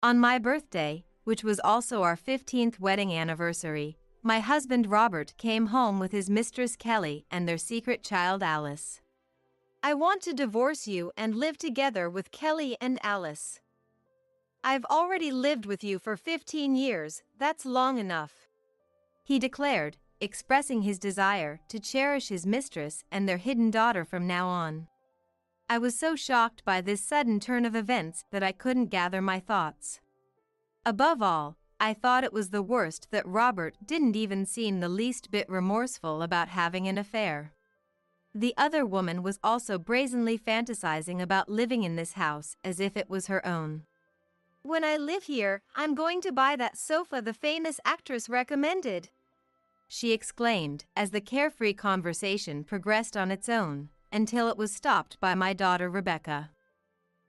On my birthday, which was also our 15th wedding anniversary, my husband Robert came home with his mistress Kelly and their secret child Alice. "I want to divorce you and live together with Kelly and Alice. I've already lived with you for 15 years, that's long enough," he declared, expressing his desire to cherish his mistress and their hidden daughter from now on. I was so shocked by this sudden turn of events that I couldn't gather my thoughts. Above all, I thought it was the worst that Robert didn't even seem the least bit remorseful about having an affair. The other woman was also brazenly fantasizing about living in this house as if it was her own. "When I live here, I'm going to buy that sofa the famous actress recommended," she exclaimed as the carefree conversation progressed on its own, until it was stopped by my daughter Rebecca.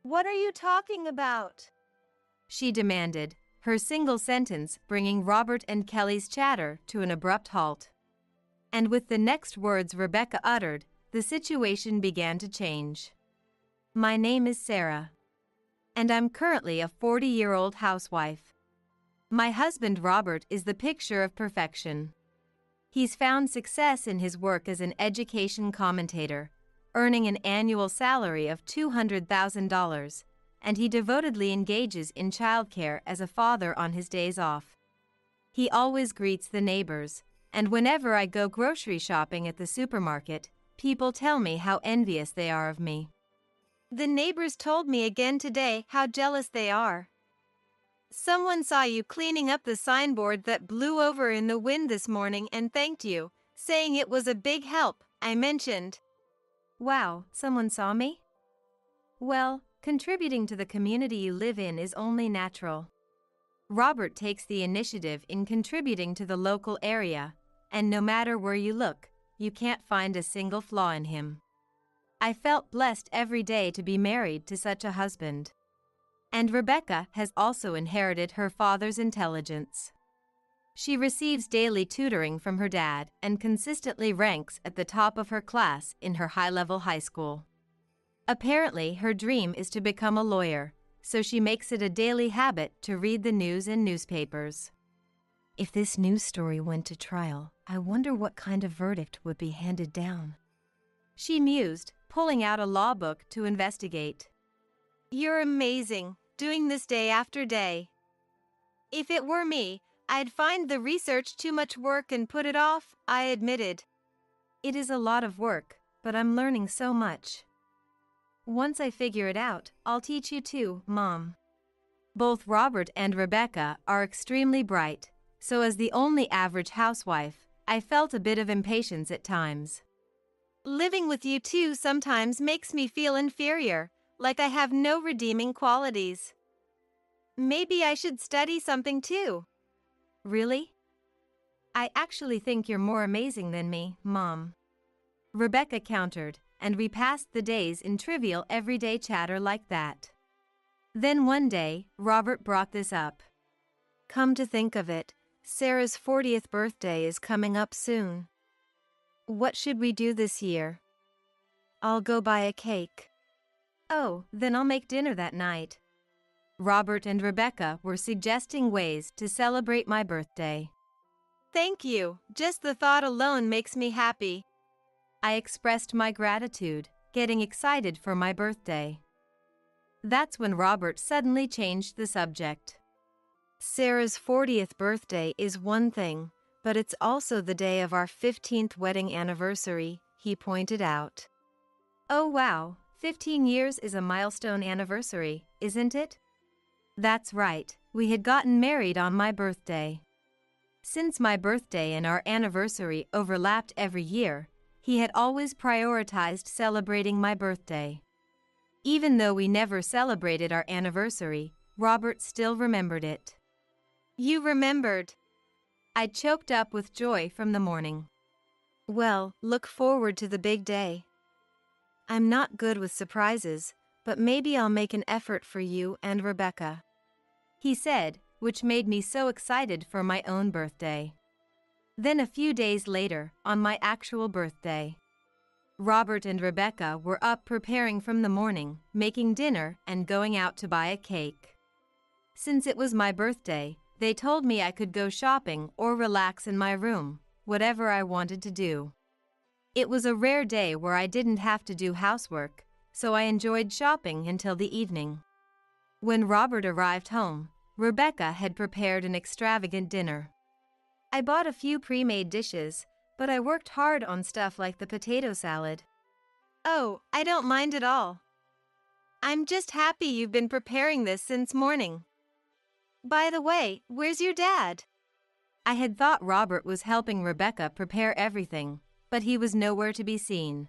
"What are you talking about?" she demanded, her single sentence bringing Robert and Kelly's chatter to an abrupt halt. And with the next words Rebecca uttered, the situation began to change. "My name is Sarah. And I'm currently a 40-year-old housewife. My husband Robert is the picture of perfection. He's found success in his work as an education commentator, earning an annual salary of $200,000, and he devotedly engages in childcare as a father on his days off. He always greets the neighbors, and whenever I go grocery shopping at the supermarket, people tell me how envious they are of me. The neighbors told me again today how jealous they are. Someone saw you cleaning up the signboard that blew over in the wind this morning and thanked you, saying it was a big help," I mentioned. "Wow, someone saw me? Well, contributing to the community you live in is only natural. Robert takes the initiative in contributing to the local area, and no matter where you look, you can't find a single flaw in him. I felt blessed every day to be married to such a husband." And Rebecca has also inherited her father's intelligence. She receives daily tutoring from her dad and consistently ranks at the top of her class in her high-level high school. Apparently, her dream is to become a lawyer, so she makes it a daily habit to read the news in newspapers. "If this news story went to trial, I wonder what kind of verdict would be handed down," she mused, pulling out a law book to investigate. "You're amazing, doing this day after day. If it were me, I'd find the research too much work and put it off," I admitted. "It is a lot of work, but I'm learning so much. Once I figure it out, I'll teach you too, Mom." Both Robert and Rebecca are extremely bright, so as the only average housewife, I felt a bit of impatience at times. "Living with you two sometimes makes me feel inferior, like I have no redeeming qualities. Maybe I should study something too." "Really? I actually think you're more amazing than me, Mom," Rebecca countered, and we passed the days in trivial everyday chatter like that. Then one day, Robert brought this up. "Come to think of it, Sarah's 40th birthday is coming up soon. What should we do this year? I'll go buy a cake." "Oh, then I'll make dinner that night." Robert and Rebecca were suggesting ways to celebrate my birthday. "Thank you, just the thought alone makes me happy," I expressed my gratitude, getting excited for my birthday. That's when Robert suddenly changed the subject. "Sarah's 40th birthday is one thing, but it's also the day of our 15th wedding anniversary," he pointed out. "Oh wow, 15 years is a milestone anniversary, isn't it?" That's right, we had gotten married on my birthday. Since my birthday and our anniversary overlapped every year, he had always prioritized celebrating my birthday. Even though we never celebrated our anniversary, Robert still remembered it. "You remembered?" I choked up with joy from the morning. "Well, look forward to the big day. I'm not good with surprises, but maybe I'll make an effort for you and Rebecca," he said, which made me so excited for my own birthday. Then a few days later, on my actual birthday, Robert and Rebecca were up preparing from the morning, making dinner and going out to buy a cake. Since it was my birthday, they told me I could go shopping or relax in my room, whatever I wanted to do. It was a rare day where I didn't have to do housework, so I enjoyed shopping until the evening. When Robert arrived home, Rebecca had prepared an extravagant dinner. I bought a few pre-made dishes, but I worked hard on stuff like the potato salad. Oh, I don't mind at all. I'm just happy you've been preparing this since morning. By the way, where's your dad? I had thought Robert was helping Rebecca prepare everything, but he was nowhere to be seen.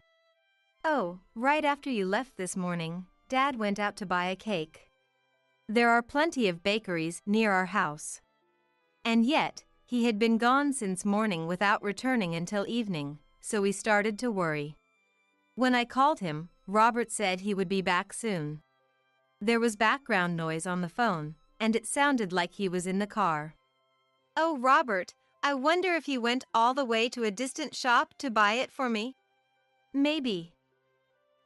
Oh, right after you left this morning, Dad went out to buy a cake. There are plenty of bakeries near our house. And yet, he had been gone since morning without returning until evening, so we started to worry. When I called him, Robert said he would be back soon. There was background noise on the phone, and it sounded like he was in the car. Oh, Robert, I wonder if he went all the way to a distant shop to buy it for me? Maybe.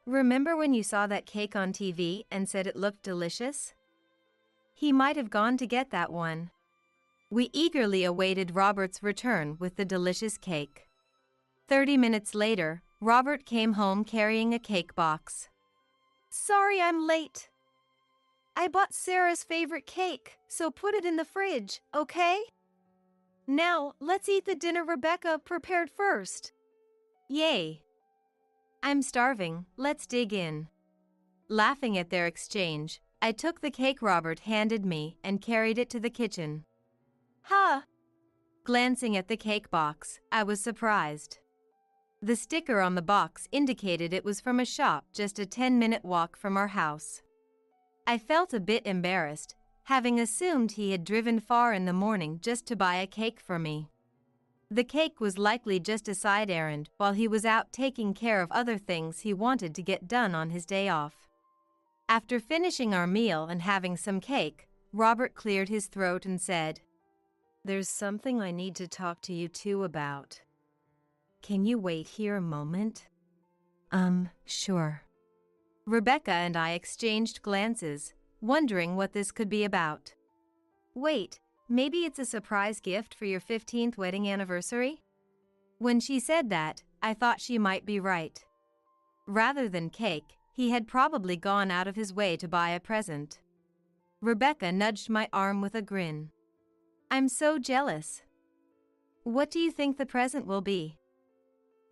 Remember when you saw that cake on TV and said it looked delicious? He might have gone to get that one. We eagerly awaited Robert's return with the delicious cake. 30 minutes later, Robert came home carrying a cake box. Sorry I'm late. I bought Sarah's favorite cake, so put it in the fridge, okay? Now, let's eat the dinner Rebecca prepared first. Yay! I'm starving, let's dig in. Laughing at their exchange, I took the cake Robert handed me and carried it to the kitchen. Huh! Glancing at the cake box, I was surprised. The sticker on the box indicated it was from a shop just a 10-minute walk from our house. I felt a bit embarrassed, having assumed he had driven far in the morning just to buy a cake for me. The cake was likely just a side errand while he was out taking care of other things he wanted to get done on his day off. After finishing our meal and having some cake, Robert cleared his throat and said, "There's something I need to talk to you two about. Can you wait here a moment?" Sure. Rebecca and I exchanged glances, wondering what this could be about. Wait, maybe it's a surprise gift for your 15th wedding anniversary? When she said that, I thought she might be right. Rather than cake, he had probably gone out of his way to buy a present. Rebecca nudged my arm with a grin. I'm so jealous. What do you think the present will be?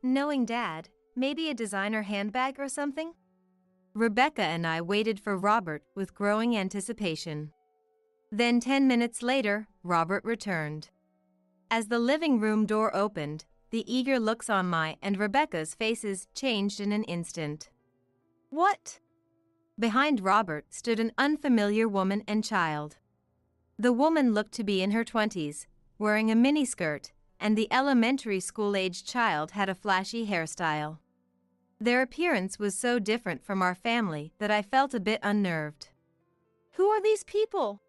Knowing Dad, maybe a designer handbag or something? Rebecca and I waited for Robert with growing anticipation. Then 10 minutes later, Robert returned. As the living room door opened, the eager looks on my and Rebecca's faces changed in an instant. What? Behind Robert stood an unfamiliar woman and child. The woman looked to be in her 20s, wearing a miniskirt, and the elementary school-aged child had a flashy hairstyle. Their appearance was so different from our family that I felt a bit unnerved. Who are these people?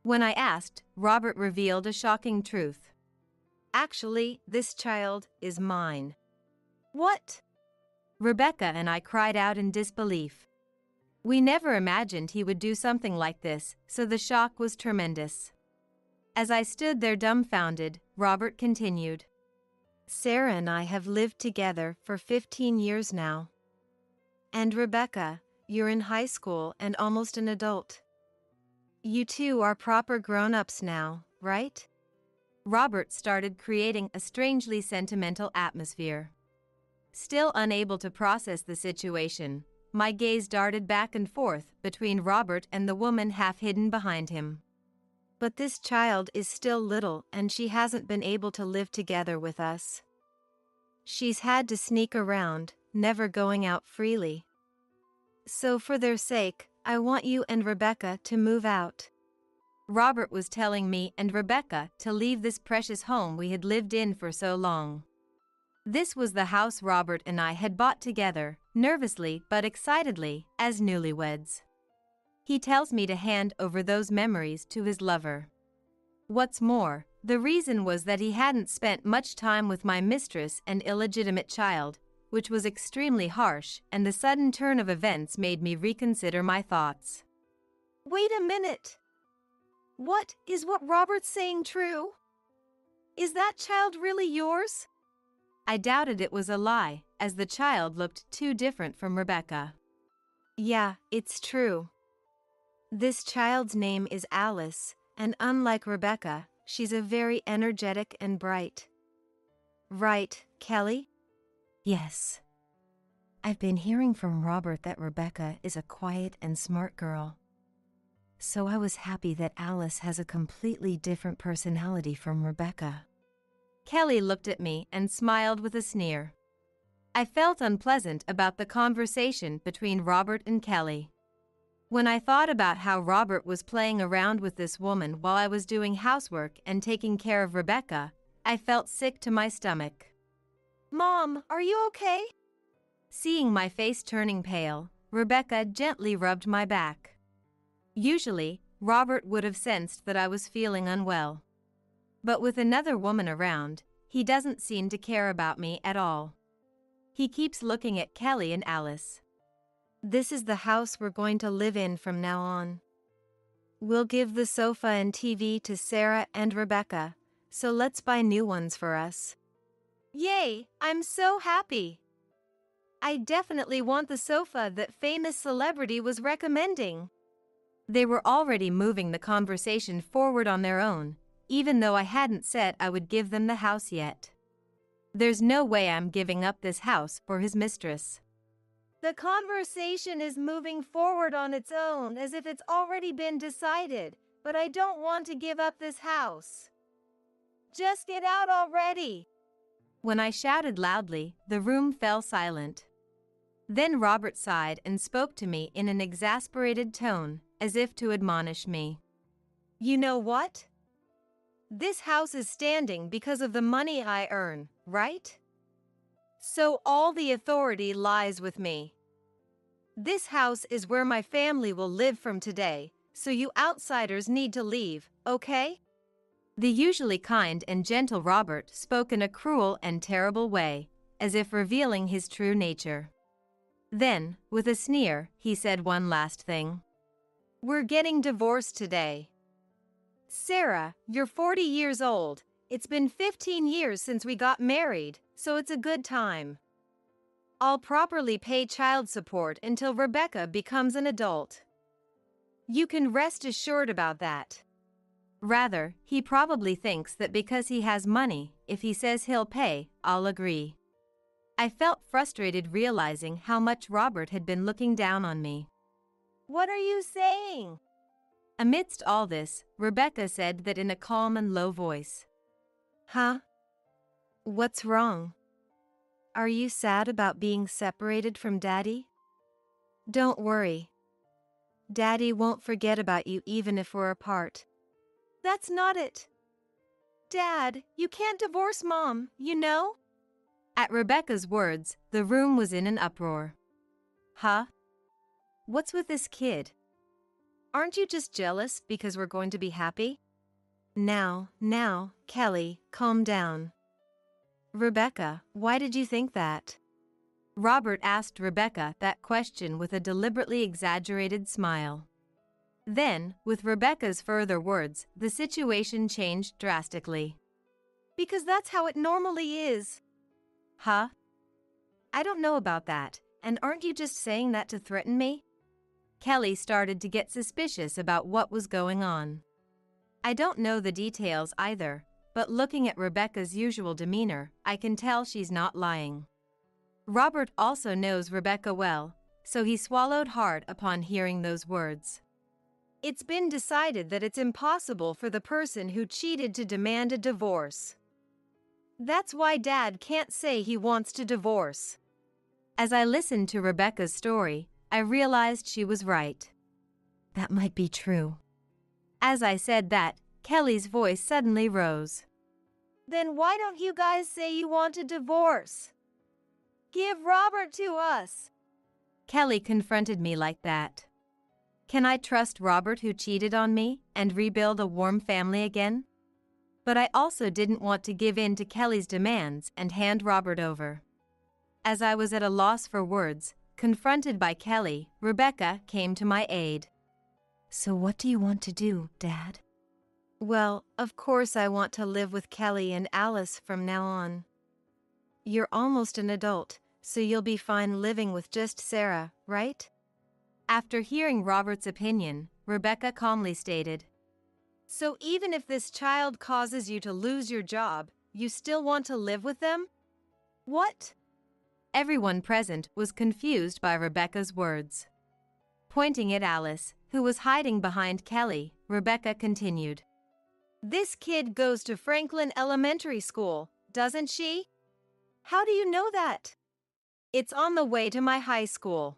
When I asked, Robert revealed a shocking truth. Actually, this child is mine. What? Rebecca and I cried out in disbelief. We never imagined he would do something like this, so the shock was tremendous. As I stood there dumbfounded, Robert continued. Sarah and I have lived together for 15 years now. And Rebecca, you're in high school and almost an adult. You two are proper grown-ups now, right? Robert started creating a strangely sentimental atmosphere. Still unable to process the situation, my gaze darted back and forth between Robert and the woman half hidden behind him. But this child is still little and she hasn't been able to live together with us. She's had to sneak around, never going out freely. So for their sake, I want you and Rebecca to move out. Robert was telling me and Rebecca to leave this precious home we had lived in for so long. This was the house Robert and I had bought together, nervously but excitedly, as newlyweds. He tells me to hand over those memories to his lover. What's more, the reason was that he hadn't spent much time with my mistress and illegitimate child, which was extremely harsh, and the sudden turn of events made me reconsider my thoughts. Wait a minute! What Robert's saying true? Is that child really yours? I doubted it was a lie, as the child looked too different from Rebecca. Yeah, it's true. This child's name is Alice, and unlike Rebecca, she's a very energetic and bright. Right, Kelly? Yes. I've been hearing from Robert that Rebecca is a quiet and smart girl. So I was happy that Alice has a completely different personality from Rebecca. Kelly looked at me and smiled with a sneer. I felt unpleasant about the conversation between Robert and Kelly. When I thought about how Robert was playing around with this woman while I was doing housework and taking care of Rebecca, I felt sick to my stomach. Mom, are you okay? Seeing my face turning pale, Rebecca gently rubbed my back. Usually, Robert would have sensed that I was feeling unwell. But with another woman around, he doesn't seem to care about me at all. He keeps looking at Kelly and Alice. This is the house we're going to live in from now on. We'll give the sofa and TV to Sarah and Rebecca, so let's buy new ones for us. Yay, I'm so happy. I definitely want the sofa that famous celebrity was recommending. They were already moving the conversation forward on their own, even though I hadn't said I would give them the house yet. There's no way I'm giving up this house for his mistress. The conversation is moving forward on its own as if it's already been decided, but I don't want to give up this house. Just get out already. When I shouted loudly, the room fell silent. Then Robert sighed and spoke to me in an exasperated tone, as if to admonish me. You know what? This house is standing because of the money I earn, right? So all the authority lies with me. This house is where my family will live from today, so you outsiders need to leave, okay? The usually kind and gentle Robert spoke in a cruel and terrible way, as if revealing his true nature. Then, with a sneer, he said one last thing. We're getting divorced today. Sarah, you're 40 years old. It's been 15 years since we got married, so it's a good time. I'll properly pay child support until Rebecca becomes an adult. You can rest assured about that. Rather, he probably thinks that because he has money, if he says he'll pay, I'll agree. I felt frustrated realizing how much Robert had been looking down on me. What are you saying? Amidst all this, Rebecca said that in a calm and low voice. Huh? What's wrong? Are you sad about being separated from Daddy? Don't worry. Daddy won't forget about you even if we're apart. That's not it. Dad, you can't divorce Mom, you know? At Rebecca's words, the room was in an uproar. Huh? What's with this kid? Aren't you just jealous because we're going to be happy? Now, Kelly, calm down. Rebecca, why did you think that? Robert asked Rebecca that question with a deliberately exaggerated smile. Then, with Rebecca's further words, the situation changed drastically. Because that's how it normally is. Huh? I don't know about that, and aren't you just saying that to threaten me? Kelly started to get suspicious about what was going on. I don't know the details either, but looking at Rebecca's usual demeanor, I can tell she's not lying. Robert also knows Rebecca well, so he swallowed hard upon hearing those words. It's been decided that it's impossible for the person who cheated to demand a divorce. That's why Dad can't say he wants to divorce. As I listened to Rebecca's story, I realized she was right. That might be true. As I said that, Kelly's voice suddenly rose. Then why don't you guys say you want a divorce? Give Robert to us. Kelly confronted me like that. Can I trust Robert who cheated on me and rebuild a warm family again? But I also didn't want to give in to Kelly's demands and hand Robert over. As I was at a loss for words, confronted by Kelly, Rebecca came to my aid. So what do you want to do, Dad? Well, of course I want to live with Kelly and Alice from now on. You're almost an adult, so you'll be fine living with just Sarah, right? After hearing Robert's opinion, Rebecca calmly stated, "So even if this child causes you to lose your job, you still want to live with them? What?" Everyone present was confused by Rebecca's words. Pointing at Alice, who was hiding behind Kelly, Rebecca continued, "This kid goes to Franklin Elementary School, doesn't she? How do you know that?" "It's on the way to my high school.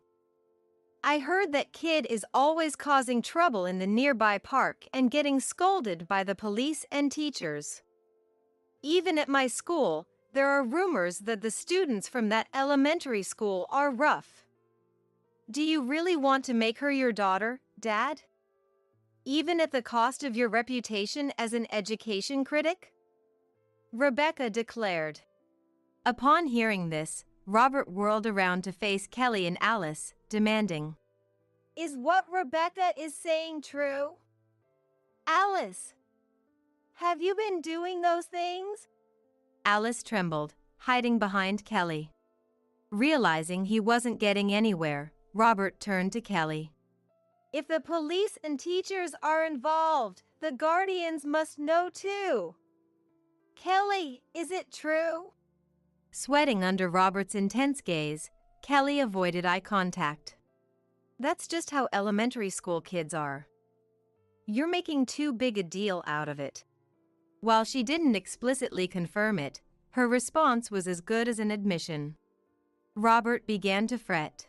I heard that kid is always causing trouble in the nearby park and getting scolded by the police and teachers. Even at my school, there are rumors that the students from that elementary school are rough. Do you really want to make her your daughter, Dad? Even at the cost of your reputation as an education critic?" Rebecca declared. Upon hearing this, Robert whirled around to face Kelly and Alice, demanding, "Is what Rebecca is saying true? Alice, have you been doing those things?" Alice trembled, hiding behind Kelly. Realizing he wasn't getting anywhere, Robert turned to Kelly. "If the police and teachers are involved, the guardians must know too. Kelly, is it true?" Sweating under Robert's intense gaze, Kelly avoided eye contact. "That's just how elementary school kids are. You're making too big a deal out of it." While she didn't explicitly confirm it, her response was as good as an admission. Robert began to fret.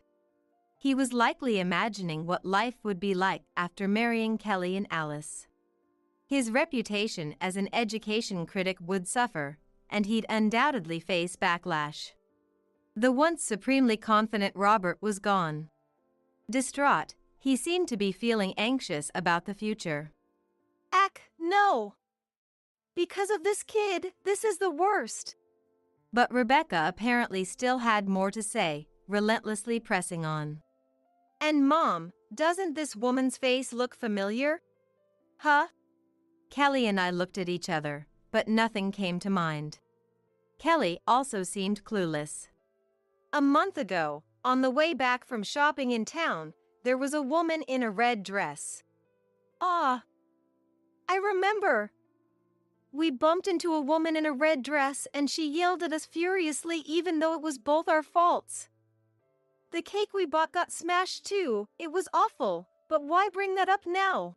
He was likely imagining what life would be like after marrying Kelly and Alice. His reputation as an education critic would suffer, and he'd undoubtedly face backlash. The once supremely confident Robert was gone. Distraught, he seemed to be feeling anxious about the future. No! Because of this kid, this is the worst." But Rebecca apparently still had more to say, relentlessly pressing on. "And Mom, doesn't this woman's face look familiar?" "Huh?" Kelly and I looked at each other, but nothing came to mind. Kelly also seemed clueless. "A month ago, on the way back from shopping in town, there was a woman in a red dress." "Ah, I remember. We bumped into a woman in a red dress and she yelled at us furiously even though it was both our faults. The cake we bought got smashed too. It was awful, but why bring that up now?"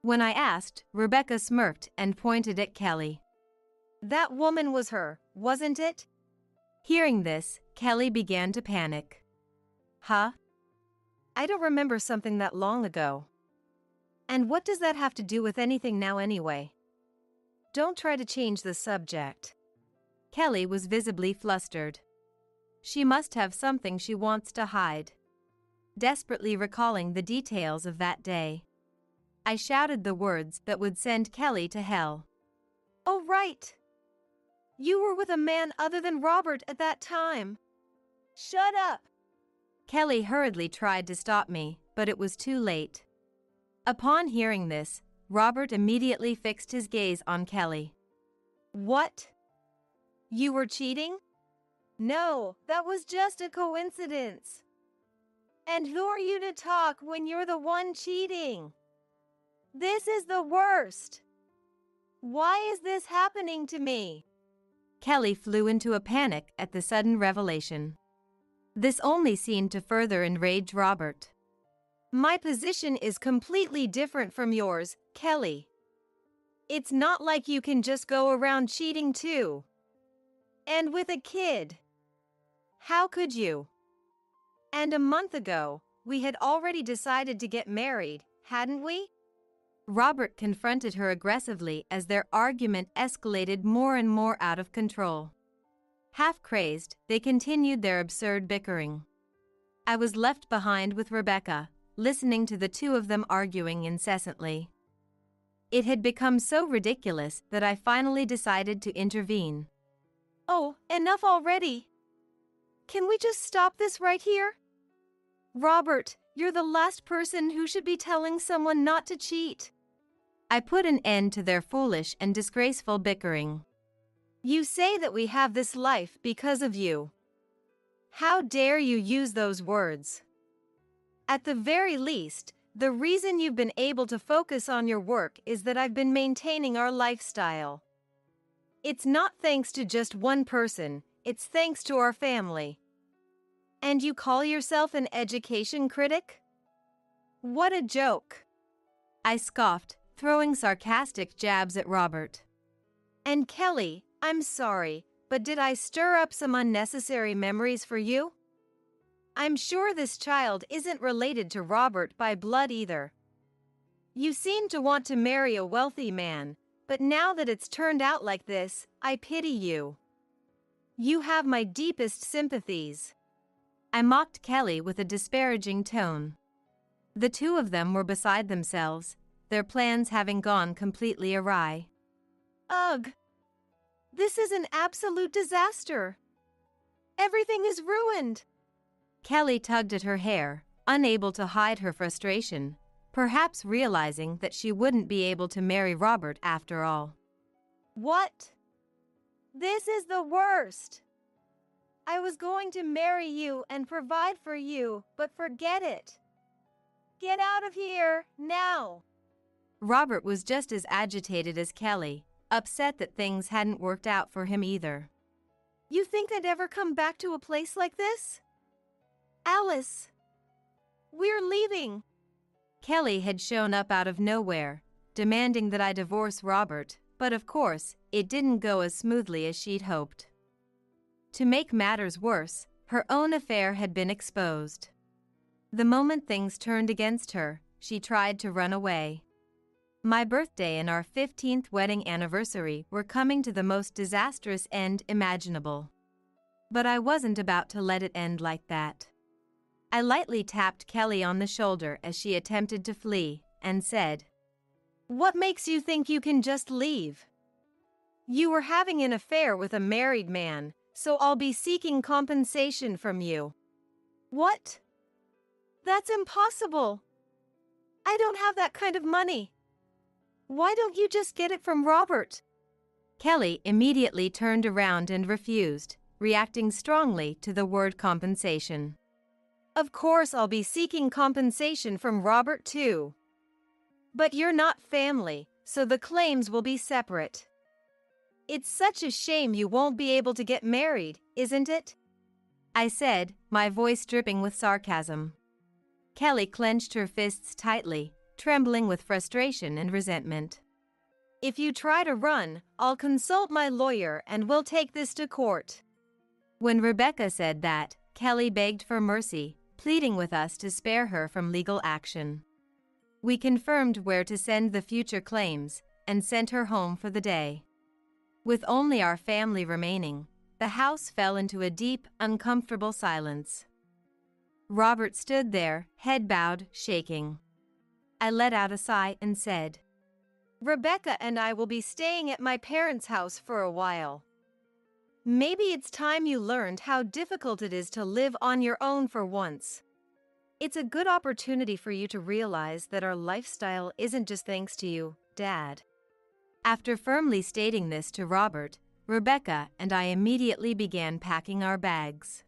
When I asked, Rebecca smirked and pointed at Kelly. "That woman was her, wasn't it?" Hearing this, Kelly began to panic. "Huh? I don't remember something that long ago. And what does that have to do with anything now anyway? Don't try to change the subject." Kelly was visibly flustered. She must have something she wants to hide. Desperately recalling the details of that day, I shouted the words that would send Kelly to hell. "Oh, right. You were with a man other than Robert at that time." "Shut up!" Kelly hurriedly tried to stop me, but it was too late. Upon hearing this, Robert immediately fixed his gaze on Kelly. "What? You were cheating?" "No, that was just a coincidence." "And who are you to talk when you're the one cheating? This is the worst. Why is this happening to me?" Kelly flew into a panic at the sudden revelation. This only seemed to further enrage Robert. "My position is completely different from yours, Kelly. It's not like you can just go around cheating too. And with a kid. How could you? And a month ago, we had already decided to get married, hadn't we?" Robert confronted her aggressively as their argument escalated more and more out of control. Half crazed, they continued their absurd bickering. I was left behind with Rebecca, listening to the two of them arguing incessantly. It had become so ridiculous that I finally decided to intervene. "Oh, enough already. Can we just stop this right here? Robert, you're the last person who should be telling someone not to cheat." I put an end to their foolish and disgraceful bickering. You say that we have this life because of you. How dare you use those words? At the very least, the reason you've been able to focus on your work is that I've been maintaining our lifestyle. It's not thanks to just one person, it's thanks to our family. And you call yourself an education critic? What a joke! I scoffed, throwing sarcastic jabs at Robert. And Kelly, I'm sorry, but did I stir up some unnecessary memories for you? I'm sure this child isn't related to Robert by blood either. You seem to want to marry a wealthy man, but now that it's turned out like this, I pity you. You have my deepest sympathies. I mocked Kelly with a disparaging tone. The two of them were beside themselves, their plans having gone completely awry. Ugh! This is an absolute disaster. Everything is ruined. Kelly tugged at her hair, unable to hide her frustration, perhaps realizing that she wouldn't be able to marry Robert after all. What? This is the worst. I was going to marry you and provide for you, but forget it. Get out of here, now. Robert was just as agitated as Kelly, upset that things hadn't worked out for him either. You think I'd ever come back to a place like this? Alice! We're leaving! Kelly had shown up out of nowhere, demanding that I divorce Robert, but of course, it didn't go as smoothly as she'd hoped. To make matters worse, her own affair had been exposed. The moment things turned against her, she tried to run away. My birthday and our 15th wedding anniversary were coming to the most disastrous end imaginable. But I wasn't about to let it end like that. I lightly tapped Kelly on the shoulder as she attempted to flee, and said, "What makes you think you can just leave? You were having an affair with a married man, so I'll be seeking compensation from you." What? That's impossible. I don't have that kind of money. Why don't you just get it from Robert? Kelly immediately turned around and refused, reacting strongly to the word compensation. Of course I'll be seeking compensation from Robert too. But you're not family, so the claims will be separate. It's such a shame you won't be able to get married, isn't it? I said, my voice dripping with sarcasm. Kelly clenched her fists tightly, trembling with frustration and resentment. If you try to run, I'll consult my lawyer and we'll take this to court. When Rebecca said that, Kelly begged for mercy, pleading with us to spare her from legal action. We confirmed where to send the future claims and sent her home for the day. With only our family remaining, the house fell into a deep, uncomfortable silence. Robert stood there, head bowed, shaking. I let out a sigh and said, "Rebecca and I will be staying at my parents' house for a while. Maybe it's time you learned how difficult it is to live on your own for once. It's a good opportunity for you to realize that our lifestyle isn't just thanks to you, Dad." After firmly stating this to Robert, Rebecca and I immediately began packing our bags.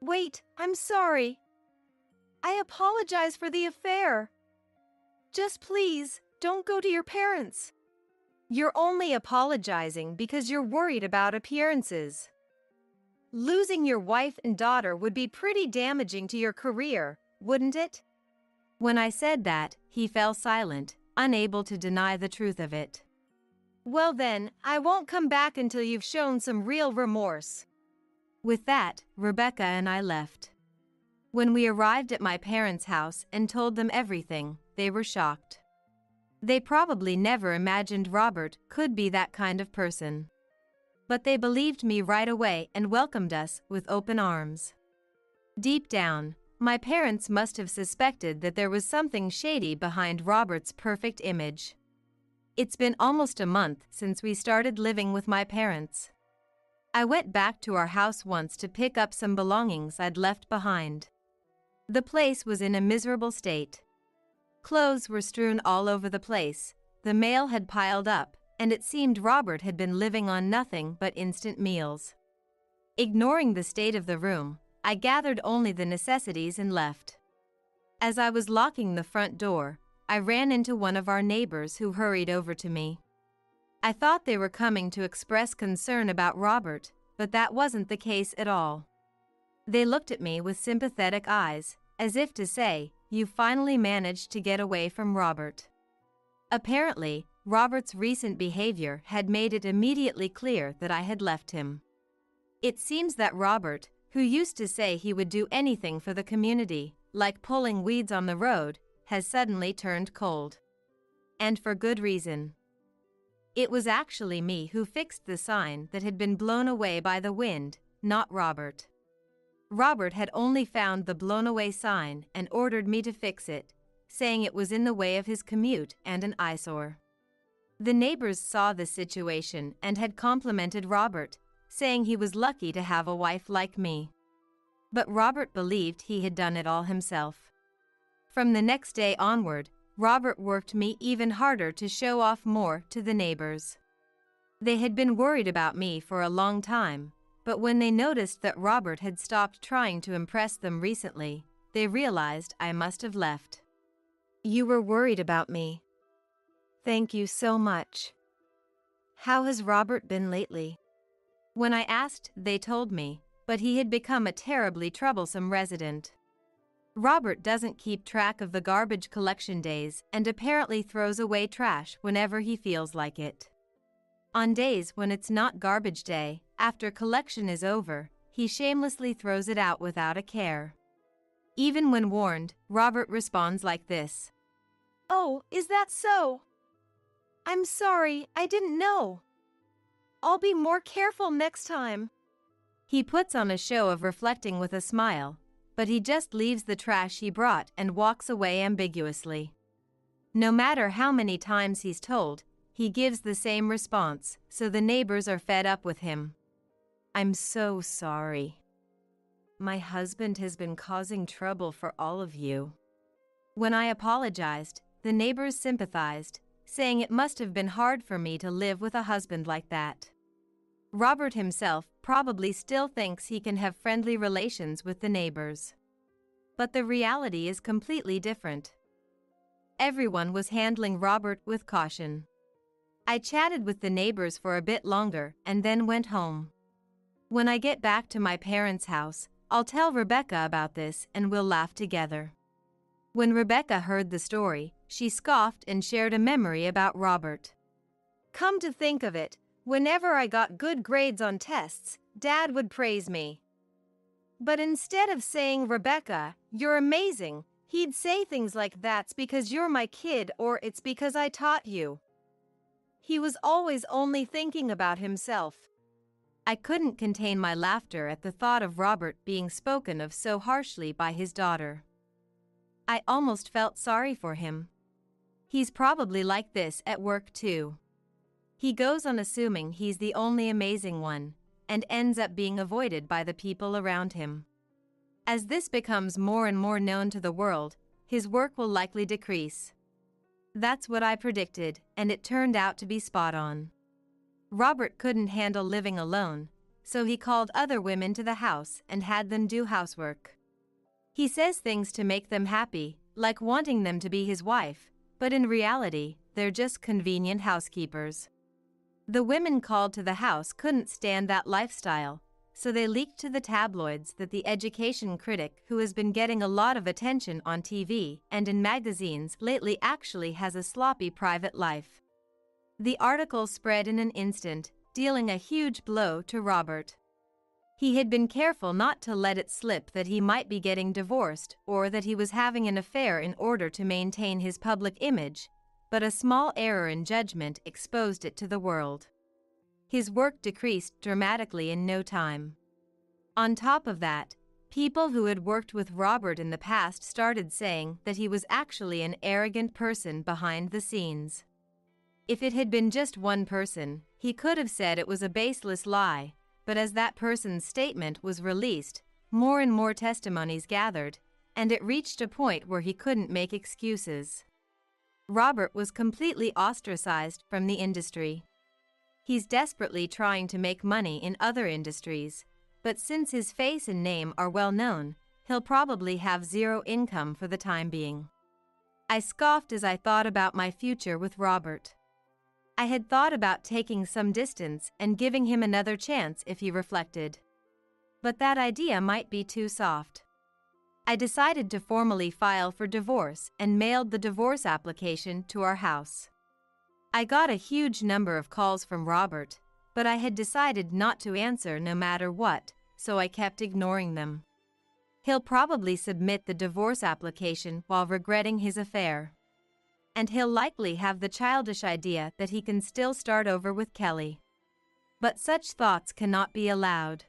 Wait, I'm sorry. I apologize for the affair. Just please, don't go to your parents. You're only apologizing because you're worried about appearances. Losing your wife and daughter would be pretty damaging to your career, wouldn't it? When I said that, he fell silent, unable to deny the truth of it. Well then, I won't come back until you've shown some real remorse. With that, Rebecca and I left. When we arrived at my parents' house and told them everything, they were shocked. They probably never imagined Robert could be that kind of person. But they believed me right away and welcomed us with open arms. Deep down, my parents must have suspected that there was something shady behind Robert's perfect image. It's been almost a month since we started living with my parents. I went back to our house once to pick up some belongings I'd left behind. The place was in a miserable state. Clothes were strewn all over the place, the mail had piled up, and it seemed Robert had been living on nothing but instant meals. Ignoring the state of the room, I gathered only the necessities and left. As I was locking the front door, I ran into one of our neighbors who hurried over to me. I thought they were coming to express concern about Robert, but that wasn't the case at all. They looked at me with sympathetic eyes, as if to say, "You finally managed to get away from Robert." Apparently, Robert's recent behavior had made it immediately clear that I had left him. It seems that Robert, who used to say he would do anything for the community, like pulling weeds on the road, has suddenly turned cold. And for good reason. It was actually me who fixed the sign that had been blown away by the wind, not Robert. Robert had only found the blown-away sign and ordered me to fix it, saying it was in the way of his commute and an eyesore. The neighbors saw the situation and had complimented Robert, saying he was lucky to have a wife like me. But Robert believed he had done it all himself. From the next day onward, Robert worked me even harder to show off more to the neighbors. They had been worried about me for a long time, but when they noticed that Robert had stopped trying to impress them recently, they realized I must have left. "You were worried about me. Thank you so much. How has Robert been lately?" When I asked, they told me, but he had become a terribly troublesome resident. Robert doesn't keep track of the garbage collection days and apparently throws away trash whenever he feels like it. On days when it's not garbage day, after collection is over, he shamelessly throws it out without a care. Even when warned, Robert responds like this. "Oh, is that so? I'm sorry, I didn't know. I'll be more careful next time." He puts on a show of reflecting with a smile, but he just leaves the trash he brought and walks away ambiguously. No matter how many times he's told, he gives the same response, so the neighbors are fed up with him. "I'm so sorry. My husband has been causing trouble for all of you." When I apologized, the neighbors sympathized, saying it must have been hard for me to live with a husband like that. Robert himself probably still thinks he can have friendly relations with the neighbors. But the reality is completely different. Everyone was handling Robert with caution. I chatted with the neighbors for a bit longer and then went home. When I get back to my parents' house, I'll tell Rebecca about this and we'll laugh together. When Rebecca heard the story, she scoffed and shared a memory about Robert. "Come to think of it, whenever I got good grades on tests, Dad would praise me. But instead of saying, 'Rebecca, you're amazing,' he'd say things like, 'That's because you're my kid,' or 'It's because I taught you.' He was always only thinking about himself." I couldn't contain my laughter at the thought of Robert being spoken of so harshly by his daughter. I almost felt sorry for him. He's probably like this at work too. He goes on assuming he's the only amazing one, and ends up being avoided by the people around him. As this becomes more and more known to the world, his work will likely decrease. That's what I predicted, and it turned out to be spot on. Robert couldn't handle living alone, so he called other women to the house and had them do housework. He says things to make them happy, like wanting them to be his wife, but in reality, they're just convenient housekeepers. The women called to the house couldn't stand that lifestyle, so they leaked to the tabloids that the education critic who has been getting a lot of attention on TV and in magazines lately actually has a sloppy private life. The article spread in an instant, dealing a huge blow to Robert. He had been careful not to let it slip that he might be getting divorced or that he was having an affair in order to maintain his public image, but a small error in judgment exposed it to the world. His work decreased dramatically in no time. On top of that, people who had worked with Robert in the past started saying that he was actually an arrogant person behind the scenes. If it had been just one person, he could have said it was a baseless lie, but as that person's statement was released, more and more testimonies gathered, and it reached a point where he couldn't make excuses. Robert was completely ostracized from the industry. He's desperately trying to make money in other industries, but since his face and name are well known, he'll probably have zero income for the time being. I scoffed as I thought about my future with Robert. I had thought about taking some distance and giving him another chance if he reflected. But that idea might be too soft. I decided to formally file for divorce and mailed the divorce application to our house. I got a huge number of calls from Robert, but I had decided not to answer no matter what, so I kept ignoring them. He'll probably submit the divorce application while regretting his affair. And he'll likely have the childish idea that he can still start over with Kelly. But such thoughts cannot be allowed.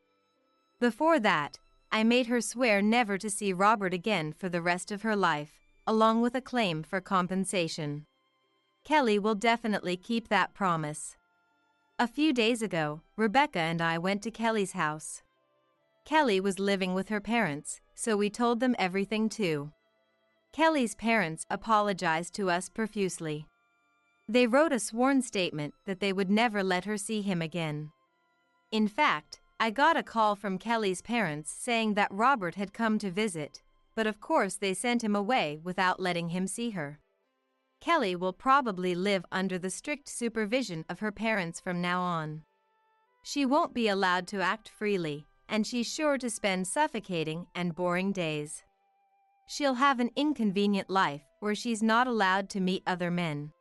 Before that, I made her swear never to see Robert again for the rest of her life, along with a claim for compensation. Kelly will definitely keep that promise. A few days ago, Rebecca and I went to Kelly's house. Kelly was living with her parents, so we told them everything too. Kelly's parents apologized to us profusely. They wrote a sworn statement that they would never let her see him again. In fact, I got a call from Kelly's parents saying that Robert had come to visit, but of course they sent him away without letting him see her. Kelly will probably live under the strict supervision of her parents from now on. She won't be allowed to act freely, and she's sure to spend suffocating and boring days. She'll have an inconvenient life where she's not allowed to meet other men.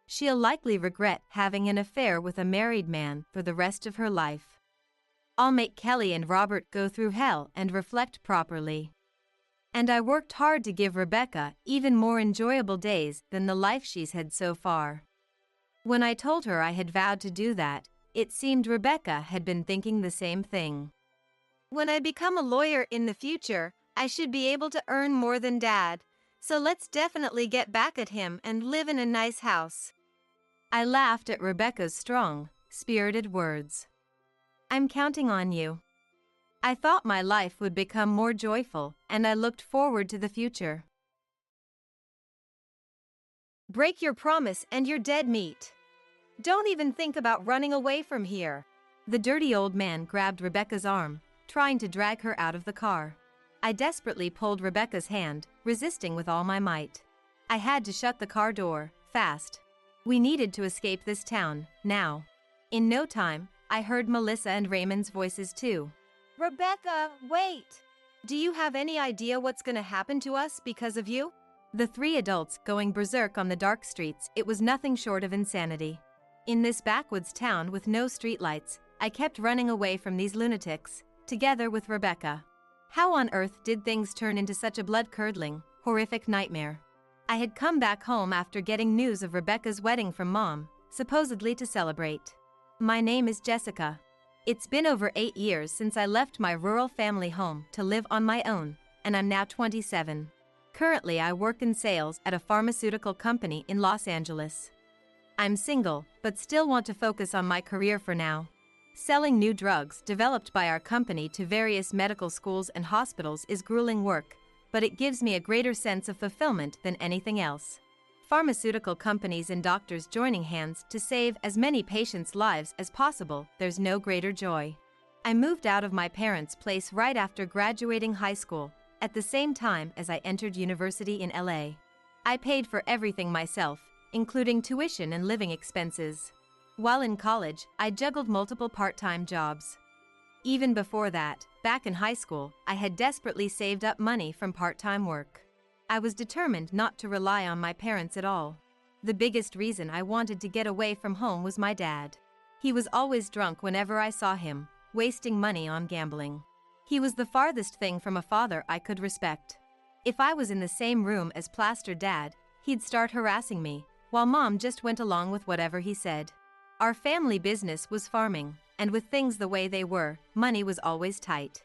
She'll likely regret having an affair with a married man for the rest of her life. I'll make Kelly and Robert go through hell and reflect properly. And I worked hard to give Rebecca even more enjoyable days than the life she's had so far. When I told her I had vowed to do that, it seemed Rebecca had been thinking the same thing. When I become a lawyer in the future, I should be able to earn more than Dad, so let's definitely get back at him and live in a nice house. I laughed at Rebecca's strong, spirited words. I'm counting on you. I thought my life would become more joyful, and I looked forward to the future. Break your promise and you're dead meat. Don't even think about running away from here. The dirty old man grabbed Rebecca's arm, trying to drag her out of the car. I desperately pulled Rebecca's hand, resisting with all my might. I had to shut the car door, fast. We needed to escape this town, now. In no time, I heard Melissa and Raymond's voices too. Rebecca, wait! Do you have any idea what's gonna happen to us because of you? The three adults going berserk on the dark streets, it was nothing short of insanity. In this backwoods town with no streetlights, I kept running away from these lunatics, together with Rebecca. How on earth did things turn into such a blood-curdling, horrific nightmare? I had come back home after getting news of Rebecca's wedding from Mom, supposedly to celebrate. My name is Jessica. It's been over 8 years since I left my rural family home to live on my own, and I'm now 27. Currently, I work in sales at a pharmaceutical company in Los Angeles. I'm single, but still want to focus on my career for now. Selling new drugs developed by our company to various medical schools and hospitals is grueling work, but it gives me a greater sense of fulfillment than anything else. Pharmaceutical companies and doctors joining hands to save as many patients' lives as possible, there's no greater joy. I moved out of my parents' place right after graduating high school, at the same time as I entered university in LA. I paid for everything myself, including tuition and living expenses. While in college, I juggled multiple part-time jobs. Even before that, back in high school, I had desperately saved up money from part-time work. I was determined not to rely on my parents at all. The biggest reason I wanted to get away from home was my dad. He was always drunk whenever I saw him, wasting money on gambling. He was the farthest thing from a father I could respect. If I was in the same room as Plaster Dad, he'd start harassing me, while Mom just went along with whatever he said. Our family business was farming, and with things the way they were, money was always tight.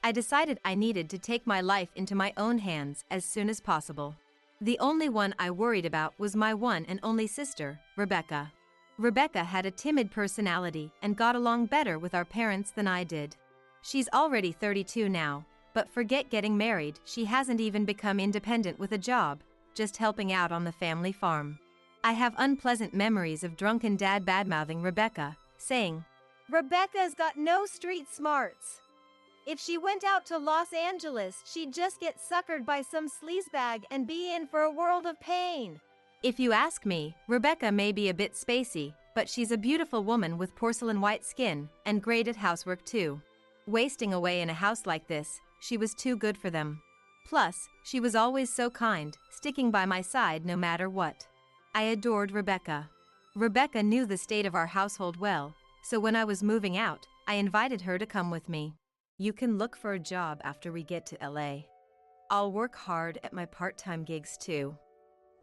I decided I needed to take my life into my own hands as soon as possible. The only one I worried about was my one and only sister, Rebecca. Rebecca had a timid personality and got along better with our parents than I did. She's already 32 now, but forget getting married, she hasn't even become independent with a job, just helping out on the family farm. I have unpleasant memories of drunken dad badmouthing Rebecca, saying, "Rebecca's got no street smarts. If she went out to Los Angeles, she'd just get suckered by some sleazebag and be in for a world of pain." If you ask me, Rebecca may be a bit spacey, but she's a beautiful woman with porcelain white skin and great at housework too. Wasting away in a house like this, she was too good for them. Plus, she was always so kind, sticking by my side no matter what. I adored Rebecca. Rebecca knew the state of our household well, so when I was moving out, I invited her to come with me. "You can look for a job after we get to LA. I'll work hard at my part-time gigs too.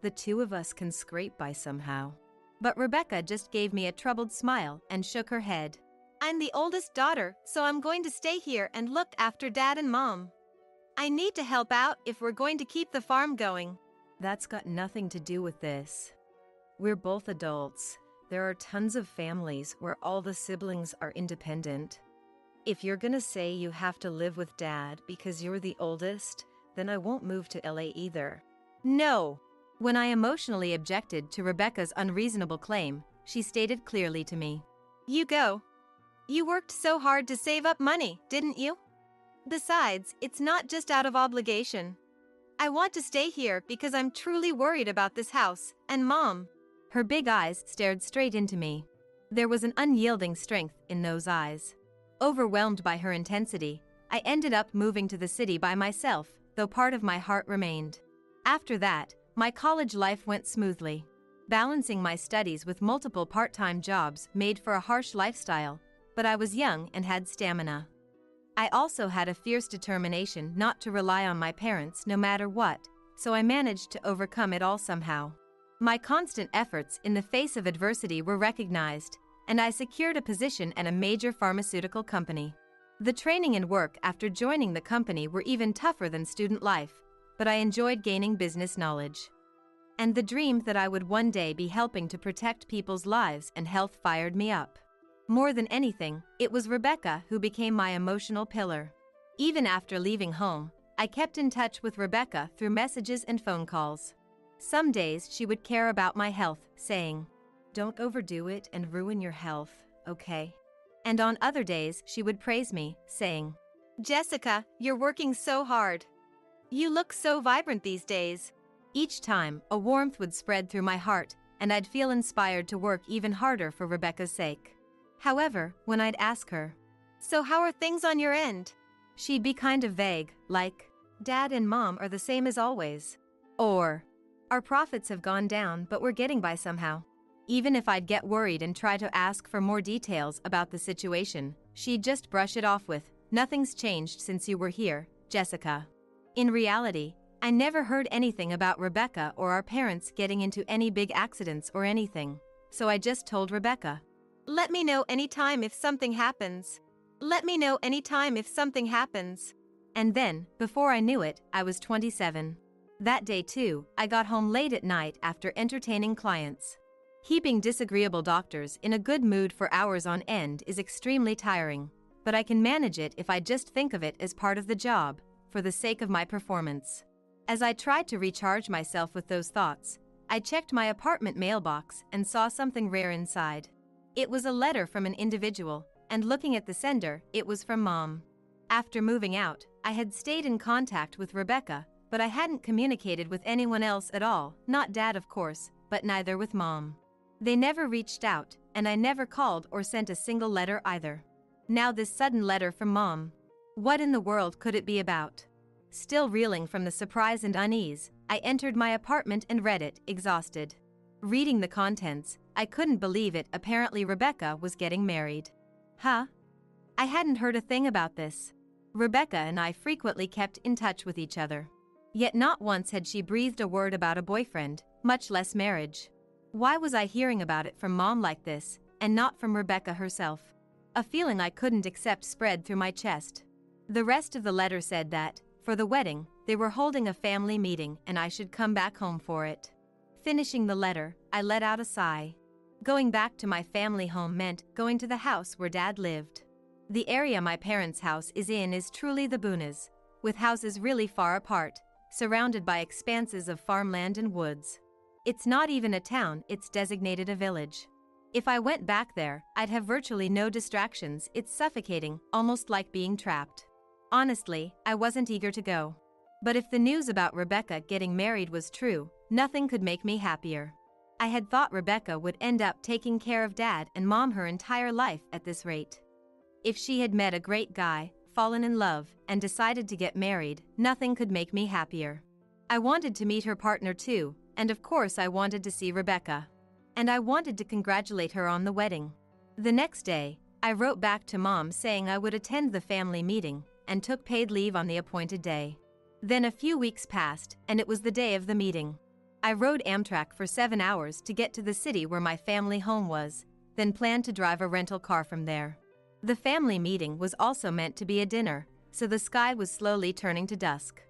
The two of us can scrape by somehow." But Rebecca just gave me a troubled smile and shook her head. "I'm the oldest daughter, so I'm going to stay here and look after Dad and Mom. I need to help out if we're going to keep the farm going." That's got nothing to do with this. We're both adults. There are tons of families where all the siblings are independent. If you're gonna say you have to live with Dad because you're the oldest, then I won't move to LA either. No. When I emotionally objected to Rebecca's unreasonable claim, she stated clearly to me, "You go. You worked so hard to save up money, didn't you? Besides, it's not just out of obligation. I want to stay here because I'm truly worried about this house and Mom." Her big eyes stared straight into me. There was an unyielding strength in those eyes. Overwhelmed by her intensity, I ended up moving to the city by myself, though part of my heart remained. After that, my college life went smoothly. Balancing my studies with multiple part-time jobs made for a harsh lifestyle, but I was young and had stamina. I also had a fierce determination not to rely on my parents no matter what, so I managed to overcome it all somehow. My constant efforts in the face of adversity were recognized, and I secured a position at a major pharmaceutical company. The training and work after joining the company were even tougher than student life, but I enjoyed gaining business knowledge. And the dream that I would one day be helping to protect people's lives and health fired me up. More than anything, it was Rebecca who became my emotional pillar. Even after leaving home, I kept in touch with Rebecca through messages and phone calls. Some days she would care about my health, saying, "Don't overdo it and ruin your health, okay?" And on other days she would praise me, saying, "Jessica, you're working so hard. You look so vibrant these days." Each time, a warmth would spread through my heart, and I'd feel inspired to work even harder for Rebecca's sake. However, when I'd ask her, "So how are things on your end?" she'd be kind of vague, like, "Dad and Mom are the same as always." Or, "Our profits have gone down but we're getting by somehow." Even if I'd get worried and try to ask for more details about the situation, she'd just brush it off with, "Nothing's changed since you were here, Jessica." In reality, I never heard anything about Rebecca or our parents getting into any big accidents or anything, so I just told Rebecca, "Let me know anytime if something happens. Let me know anytime if something happens." And then, before I knew it, I was 27. That day too, I got home late at night after entertaining clients. Keeping disagreeable doctors in a good mood for hours on end is extremely tiring, but I can manage it if I just think of it as part of the job, for the sake of my performance. As I tried to recharge myself with those thoughts, I checked my apartment mailbox and saw something rare inside. It was a letter from an individual, and looking at the sender, it was from Mom. After moving out, I had stayed in contact with Rebecca, but I hadn't communicated with anyone else at all, not Dad of course, but neither with Mom. They never reached out, and I never called or sent a single letter either. Now this sudden letter from Mom. What in the world could it be about? Still reeling from the surprise and unease, I entered my apartment and read it, exhausted. Reading the contents, I couldn't believe it. Apparently Rebecca was getting married. Huh? I hadn't heard a thing about this. Rebecca and I frequently kept in touch with each other. Yet not once had she breathed a word about a boyfriend, much less marriage. Why was I hearing about it from Mom like this, and not from Rebecca herself? A feeling I couldn't accept spread through my chest. The rest of the letter said that, for the wedding, they were holding a family meeting and I should come back home for it. Finishing the letter, I let out a sigh. Going back to my family home meant going to the house where Dad lived. The area my parents' house is in is truly the boonies, with houses really far apart, surrounded by expanses of farmland and woods. It's not even a town, it's designated a village. If I went back there, I'd have virtually no distractions. It's suffocating, almost like being trapped. Honestly, I wasn't eager to go. But if the news about Rebecca getting married was true, nothing could make me happier. I had thought Rebecca would end up taking care of Dad and Mom her entire life at this rate. If she had met a great guy, fallen in love, and decided to get married, nothing could make me happier. I wanted to meet her partner too, and of course I wanted to see Rebecca. And I wanted to congratulate her on the wedding. The next day, I wrote back to Mom saying I would attend the family meeting, and took paid leave on the appointed day. Then a few weeks passed, and it was the day of the meeting. I rode Amtrak for 7 hours to get to the city where my family home was, then planned to drive a rental car from there. The family meeting was also meant to be a dinner, so the sky was slowly turning to dusk.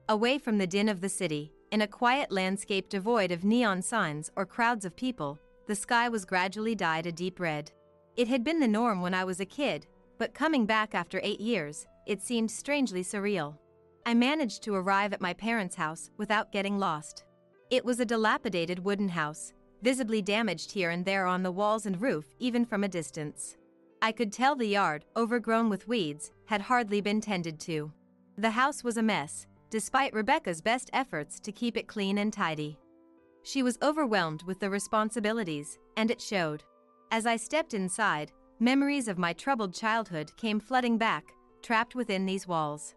Away from the din of the city, in a quiet landscape devoid of neon signs or crowds of people, the sky was gradually dyed a deep red. It had been the norm when I was a kid, but coming back after 8 years, it seemed strangely surreal. I managed to arrive at my parents' house without getting lost. It was a dilapidated wooden house, visibly damaged here and there on the walls and roof even from a distance. I could tell the yard, overgrown with weeds, had hardly been tended to. The house was a mess, despite Rebecca's best efforts to keep it clean and tidy. She was overwhelmed with the responsibilities, and it showed. As I stepped inside, memories of my troubled childhood came flooding back, trapped within these walls.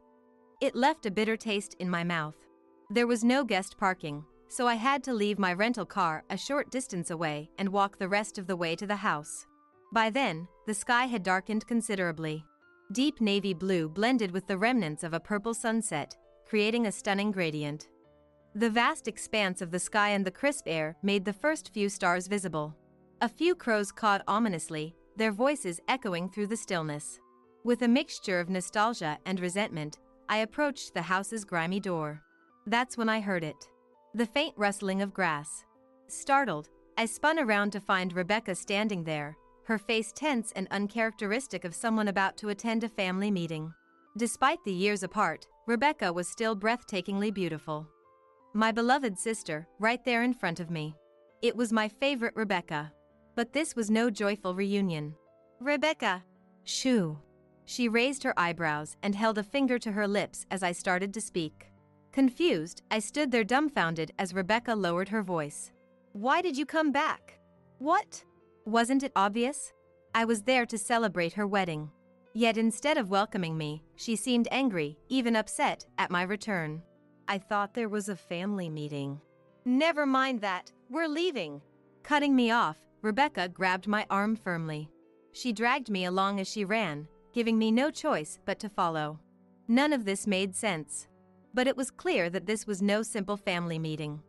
It left a bitter taste in my mouth. There was no guest parking, so I had to leave my rental car a short distance away and walk the rest of the way to the house. By then, the sky had darkened considerably. Deep navy blue blended with the remnants of a purple sunset, creating a stunning gradient. The vast expanse of the sky and the crisp air made the first few stars visible. A few crows cawed ominously, their voices echoing through the stillness. With a mixture of nostalgia and resentment, I approached the house's grimy door. That's when I heard it. The faint rustling of grass. Startled, I spun around to find Rebecca standing there, her face tense and uncharacteristic of someone about to attend a family meeting. Despite the years apart, Rebecca was still breathtakingly beautiful. My beloved sister, right there in front of me. It was my favorite Rebecca. But this was no joyful reunion. Rebecca! Shoo! She raised her eyebrows and held a finger to her lips as I started to speak. Confused, I stood there dumbfounded as Rebecca lowered her voice. Why did you come back? What? Wasn't it obvious? I was there to celebrate her wedding. Yet instead of welcoming me, she seemed angry, even upset, at my return. I thought there was a family meeting. Never mind that, we're leaving. Cutting me off, Rebecca grabbed my arm firmly. She dragged me along as she ran, giving me no choice but to follow. None of this made sense. But it was clear that this was no simple family meeting.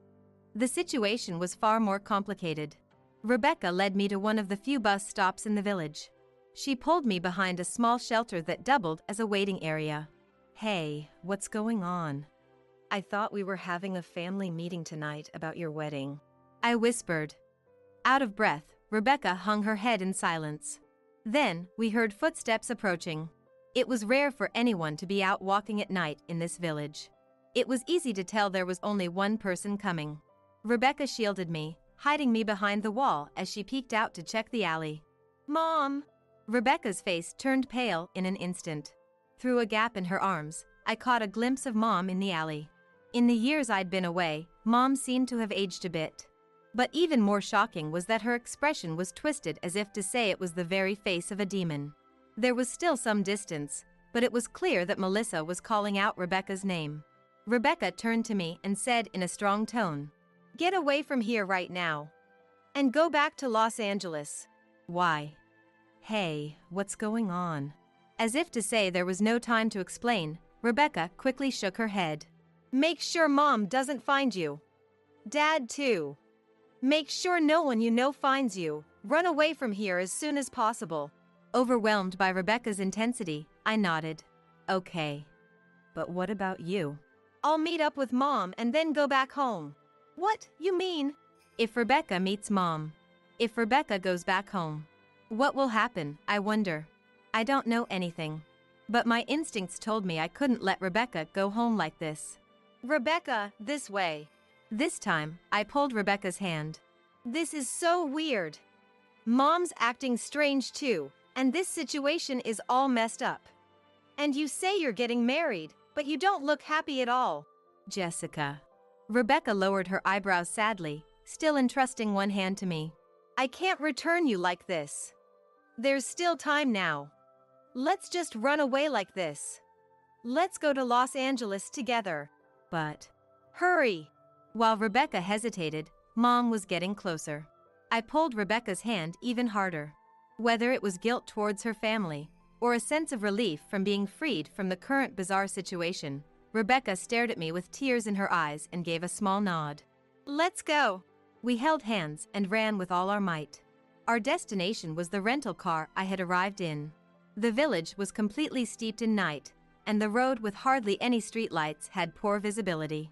The situation was far more complicated. Rebecca led me to one of the few bus stops in the village. She pulled me behind a small shelter that doubled as a waiting area. Hey, what's going on? I thought we were having a family meeting tonight about your wedding. I whispered. Out of breath, Rebecca hung her head in silence. Then, we heard footsteps approaching. It was rare for anyone to be out walking at night in this village. It was easy to tell there was only one person coming. Rebecca shielded me, hiding me behind the wall as she peeked out to check the alley. Mom! Rebecca's face turned pale in an instant. Through a gap in her arms, I caught a glimpse of Mom in the alley. In the years I'd been away, Mom seemed to have aged a bit. But even more shocking was that her expression was twisted as if to say it was the very face of a demon. There was still some distance, but it was clear that Melissa was calling out Rebecca's name. Rebecca turned to me and said in a strong tone, "Get away from here right now. And go back to Los Angeles." Why? Hey, what's going on? As if to say there was no time to explain, Rebecca quickly shook her head. Make sure Mom doesn't find you. Dad too. Make sure no one you know finds you. Run away from here as soon as possible. Overwhelmed by Rebecca's intensity, I nodded. Okay. But what about you? I'll meet up with Mom and then go back home. What, you mean? If Rebecca meets Mom. If Rebecca goes back home. What will happen, I wonder? I don't know anything. But my instincts told me I couldn't let Rebecca go home like this. Rebecca, this way. This time, I pulled Rebecca's hand. This is so weird. Mom's acting strange too, and this situation is all messed up. And you say you're getting married, but you don't look happy at all. Jessica. Rebecca lowered her eyebrows sadly, still entrusting one hand to me. I can't return you like this. There's still time now. Let's just run away like this. Let's go to Los Angeles together. But hurry! While Rebecca hesitated, Mom was getting closer. I pulled Rebecca's hand even harder. Whether it was guilt towards her family, or a sense of relief from being freed from the current bizarre situation, Rebecca stared at me with tears in her eyes and gave a small nod. Let's go! We held hands and ran with all our might. Our destination was the rental car I had arrived in. The village was completely steeped in night, and the road with hardly any streetlights had poor visibility.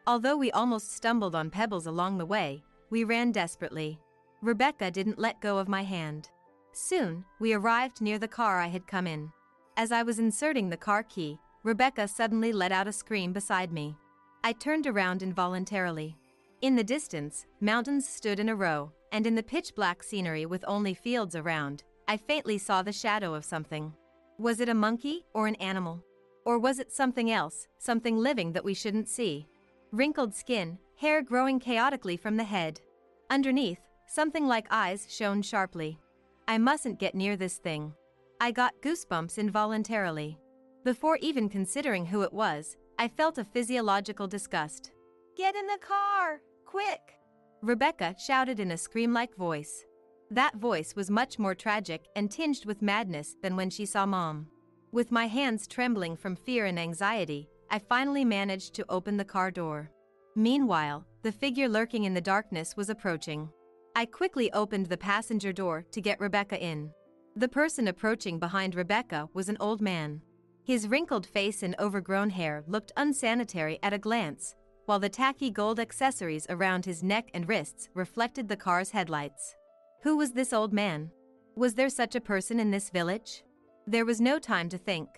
Although we almost stumbled on pebbles along the way, we ran desperately. Rebecca didn't let go of my hand. Soon, we arrived near the car I had come in. As I was inserting the car key, Rebecca suddenly let out a scream beside me. I turned around involuntarily. In the distance, mountains stood in a row, and in the pitch-black scenery with only fields around, I faintly saw the shadow of something. Was it a monkey or an animal? Or was it something else, something living that we shouldn't see? Wrinkled skin, hair growing chaotically from the head. Underneath, something like eyes shone sharply. I mustn't get near this thing. I got goosebumps involuntarily. Before even considering who it was, I felt a physiological disgust. Get in the car, quick! Rebecca shouted in a scream-like voice. That voice was much more tragic and tinged with madness than when she saw Mom. With my hands trembling from fear and anxiety, I finally managed to open the car door. Meanwhile, the figure lurking in the darkness was approaching. I quickly opened the passenger door to get Rebecca in. The person approaching behind Rebecca was an old man. His wrinkled face and overgrown hair looked unsanitary at a glance, while the tacky gold accessories around his neck and wrists reflected the car's headlights. Who was this old man? Was there such a person in this village? There was no time to think.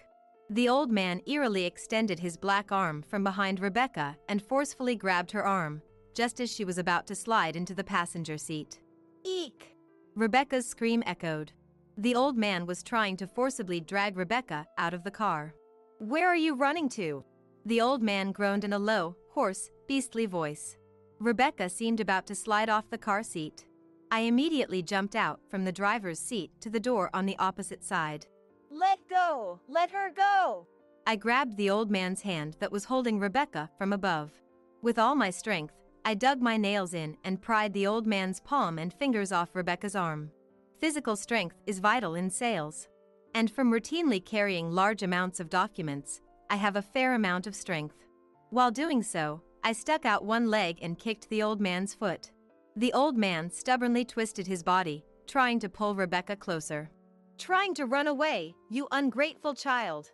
The old man eerily extended his black arm from behind Rebecca and forcefully grabbed her arm, just as she was about to slide into the passenger seat. Eek! Rebecca's scream echoed. The old man was trying to forcibly drag Rebecca out of the car. Where are you running to? The old man groaned in a low, hoarse, beastly voice. Rebecca seemed about to slide off the car seat. I immediately jumped out from the driver's seat to the door on the opposite side. Let go! Let her go! I grabbed the old man's hand that was holding Rebecca from above. With all my strength, I dug my nails in and pried the old man's palm and fingers off Rebecca's arm. Physical strength is vital in sales. And from routinely carrying large amounts of documents, I have a fair amount of strength. While doing so, I stuck out one leg and kicked the old man's foot. The old man stubbornly twisted his body, trying to pull Rebecca closer. Trying to run away, you ungrateful child.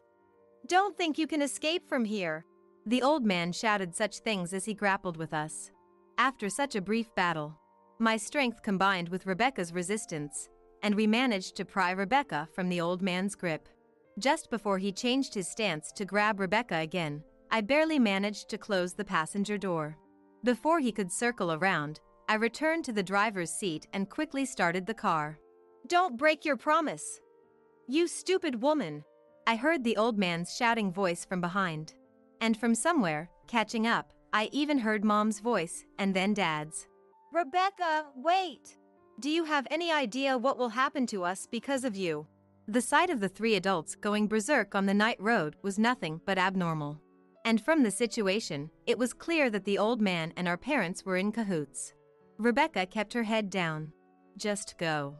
Don't think you can escape from here. The old man shouted such things as he grappled with us. After such a brief battle, my strength combined with Rebecca's resistance, and we managed to pry Rebecca from the old man's grip. Just before he changed his stance to grab Rebecca again, I barely managed to close the passenger door. Before he could circle around, I returned to the driver's seat and quickly started the car. Don't break your promise. You stupid woman. I heard the old man's shouting voice from behind. And from somewhere, catching up, I even heard Mom's voice and then Dad's. Rebecca, wait! Do you have any idea what will happen to us because of you? The sight of the three adults going berserk on the night road was nothing but abnormal. And from the situation, it was clear that the old man and our parents were in cahoots. Rebecca kept her head down. Just go.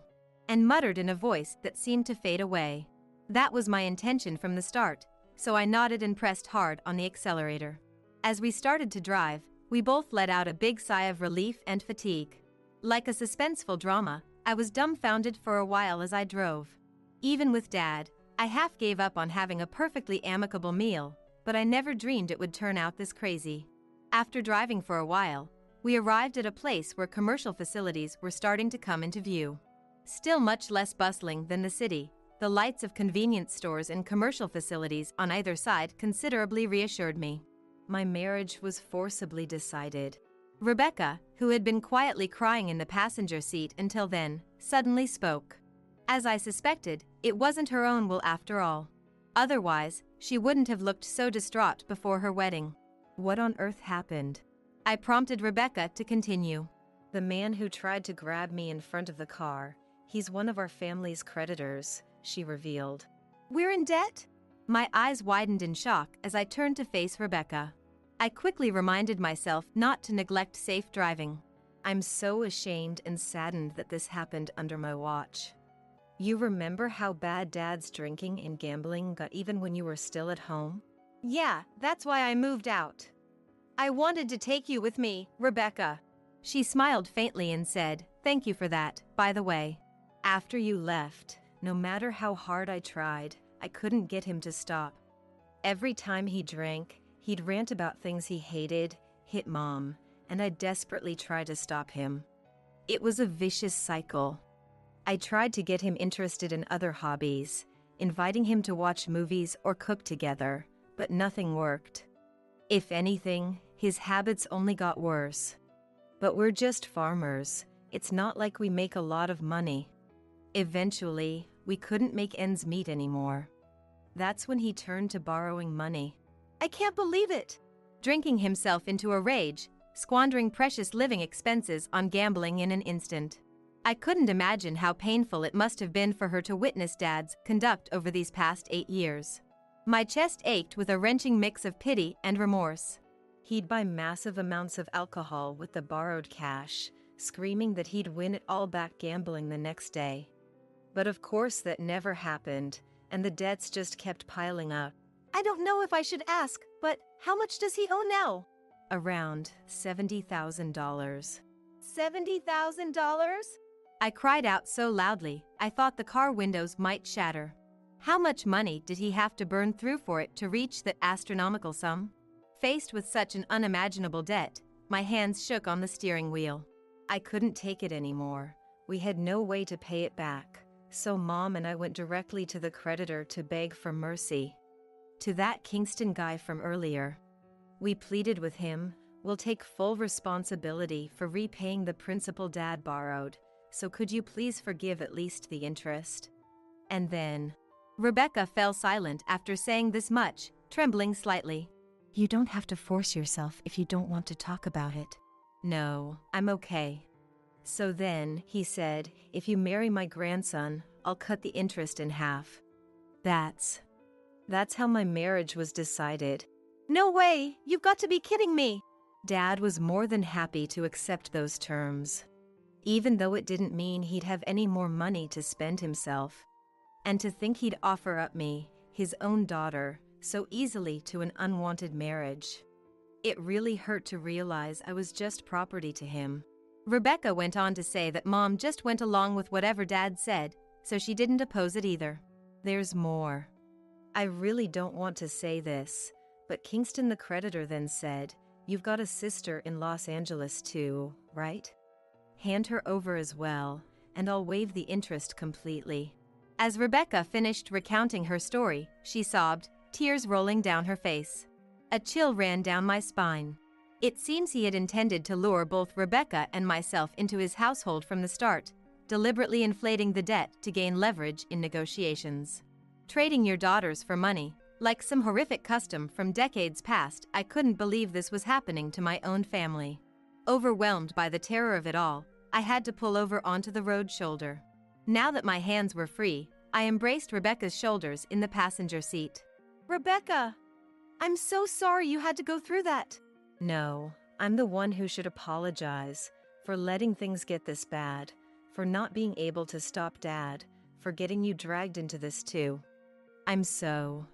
And muttered in a voice that seemed to fade away. That was my intention from the start, so I nodded and pressed hard on the accelerator. As we started to drive, we both let out a big sigh of relief and fatigue. Like a suspenseful drama, I was dumbfounded for a while as I drove. Even with Dad, I half gave up on having a perfectly amicable meal, but I never dreamed it would turn out this crazy. After driving for a while, we arrived at a place where commercial facilities were starting to come into view. Still much less bustling than the city, the lights of convenience stores and commercial facilities on either side considerably reassured me. my marriage was forcibly decided. Rebecca, who had been quietly crying in the passenger seat until then, suddenly spoke. As I suspected, it wasn't her own will after all. Otherwise, she wouldn't have looked so distraught before her wedding. What on earth happened? I prompted Rebecca to continue. The man who tried to grab me in front of the car, he's one of our family's creditors, she revealed. We're in debt? My eyes widened in shock as I turned to face Rebecca. I quickly reminded myself not to neglect safe driving. I'm so ashamed and saddened that this happened under my watch. You remember how bad Dad's drinking and gambling got even when you were still at home? Yeah, that's why I moved out. I wanted to take you with me, Rebecca. She smiled faintly and said, "Thank you for that, by the way." After you left, no matter how hard I tried, I couldn't get him to stop. Every time he drank, he'd rant about things he hated, hit Mom, and I desperately tried to stop him. It was a vicious cycle. I tried to get him interested in other hobbies, inviting him to watch movies or cook together, but nothing worked. If anything, his habits only got worse. But we're just farmers. It's not like we make a lot of money. Eventually, we couldn't make ends meet anymore. That's when he turned to borrowing money. I can't believe it! Drinking himself into a rage, squandering precious living expenses on gambling in an instant. I couldn't imagine how painful it must have been for her to witness Dad's conduct over these past 8 years. My chest ached with a wrenching mix of pity and remorse. He'd buy massive amounts of alcohol with the borrowed cash, screaming that he'd win it all back gambling the next day. But of course that never happened, and the debts just kept piling up. I don't know if I should ask, but how much does he owe now? Around $70,000. $70,000? I cried out so loudly, I thought the car windows might shatter. How much money did he have to burn through for it to reach that astronomical sum? Faced with such an unimaginable debt, my hands shook on the steering wheel. I couldn't take it anymore. We had no way to pay it back, so Mom and I went directly to the creditor to beg for mercy. To that Kingston guy from earlier. We pleaded with him, "We'll take full responsibility for repaying the principal Dad borrowed, so could you please forgive at least the interest?" And then, Rebecca fell silent after saying this much, trembling slightly. You don't have to force yourself if you don't want to talk about it. No, I'm okay. So then, he said, if you marry my grandson, I'll cut the interest in half. That's how my marriage was decided. No way! You've got to be kidding me! Dad was more than happy to accept those terms, even though it didn't mean he'd have any more money to spend himself. And to think he'd offer up me, his own daughter, so easily to an unwanted marriage. It really hurt to realize I was just property to him. Rebecca went on to say that Mom just went along with whatever Dad said, so she didn't oppose it either. There's more. I really don't want to say this, but Kingston the creditor then said, "You've got a sister in Los Angeles too, right? Hand her over as well, and I'll waive the interest completely." As Rebecca finished recounting her story, she sobbed, tears rolling down her face. A chill ran down my spine. It seems he had intended to lure both Rebecca and myself into his household from the start, deliberately inflating the debt to gain leverage in negotiations. Trading your daughters for money, like some horrific custom from decades past, I couldn't believe this was happening to my own family. Overwhelmed by the terror of it all, I had to pull over onto the road shoulder. Now that my hands were free, I embraced Rebecca's shoulders in the passenger seat. Rebecca! I'm so sorry you had to go through that. No, I'm the one who should apologize for letting things get this bad, for not being able to stop Dad, for getting you dragged into this too. I'm so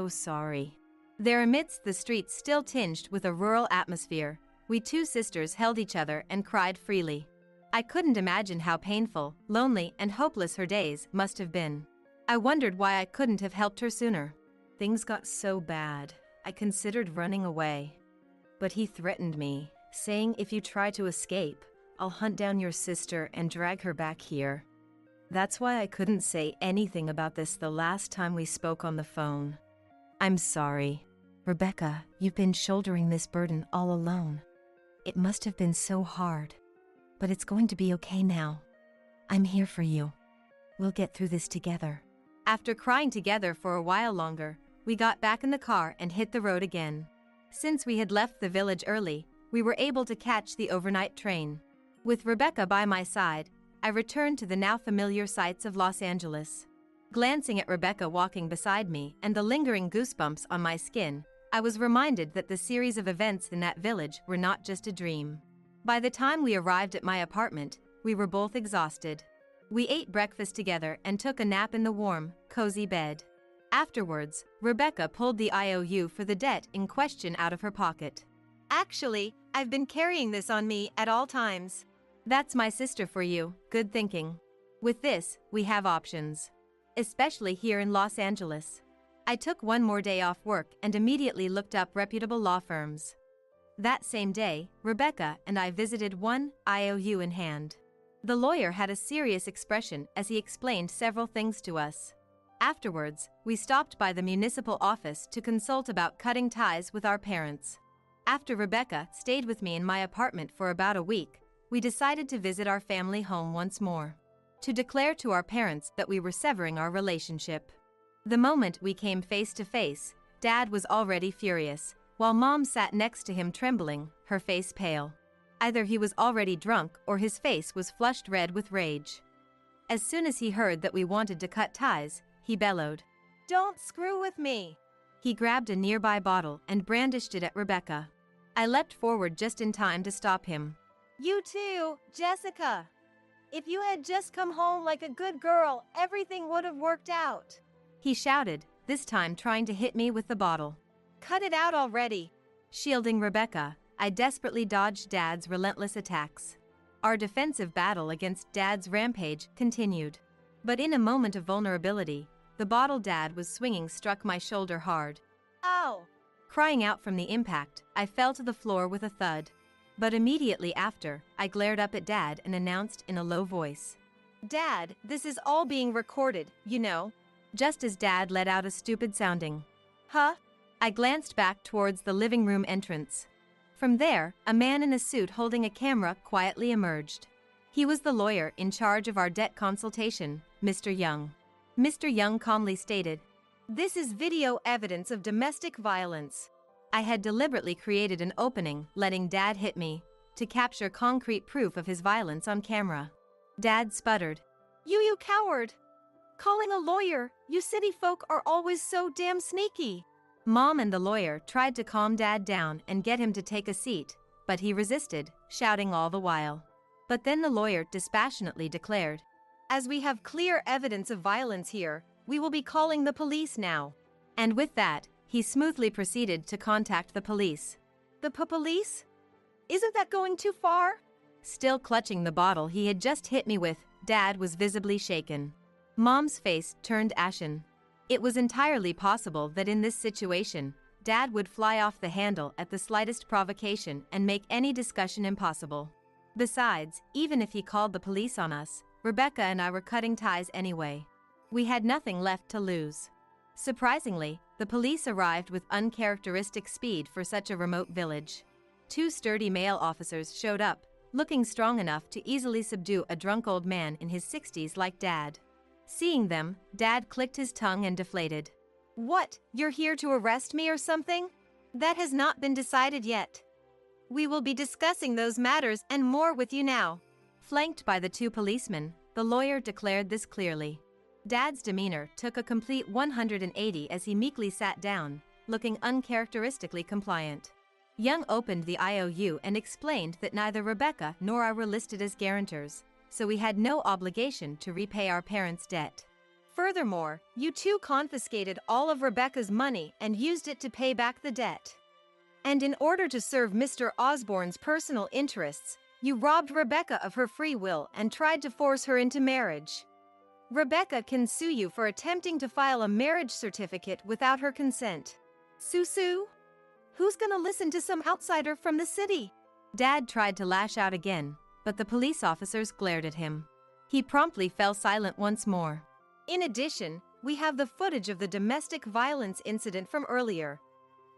sorry. There amidst the streets still tinged with a rural atmosphere, we two sisters held each other and cried freely. I couldn't imagine how painful, lonely, and hopeless her days must have been. I wondered why I couldn't have helped her sooner. Things got so bad, I considered running away. But he threatened me, saying if you try to escape, I'll hunt down your sister and drag her back here. That's why I couldn't say anything about this the last time we spoke on the phone. I'm sorry. Rebecca, you've been shouldering this burden all alone. It must have been so hard. But it's going to be okay now. I'm here for you. We'll get through this together. After crying together for a while longer, we got back in the car and hit the road again. Since we had left the village early, we were able to catch the overnight train. With Rebecca by my side, I returned to the now familiar sights of Los Angeles. Glancing at Rebecca walking beside me and the lingering goosebumps on my skin, I was reminded that the series of events in that village were not just a dream. By the time we arrived at my apartment, we were both exhausted. We ate breakfast together and took a nap in the warm, cozy bed. Afterwards, Rebecca pulled the IOU for the debt in question out of her pocket. Actually, I've been carrying this on me at all times. That's my sister for you, good thinking. With this, we have options. Especially here in Los Angeles. I took one more day off work and immediately looked up reputable law firms. That same day, Rebecca and I visited one, IOU in hand. The lawyer had a serious expression as he explained several things to us. Afterwards, we stopped by the municipal office to consult about cutting ties with our parents. After Rebecca stayed with me in my apartment for about a week, we decided to visit our family home once more. To declare to our parents that we were severing our relationship. The moment we came face to face, Dad was already furious, while Mom sat next to him trembling, her face pale. Either he was already drunk or his face was flushed red with rage. As soon as he heard that we wanted to cut ties, he bellowed, "Don't screw with me!" He grabbed a nearby bottle and brandished it at Rebecca. I leapt forward just in time to stop him. "You too, Jessica! If you had just come home like a good girl, everything would have worked out," he shouted, this time trying to hit me with the bottle. "Cut it out already!" Shielding Rebecca, I desperately dodged Dad's relentless attacks. Our defensive battle against Dad's rampage continued. But in a moment of vulnerability, the bottle Dad was swinging struck my shoulder hard. "Ow!" Crying out from the impact, I fell to the floor with a thud. But immediately after, I glared up at Dad and announced in a low voice, "Dad, this is all being recorded, you know." Just as Dad let out a stupid sounding, "Huh?" I glanced back towards the living room entrance. From there, a man in a suit holding a camera quietly emerged. He was the lawyer in charge of our debt consultation, Mr. Young. Mr. Young calmly stated, "This is video evidence of domestic violence." I had deliberately created an opening, letting Dad hit me, to capture concrete proof of his violence on camera. Dad sputtered, You coward! Calling a lawyer, you city folk are always so damn sneaky." Mom and the lawyer tried to calm Dad down and get him to take a seat, but he resisted, shouting all the while. But then the lawyer dispassionately declared, "As we have clear evidence of violence here, we will be calling the police now." And with that, he smoothly proceeded to contact the police. "The police? Isn't that going too far?" Still clutching the bottle he had just hit me with, Dad was visibly shaken. Mom's face turned ashen. It was entirely possible that in this situation, Dad would fly off the handle at the slightest provocation and make any discussion impossible. Besides, even if he called the police on us, Rebecca and I were cutting ties anyway. We had nothing left to lose. Surprisingly, the police arrived with uncharacteristic speed for such a remote village. 2 sturdy male officers showed up, looking strong enough to easily subdue a drunk old man in his 60s like Dad. Seeing them, Dad clicked his tongue and deflated. "What, you're here to arrest me or something? That has not been decided yet. We will be discussing those matters and more with you now." Flanked by the 2 policemen, the lawyer declared this clearly. Dad's demeanor took a complete 180 as he meekly sat down, looking uncharacteristically compliant. Young opened the IOU and explained that neither Rebecca nor I were listed as guarantors, so we had no obligation to repay our parents' debt. Furthermore, you 2 confiscated all of Rebecca's money and used it to pay back the debt. And in order to serve Mr. Osborne's personal interests, you robbed Rebecca of her free will and tried to force her into marriage. Rebecca can sue you for attempting to file a marriage certificate without her consent. Sue? Who's gonna listen to some outsider from the city? Dad tried to lash out again, but the police officers glared at him. He promptly fell silent once more. In addition, we have the footage of the domestic violence incident from earlier.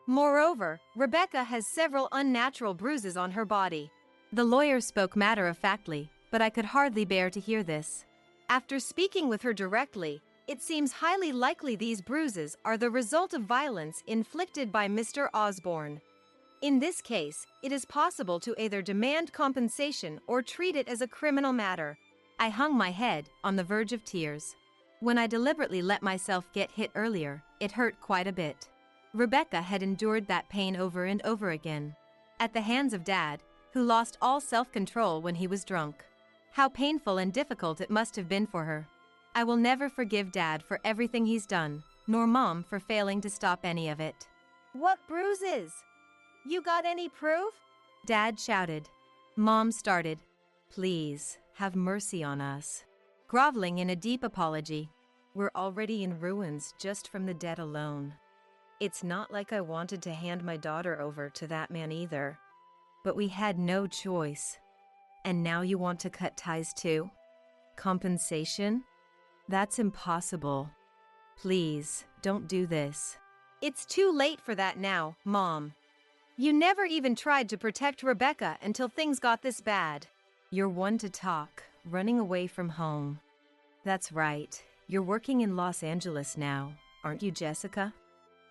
Moreover, Rebecca has several unnatural bruises on her body. The lawyer spoke matter-of-factly, but I could hardly bear to hear this. After speaking with her directly, it seems highly likely these bruises are the result of violence inflicted by Mr. Osborne. In this case, it is possible to either demand compensation or treat it as a criminal matter. I hung my head, on the verge of tears. When I deliberately let myself get hit earlier, it hurt quite a bit. Rebecca had endured that pain over and over again. At the hands of Dad, who lost all self-control when he was drunk. How painful and difficult it must have been for her. I will never forgive Dad for everything he's done, nor Mom for failing to stop any of it. What bruises? You got any proof? Dad shouted. Mom started. Please, have mercy on us. Groveling in a deep apology. We're already in ruins just from the debt alone. It's not like I wanted to hand my daughter over to that man either. But we had no choice. And now you want to cut ties too? Compensation? That's impossible. Please, don't do this. It's too late for that now, Mom. You never even tried to protect Rebecca until things got this bad. You're one to talk, running away from home. That's right, you're working in Los Angeles now, aren't you, Jessica?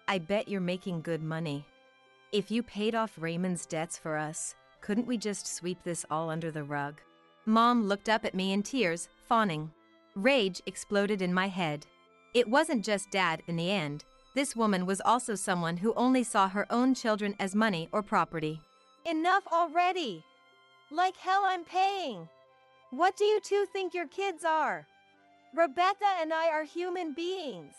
I bet you're making good money. If you paid off Raymond's debts for us, couldn't we just sweep this all under the rug? Mom looked up at me in tears, fawning. Rage exploded in my head. It wasn't just Dad in the end. This woman was also someone who only saw her own children as money or property. Enough already! Like hell I'm paying! What do you two think your kids are? Rebecca and I are human beings.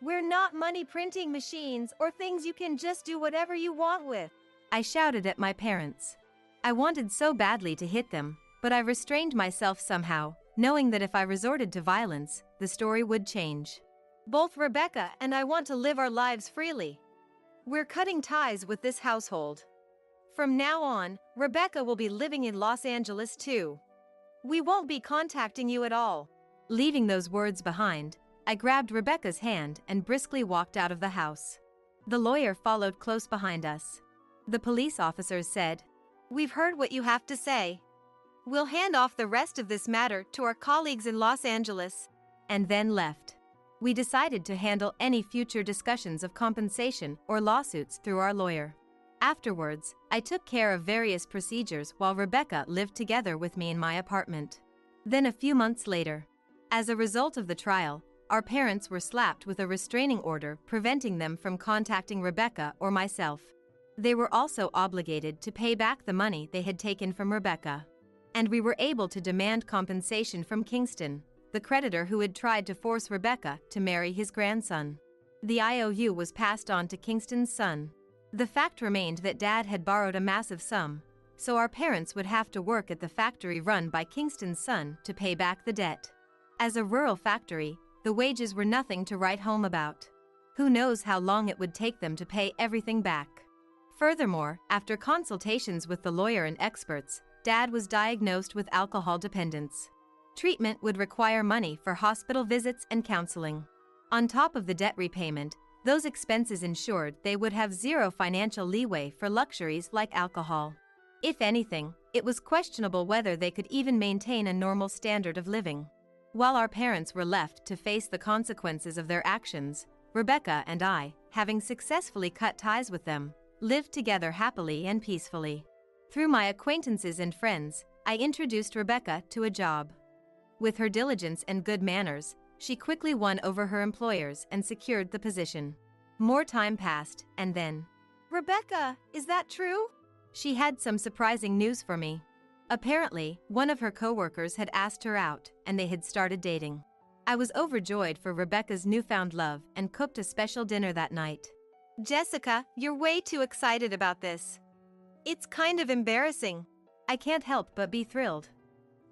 We're not money printing machines or things you can just do whatever you want with. I shouted at my parents. I wanted so badly to hit them, but I restrained myself somehow, knowing that if I resorted to violence, the story would change. Both Rebecca and I want to live our lives freely. We're cutting ties with this household. From now on, Rebecca will be living in Los Angeles too. We won't be contacting you at all. Leaving those words behind, I grabbed Rebecca's hand and briskly walked out of the house. The lawyer followed close behind us. The police officers said, "We've heard what you have to say. We'll hand off the rest of this matter to our colleagues in Los Angeles," and then left. We decided to handle any future discussions of compensation or lawsuits through our lawyer. Afterwards, I took care of various procedures while Rebecca lived together with me in my apartment. Then a few months later, as a result of the trial, our parents were slapped with a restraining order preventing them from contacting Rebecca or myself. They were also obligated to pay back the money they had taken from Rebecca. And we were able to demand compensation from Kingston, the creditor who had tried to force Rebecca to marry his grandson. The IOU was passed on to Kingston's son. The fact remained that Dad had borrowed a massive sum, so our parents would have to work at the factory run by Kingston's son to pay back the debt. As a rural factory, the wages were nothing to write home about. Who knows how long it would take them to pay everything back. Furthermore, after consultations with the lawyer and experts, Dad was diagnosed with alcohol dependence. Treatment would require money for hospital visits and counseling. On top of the debt repayment, those expenses ensured they would have zero financial leeway for luxuries like alcohol. If anything, it was questionable whether they could even maintain a normal standard of living. While our parents were left to face the consequences of their actions, Rebecca and I, having successfully cut ties with them, lived together happily and peacefully. Through my acquaintances and friends, I introduced Rebecca to a job. With her diligence and good manners, she quickly won over her employers and secured the position. More time passed, and then, "Rebecca, is that true?" She had some surprising news for me. Apparently, one of her coworkers had asked her out, and they had started dating. I was overjoyed for Rebecca's newfound love and cooked a special dinner that night. "Jessica, you're way too excited about this. It's kind of embarrassing." I can't help but be thrilled.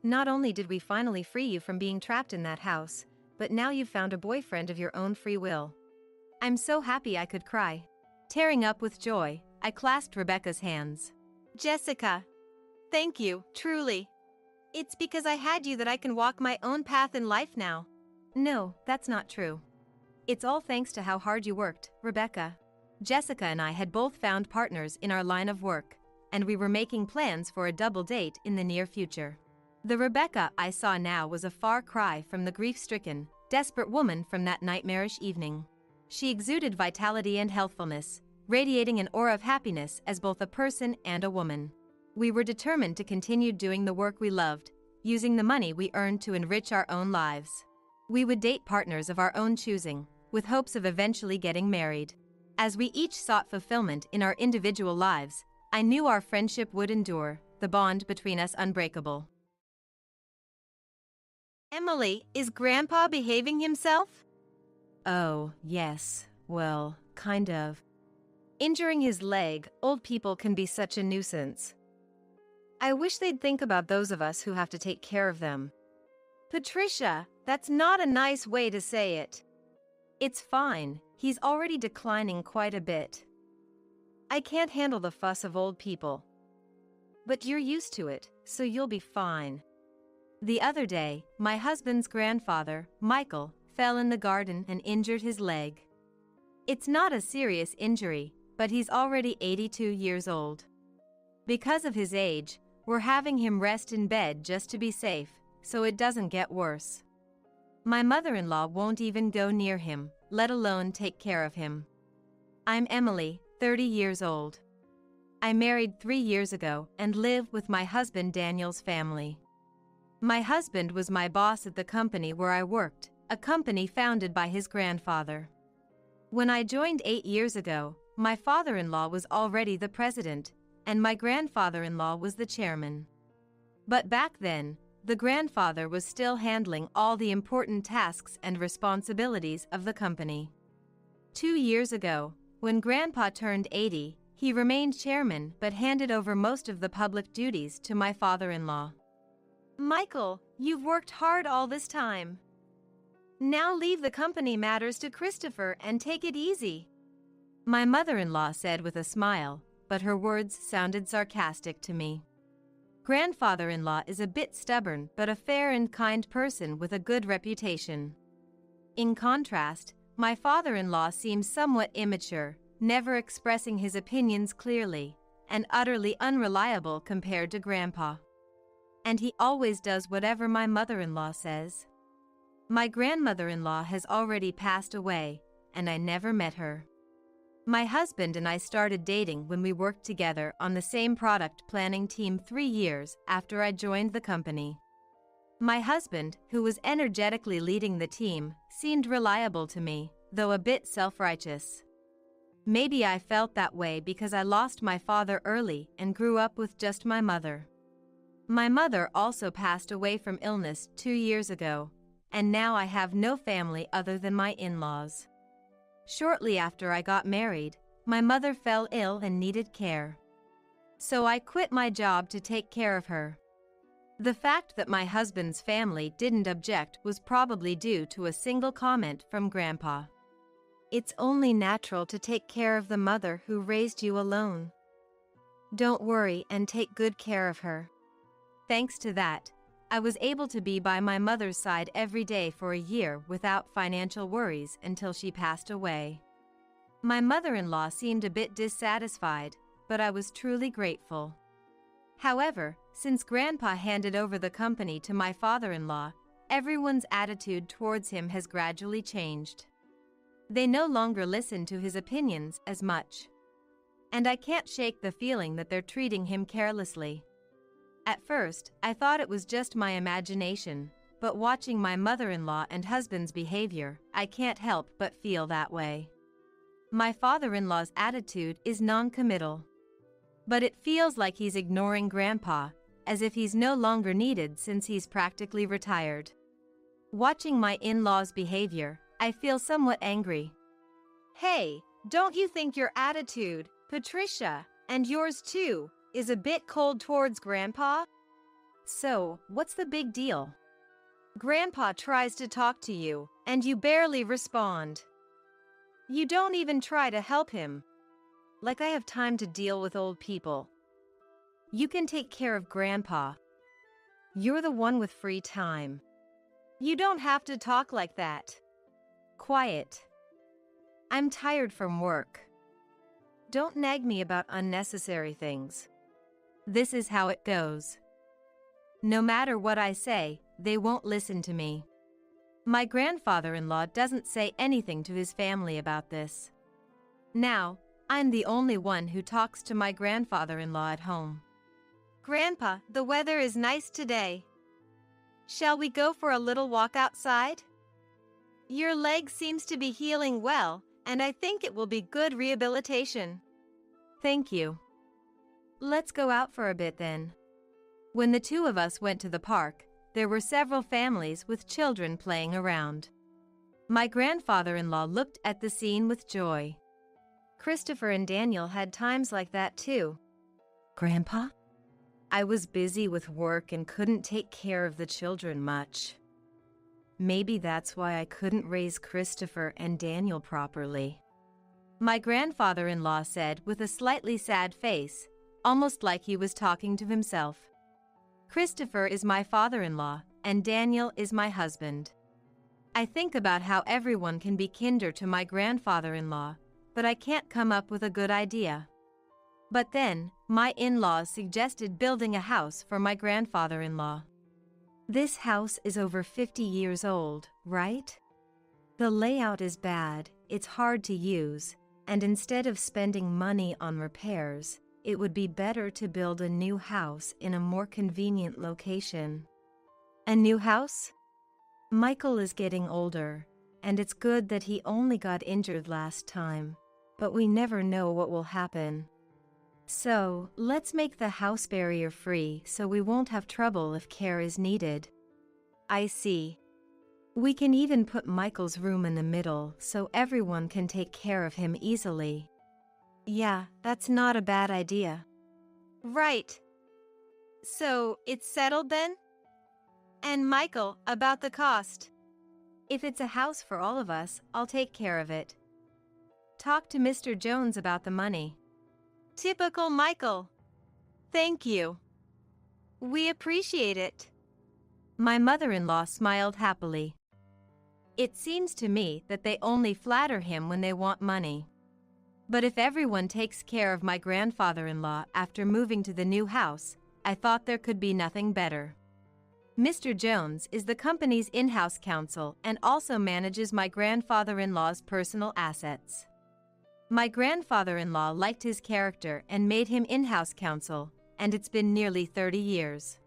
Not only did we finally free you from being trapped in that house, but now you've found a boyfriend of your own free will. I'm so happy I could cry. Tearing up with joy, I clasped Rebecca's hands. "Jessica, thank you, truly. It's because I had you that I can walk my own path in life now." No, that's not true. It's all thanks to how hard you worked, Rebecca. Jessica and I had both found partners in our line of work, and we were making plans for a double date in the near future. The Rebecca I saw now was a far cry from the grief-stricken, desperate woman from that nightmarish evening. She exuded vitality and healthfulness, radiating an aura of happiness as both a person and a woman. We were determined to continue doing the work we loved, using the money we earned to enrich our own lives. We would date partners of our own choosing, with hopes of eventually getting married. As we each sought fulfillment in our individual lives, I knew our friendship would endure, the bond between us unbreakable. Emily, is Grandpa behaving himself? Oh, yes, well, kind of. Injuring his leg, old people can be such a nuisance. I wish they'd think about those of us who have to take care of them. Patricia, that's not a nice way to say it. It's fine, he's already declining quite a bit. I can't handle the fuss of old people. But you're used to it, so you'll be fine. The other day, my husband's grandfather, Michael, fell in the garden and injured his leg. It's not a serious injury, but he's already 82 years old. Because of his age, we're having him rest in bed just to be safe, so it doesn't get worse. My mother-in-law won't even go near him, let alone take care of him. I'm Emily, 30 years old. I married 3 years ago and live with my husband Daniel's family. My husband was my boss at the company where I worked, a company founded by his grandfather. When I joined 8 years ago, my father-in-law was already the president, and my grandfather-in-law was the chairman. But back then, the grandfather was still handling all the important tasks and responsibilities of the company. 2 years ago, when Grandpa turned 80, he remained chairman but handed over most of the public duties to my father-in-law. Michael, you've worked hard all this time. Now leave the company matters to Christopher and take it easy. My mother-in-law said with a smile, but her words sounded sarcastic to me. Grandfather-in-law is a bit stubborn but a fair and kind person with a good reputation. In contrast, my father-in-law seems somewhat immature, never expressing his opinions clearly, and utterly unreliable compared to Grandpa. And he always does whatever my mother-in-law says. My grandmother-in-law has already passed away, and I never met her. My husband and I started dating when we worked together on the same product planning team 3 years after I joined the company. My husband, who was energetically leading the team, seemed reliable to me, though a bit self-righteous. Maybe I felt that way because I lost my father early and grew up with just my mother. My mother also passed away from illness 2 years ago, and now I have no family other than my in-laws. Shortly after I got married, my mother fell ill and needed care. So I quit my job to take care of her. The fact that my husband's family didn't object was probably due to a single comment from Grandpa. It's only natural to take care of the mother who raised you alone. Don't worry and take good care of her. Thanks to that, I was able to be by my mother's side every day for a year without financial worries until she passed away. My mother-in-law seemed a bit dissatisfied, but I was truly grateful. However, since Grandpa handed over the company to my father-in-law, everyone's attitude towards him has gradually changed. They no longer listen to his opinions as much. And I can't shake the feeling that they're treating him carelessly. At first, I thought it was just my imagination, but watching my mother-in-law and husband's behavior, I can't help but feel that way. My father-in-law's attitude is non-committal. But it feels like he's ignoring Grandpa, as if he's no longer needed since he's practically retired. Watching my in-laws' behavior, I feel somewhat angry. Hey, don't you think your attitude, Patricia, and yours too, is a bit cold towards Grandpa? So, what's the big deal? Grandpa tries to talk to you, and you barely respond. You don't even try to help him. Like I have time to deal with old people. You can take care of Grandpa. You're the one with free time. You don't have to talk like that. Quiet. I'm tired from work. Don't nag me about unnecessary things. This is how it goes. No matter what I say, they won't listen to me. My grandfather-in-law doesn't say anything to his family about this. Now, I'm the only one who talks to my grandfather-in-law at home. Grandpa, the weather is nice today. Shall we go for a little walk outside? Your leg seems to be healing well, and I think it will be good rehabilitation. Thank you. Let's go out for a bit then. When the two of us went to the park, there were several families with children playing around. My grandfather-in-law looked at the scene with joy. Christopher and Daniel had times like that too. Grandpa? I was busy with work and couldn't take care of the children much. Maybe that's why I couldn't raise Christopher and Daniel properly. My grandfather-in-law said with a slightly sad face, almost like he was talking to himself. Christopher is my father-in-law, and Daniel is my husband. I think about how everyone can be kinder to my grandfather-in-law, but I can't come up with a good idea. But then, my in-laws suggested building a house for my grandfather-in-law. This house is over 50 years old, right? The layout is bad, it's hard to use, and instead of spending money on repairs, it would be better to build a new house in a more convenient location. A new house? Michael is getting older, and it's good that he only got injured last time, but we never know what will happen. So, let's make the house barrier free so we won't have trouble if care is needed. I see. We can even put Michael's room in the middle so everyone can take care of him easily. Yeah, that's not a bad idea. Right. So, it's settled then? And Michael, about the cost. If it's a house for all of us, I'll take care of it. Talk to Mr. Jones about the money. Typical Michael. Thank you. We appreciate it. My mother-in-law smiled happily. It seems to me that they only flatter him when they want money. But if everyone takes care of my grandfather-in-law after moving to the new house, I thought there could be nothing better. Mr. Jones is the company's in-house counsel and also manages my grandfather-in-law's personal assets. My grandfather-in-law liked his character and made him in-house counsel, and it's been nearly 30 years.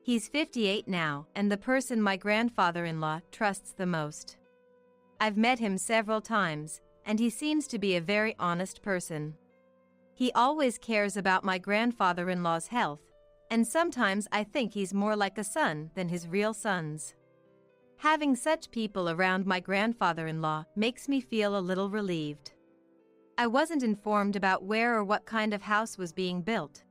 He's 58 now and the person my grandfather-in-law trusts the most. I've met him several times, and he seems to be a very honest person. He always cares about my grandfather-in-law's health, and sometimes I think he's more like a son than his real sons. Having such people around my grandfather-in-law makes me feel a little relieved. I wasn't informed about where or what kind of house was being built.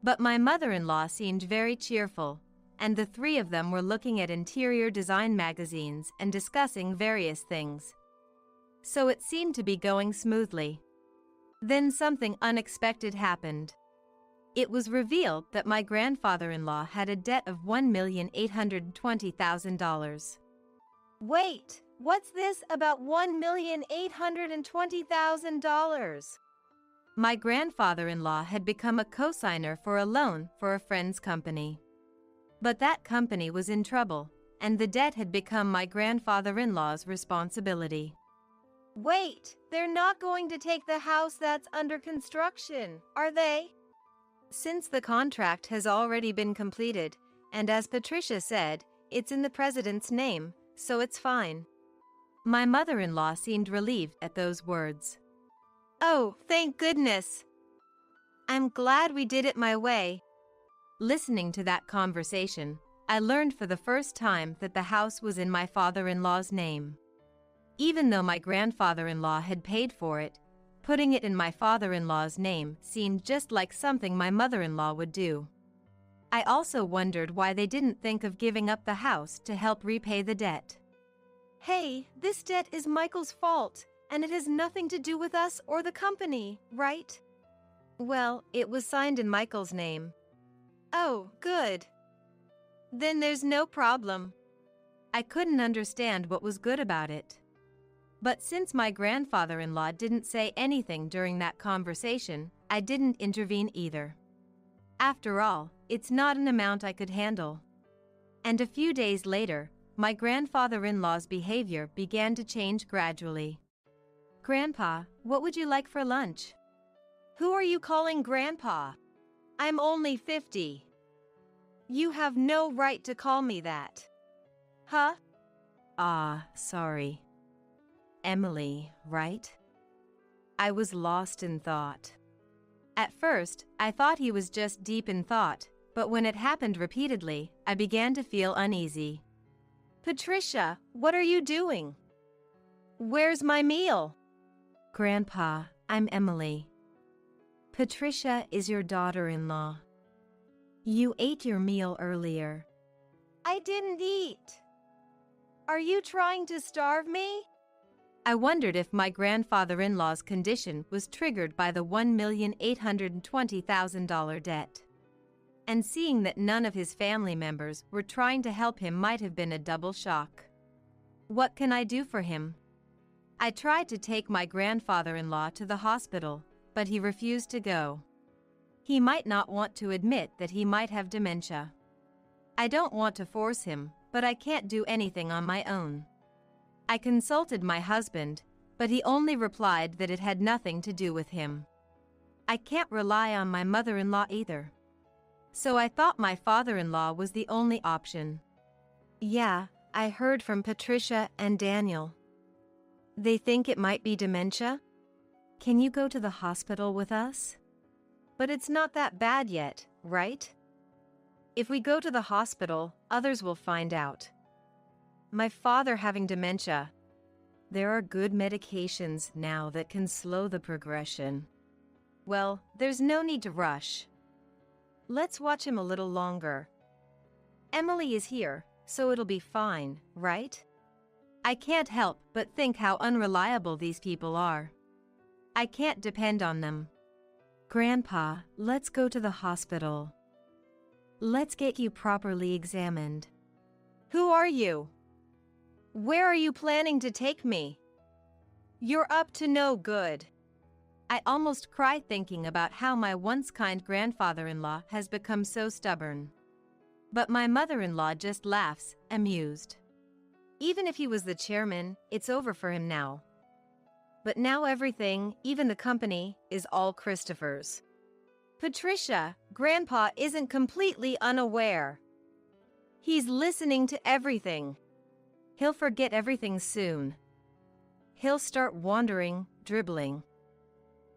But my mother-in-law seemed very cheerful, and the three of them were looking at interior design magazines and discussing various things. So it seemed to be going smoothly. Then something unexpected happened. It was revealed that my grandfather-in-law had a debt of $1,820,000. Wait, what's this about $1,820,000? My grandfather-in-law had become a co-signer for a loan for a friend's company. But that company was in trouble, and the debt had become my grandfather-in-law's responsibility. Wait, they're not going to take the house that's under construction, are they? Since the contract has already been completed, and as Patricia said, it's in the president's name, so it's fine. My mother-in-law seemed relieved at those words. Oh, thank goodness. I'm glad we did it my way. Listening to that conversation, I learned for the first time that the house was in my father-in-law's name. Even though my grandfather-in-law had paid for it, putting it in my father-in-law's name seemed just like something my mother-in-law would do. I also wondered why they didn't think of giving up the house to help repay the debt. Hey, this debt is Michael's fault, and it has nothing to do with us or the company, right? Well, it was signed in Michael's name. Oh, good. Then there's no problem. I couldn't understand what was good about it. But since my grandfather-in-law didn't say anything during that conversation, I didn't intervene either. After all, it's not an amount I could handle. And a few days later, my grandfather-in-law's behavior began to change gradually. "Grandpa, what would you like for lunch?" Who are you calling Grandpa? I'm only 50. You have no right to call me that. Huh? Sorry. Emily, right? I was lost in thought. At first, I thought he was just deep in thought, but when it happened repeatedly, I began to feel uneasy. Patricia, what are you doing? Where's my meal? Grandpa, I'm Emily. Patricia is your daughter-in-law. You ate your meal earlier. I didn't eat. Are you trying to starve me? I wondered if my grandfather-in-law's condition was triggered by the $1,820,000 debt. And seeing that none of his family members were trying to help him might have been a double shock. What can I do for him? I tried to take my grandfather-in-law to the hospital, but he refused to go. He might not want to admit that he might have dementia. I don't want to force him, but I can't do anything on my own. I consulted my husband, but he only replied that it had nothing to do with him. I can't rely on my mother-in-law either. So I thought my father-in-law was the only option. Yeah, I heard from Patricia and Daniel. They think it might be dementia? Can you go to the hospital with us? But it's not that bad yet, right? If we go to the hospital, others will find out. My father having dementia. There are good medications now that can slow the progression. Well, there's no need to rush. Let's watch him a little longer. Emily is here, so it'll be fine, right? I can't help but think how unreliable these people are. I can't depend on them. Grandpa, let's go to the hospital. Let's get you properly examined. Who are you? Where are you planning to take me? You're up to no good. I almost cry thinking about how my once kind grandfather-in-law has become so stubborn. But my mother-in-law just laughs, amused. Even if he was the chairman, it's over for him now. But now everything, even the company, is all Christopher's. Patricia, Grandpa isn't completely unaware. He's listening to everything. He'll forget everything soon. He'll start wandering, dribbling.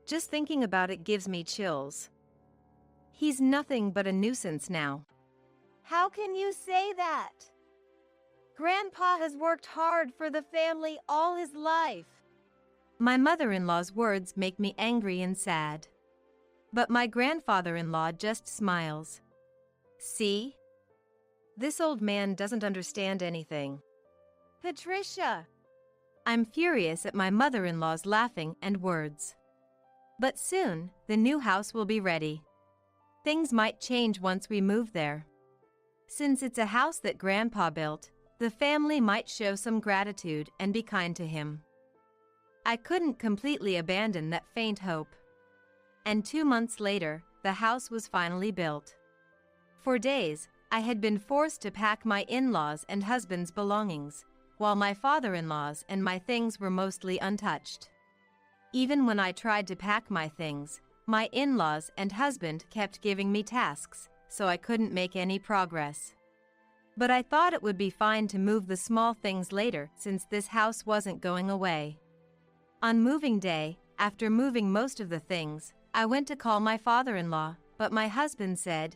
Just thinking about it gives me chills. He's nothing but a nuisance now. How can you say that? Grandpa has worked hard for the family all his life. My mother-in-law's words make me angry and sad. But my grandfather-in-law just smiles. See? This old man doesn't understand anything. Patricia! I'm furious at my mother-in-law's laughing and words. But soon, the new house will be ready. Things might change once we move there. Since it's a house that Grandpa built, the family might show some gratitude and be kind to him. I couldn't completely abandon that faint hope. And 2 months later, the house was finally built. For days, I had been forced to pack my in-laws' and husband's belongings, while my father-in-law's and my things were mostly untouched. Even when I tried to pack my things, my in-laws and husband kept giving me tasks, so I couldn't make any progress. But I thought it would be fine to move the small things later since this house wasn't going away. On moving day, after moving most of the things, I went to call my father-in-law, but my husband said,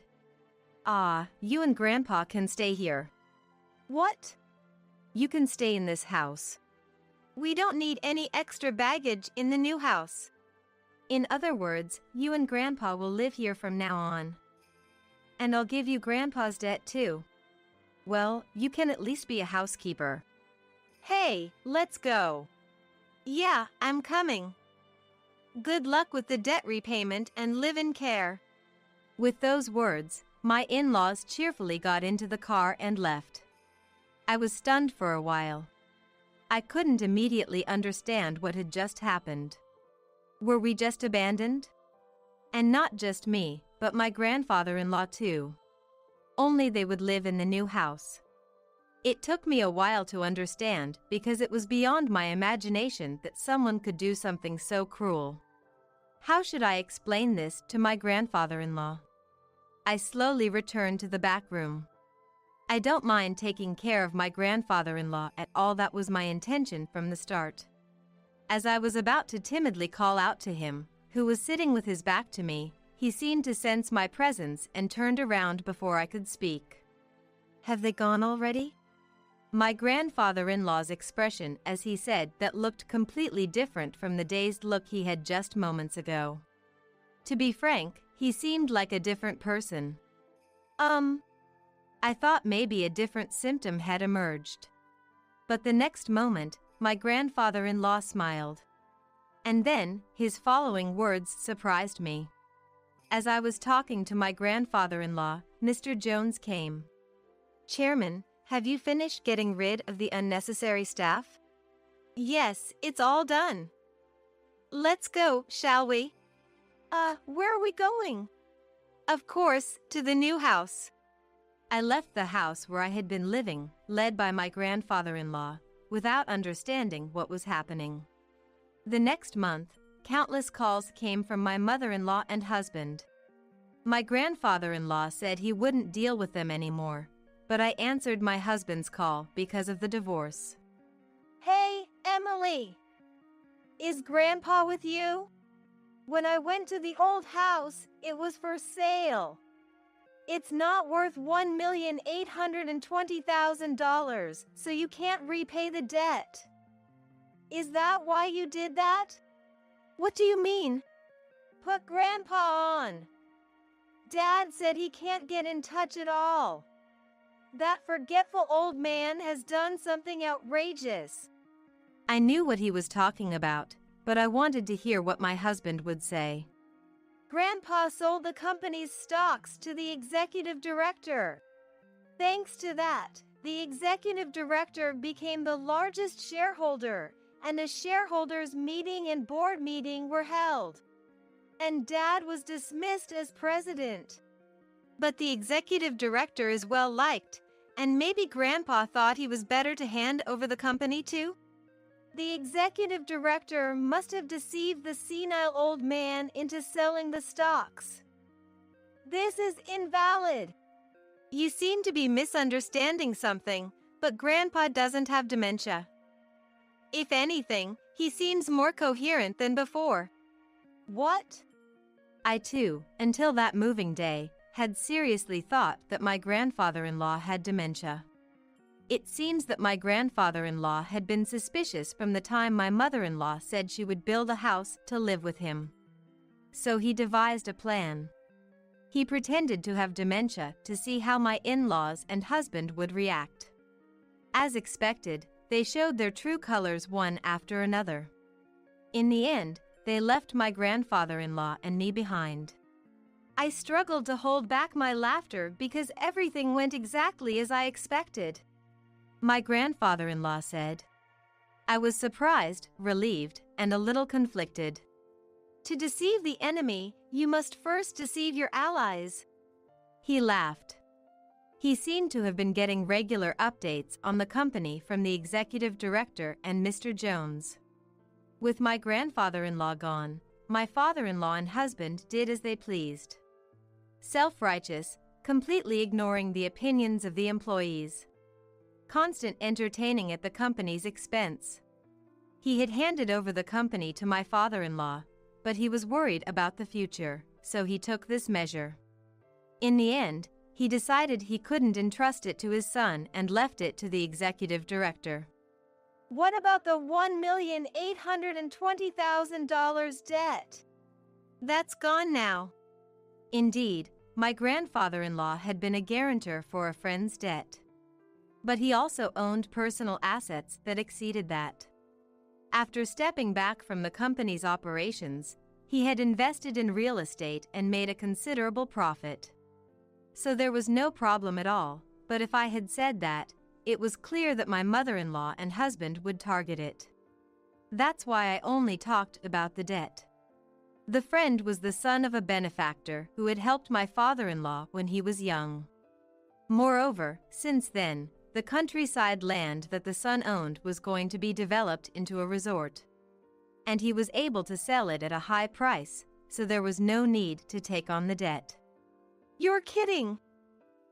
"You and Grandpa can stay here." What? You can stay in this house. We don't need any extra baggage in the new house. In other words, you and Grandpa will live here from now on. And I'll give you Grandpa's debt too. Well, you can at least be a housekeeper. Hey, let's go. Yeah, I'm coming. Good luck with the debt repayment and live in care. With those words, my in-laws cheerfully got into the car and left. I was stunned for a while. I couldn't immediately understand what had just happened. Were we just abandoned? And not just me, but my grandfather-in-law too. Only they would live in the new house. It took me a while to understand because it was beyond my imagination that someone could do something so cruel. How should I explain this to my grandfather-in-law? I slowly returned to the back room. I don't mind taking care of my grandfather-in-law at all. That was my intention from the start. As I was about to timidly call out to him, who was sitting with his back to me, he seemed to sense my presence and turned around before I could speak. "Have they gone already?" My grandfather-in-law's expression as he said that looked completely different from the dazed look he had just moments ago. To be frank, he seemed like a different person. I thought maybe a different symptom had emerged. But the next moment, my grandfather-in-law smiled. And then, his following words surprised me. As I was talking to my grandfather-in-law, Mr. Jones came. "Chairman, have you finished getting rid of the unnecessary staff?" "Yes, it's all done." "Let's go, shall we?" Where are we going?" "Of course, to the new house." I left the house where I had been living, led by my grandfather-in-law, without understanding what was happening. The next month, countless calls came from my mother-in-law and husband. My grandfather-in-law said he wouldn't deal with them anymore, but I answered my husband's call because of the divorce. "Hey, Emily! Is Grandpa with you? When I went to the old house, it was for sale. It's not worth $1,820,000, so you can't repay the debt. Is that why you did that?" "What do you mean?" "Put Grandpa on. Dad said he can't get in touch at all. That forgetful old man has done something outrageous." I knew what he was talking about, but I wanted to hear what my husband would say. "Grandpa sold the company's stocks to the executive director. Thanks to that, the executive director became the largest shareholder, and a shareholders' meeting and board meeting were held. And Dad was dismissed as president." "But the executive director is well liked, and maybe Grandpa thought he was better to hand over the company to?" "The executive director must have deceived the senile old man into selling the stocks. This is invalid." "You seem to be misunderstanding something, but Grandpa doesn't have dementia. If anything, he seems more coherent than before." "What?" I too, until that moving day, had seriously thought that my grandfather-in-law had dementia. It seems that my grandfather-in-law had been suspicious from the time my mother-in-law said she would build a house to live with him. So he devised a plan. He pretended to have dementia to see how my in-laws and husband would react. As expected, they showed their true colors one after another. In the end, they left my grandfather-in-law and me behind. I struggled to hold back my laughter because everything went exactly as I expected. My grandfather-in-law said. I was surprised, relieved, and a little conflicted. "To deceive the enemy, you must first deceive your allies." He laughed. He seemed to have been getting regular updates on the company from the executive director and Mr. Jones. With my grandfather-in-law gone, my father-in-law and husband did as they pleased. Self-righteous, completely ignoring the opinions of the employees. Constant entertaining at the company's expense. He had handed over the company to my father-in-law, but he was worried about the future, so he took this measure. In the end, he decided he couldn't entrust it to his son and left it to the executive director. "What about the $1,820,000 debt?" "That's gone now." Indeed, my grandfather-in-law had been a guarantor for a friend's debt. But he also owned personal assets that exceeded that. After stepping back from the company's operations, he had invested in real estate and made a considerable profit. So there was no problem at all, but if I had said that, it was clear that my mother-in-law and husband would target it. That's why I only talked about the debt. The friend was the son of a benefactor who had helped my father-in-law when he was young. Moreover, since then, the countryside land that the son owned was going to be developed into a resort. And he was able to sell it at a high price, so there was no need to take on the debt. You're kidding!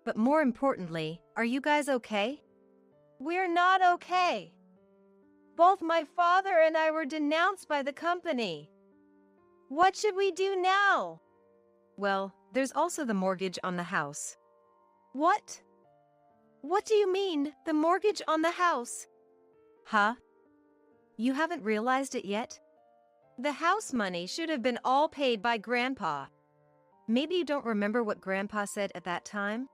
But more importantly, are you guys okay? We're not okay. Both my father and I were denounced by the company. What should we do now? Well, there's also the mortgage on the house. What? What do you mean, the mortgage on the house? Huh? You haven't realized it yet? The house money should have been all paid by Grandpa. Maybe you don't remember what Grandpa said at that time?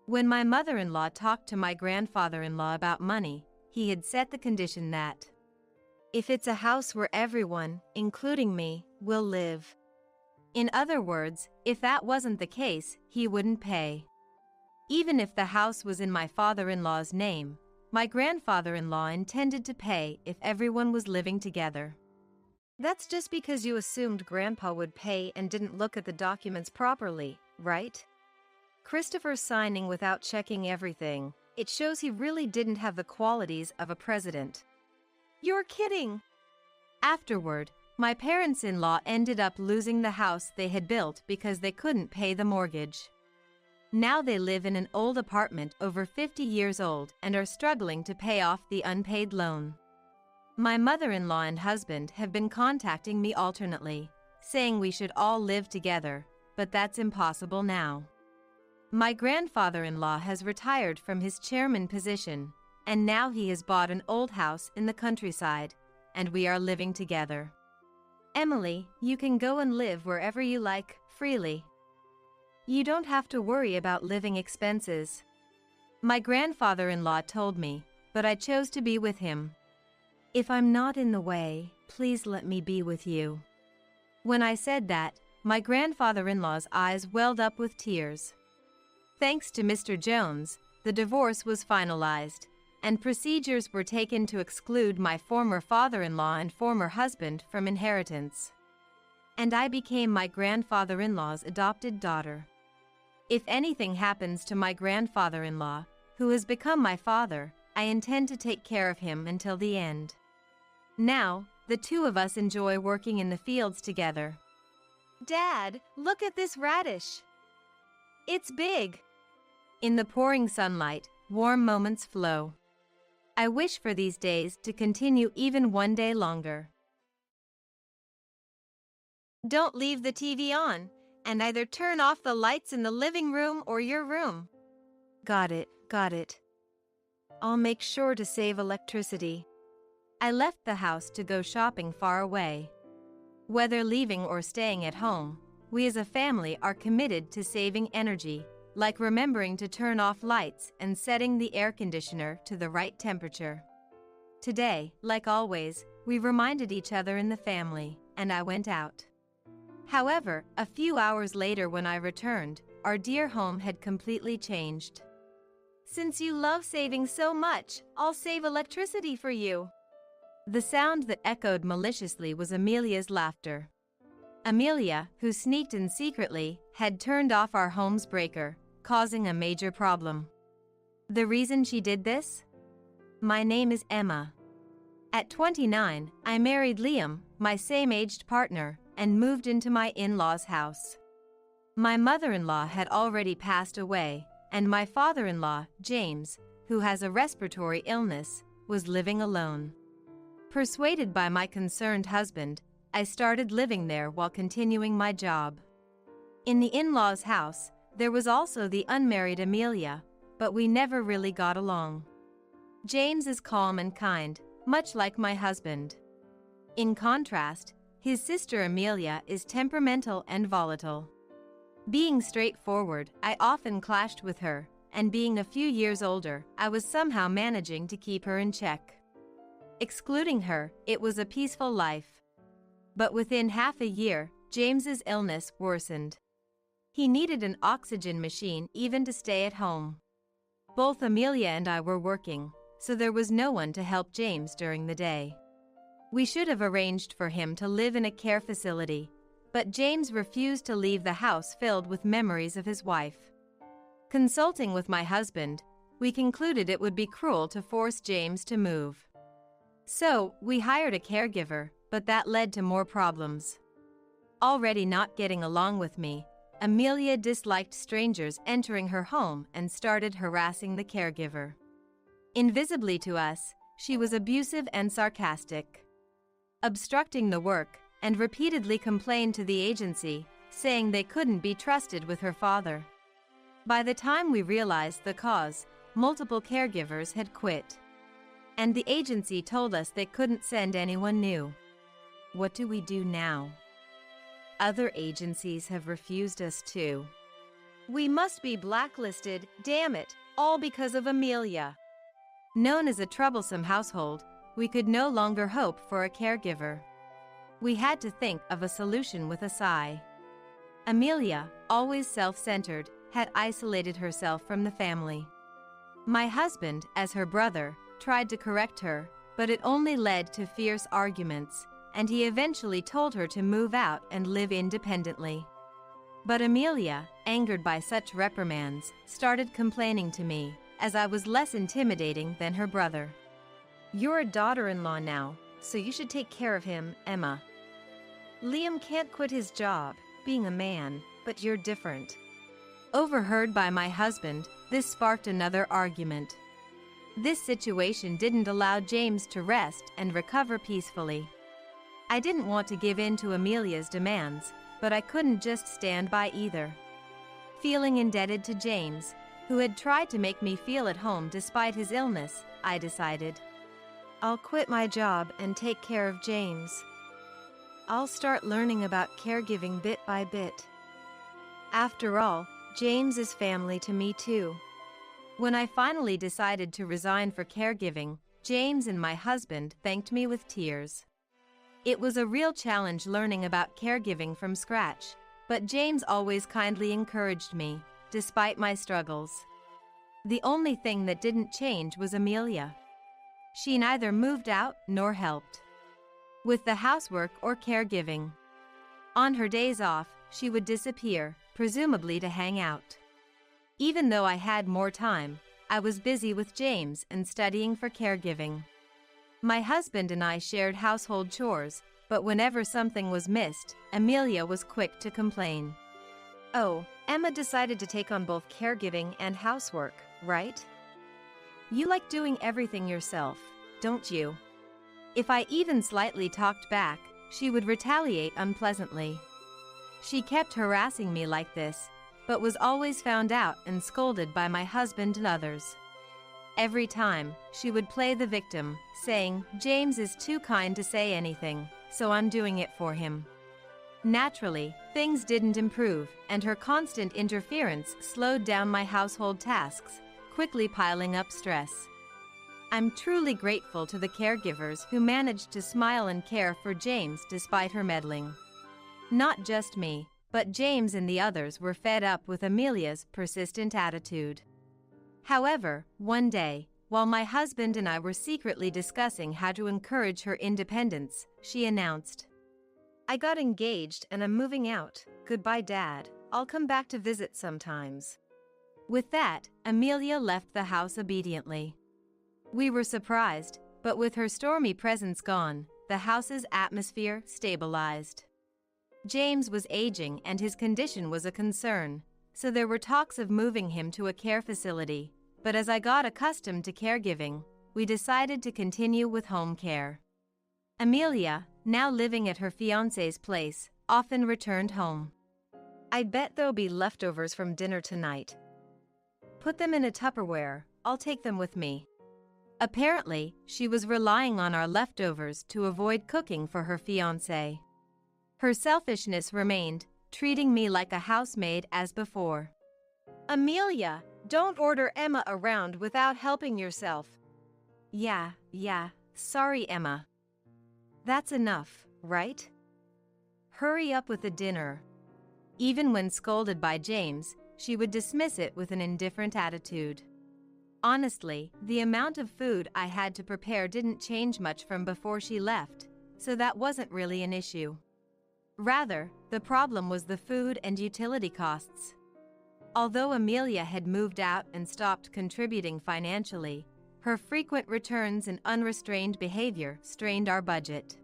When my mother-in-law talked to my grandfather-in-law about money, he had set the condition that if it's a house where everyone, including me, will live. In other words, if that wasn't the case, he wouldn't pay. Even if the house was in my father-in-law's name, my grandfather-in-law intended to pay if everyone was living together. That's just because you assumed Grandpa would pay and didn't look at the documents properly, right? Christopher's signing without checking everything. It shows he really didn't have the qualities of a president. You're kidding! Afterward, my parents-in-law ended up losing the house they had built because they couldn't pay the mortgage. Now they live in an old apartment over 50 years old and are struggling to pay off the unpaid loan. My mother-in-law and husband have been contacting me alternately, saying we should all live together, but that's impossible now. My grandfather-in-law has retired from his chairman position, and now he has bought an old house in the countryside, and we are living together. Emily, you can go and live wherever you like, freely. You don't have to worry about living expenses. My grandfather-in-law told me, but I chose to be with him. If I'm not in the way, please let me be with you. When I said that, my grandfather-in-law's eyes welled up with tears. Thanks to Mr. Jones, the divorce was finalized, and procedures were taken to exclude my former father-in-law and former husband from inheritance. And I became my grandfather-in-law's adopted daughter. If anything happens to my grandfather-in-law, who has become my father, I intend to take care of him until the end. Now, the two of us enjoy working in the fields together. Dad, look at this radish. It's big. In the pouring sunlight, warm moments flow. I wish for these days to continue even one day longer. Don't leave the TV on, and either turn off the lights in the living room or your room. Got it. I'll make sure to save electricity. I left the house to go shopping far away. Whether leaving or staying at home, we as a family are committed to saving energy, like remembering to turn off lights and setting the air conditioner to the right temperature. Today, like always, we reminded each other in the family, and I went out. However, a few hours later when I returned, our dear home had completely changed. Since you love saving so much, I'll save electricity for you. The sound that echoed maliciously was Amelia's laughter. Amelia, who sneaked in secretly, had turned off our home's breaker, causing a major problem. The reason she did this? My name is Emma. At 29, I married Liam, my same-aged partner, and moved into my in-laws' house. My mother-in-law had already passed away, and my father-in-law, James, who has a respiratory illness, was living alone. Persuaded by my concerned husband, I started living there while continuing my job. In the in-laws' house, there was also the unmarried Amelia, but we never really got along. James is calm and kind, much like my husband. In contrast, his sister Amelia is temperamental and volatile. Being straightforward, I often clashed with her, and being a few years older, I was somehow managing to keep her in check. Excluding her, it was a peaceful life. But within half a year, James's illness worsened. He needed an oxygen machine even to stay at home. Both Amelia and I were working, so there was no one to help James during the day. We should have arranged for him to live in a care facility, but James refused to leave the house filled with memories of his wife. Consulting with my husband, we concluded it would be cruel to force James to move. So, we hired a caregiver, but that led to more problems. Already not getting along with me, Amelia disliked strangers entering her home and started harassing the caregiver. Invisibly to us, she was abusive and sarcastic, obstructing the work, and repeatedly complained to the agency, saying they couldn't be trusted with her father. By the time we realized the cause, multiple caregivers had quit, and the agency told us they couldn't send anyone new. What do we do now? Other agencies have refused us too. We must be blacklisted, damn it, all because of Amelia. Known as a troublesome household, we could no longer hope for a caregiver. We had to think of a solution with a sigh. Amelia, always self-centered, had isolated herself from the family. My husband, as her brother, tried to correct her, but it only led to fierce arguments, and he eventually told her to move out and live independently. But Amelia, angered by such reprimands, started complaining to me, as I was less intimidating than her brother. You're a daughter-in-law now, so you should take care of him, Emma. Liam can't quit his job, being a man, but you're different. Overheard by my husband, this sparked another argument. This situation didn't allow James to rest and recover peacefully. I didn't want to give in to Amelia's demands, but I couldn't just stand by either. Feeling indebted to James, who had tried to make me feel at home despite his illness, I decided, I'll quit my job and take care of James. I'll start learning about caregiving bit by bit. After all, James is family to me too. When I finally decided to resign for caregiving, James and my husband thanked me with tears. It was a real challenge learning about caregiving from scratch, but James always kindly encouraged me, despite my struggles. The only thing that didn't change was Amelia. She neither moved out nor helped with the housework or caregiving. On her days off, she would disappear, presumably to hang out. Even though I had more time, I was busy with James and studying for caregiving. My husband and I shared household chores, but whenever something was missed, Amelia was quick to complain. Oh, Emma decided to take on both caregiving and housework, right? You like doing everything yourself, don't you? If I even slightly talked back, she would retaliate unpleasantly. She kept harassing me like this, but was always found out and scolded by my husband and others. Every time, she would play the victim, saying, James is too kind to say anything, so I'm doing it for him. Naturally, things didn't improve, and her constant interference slowed down my household tasks, quickly piling up stress. I'm truly grateful to the caregivers who managed to smile and care for James despite her meddling. Not just me, but James and the others were fed up with Amelia's persistent attitude. However, one day, while my husband and I were secretly discussing how to encourage her independence, she announced, I got engaged and I'm moving out. Goodbye, Dad. I'll come back to visit sometimes. With that, Amelia left the house obediently. We were surprised, but with her stormy presence gone, the house's atmosphere stabilized. James was aging and his condition was a concern, so there were talks of moving him to a care facility, but as I got accustomed to caregiving, we decided to continue with home care. Amelia, now living at her fiancé's place, often returned home. I bet there'll be leftovers from dinner tonight. Put them in a Tupperware, I'll take them with me. Apparently, she was relying on our leftovers to avoid cooking for her fiancé. Her selfishness remained, treating me like a housemaid as before. Amelia, don't order Emma around without helping yourself. Yeah, sorry Emma. That's enough, right? Hurry up with the dinner. Even when scolded by James, she would dismiss it with an indifferent attitude. Honestly, the amount of food I had to prepare didn't change much from before she left, so that wasn't really an issue. Rather, the problem was the food and utility costs. Although Amelia had moved out and stopped contributing financially, her frequent returns and unrestrained behavior strained our budget.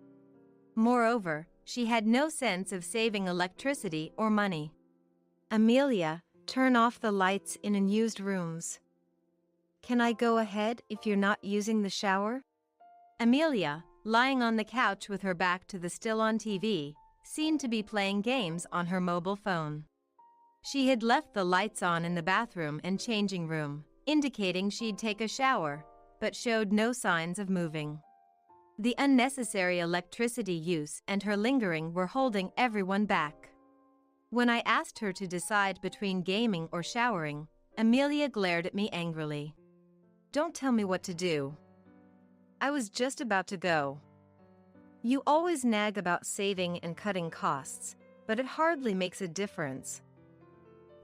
Moreover, she had no sense of saving electricity or money. Amelia, turn off the lights in unused rooms. Can I go ahead if you're not using the shower? Amelia, lying on the couch with her back to the still-on TV, seemed to be playing games on her mobile phone. She had left the lights on in the bathroom and changing room, indicating she'd take a shower, but showed no signs of moving. The unnecessary electricity use and her lingering were holding everyone back. When I asked her to decide between gaming or showering, Amelia glared at me angrily. "Don't tell me what to do. I was just about to go." You always nag about saving and cutting costs, but it hardly makes a difference.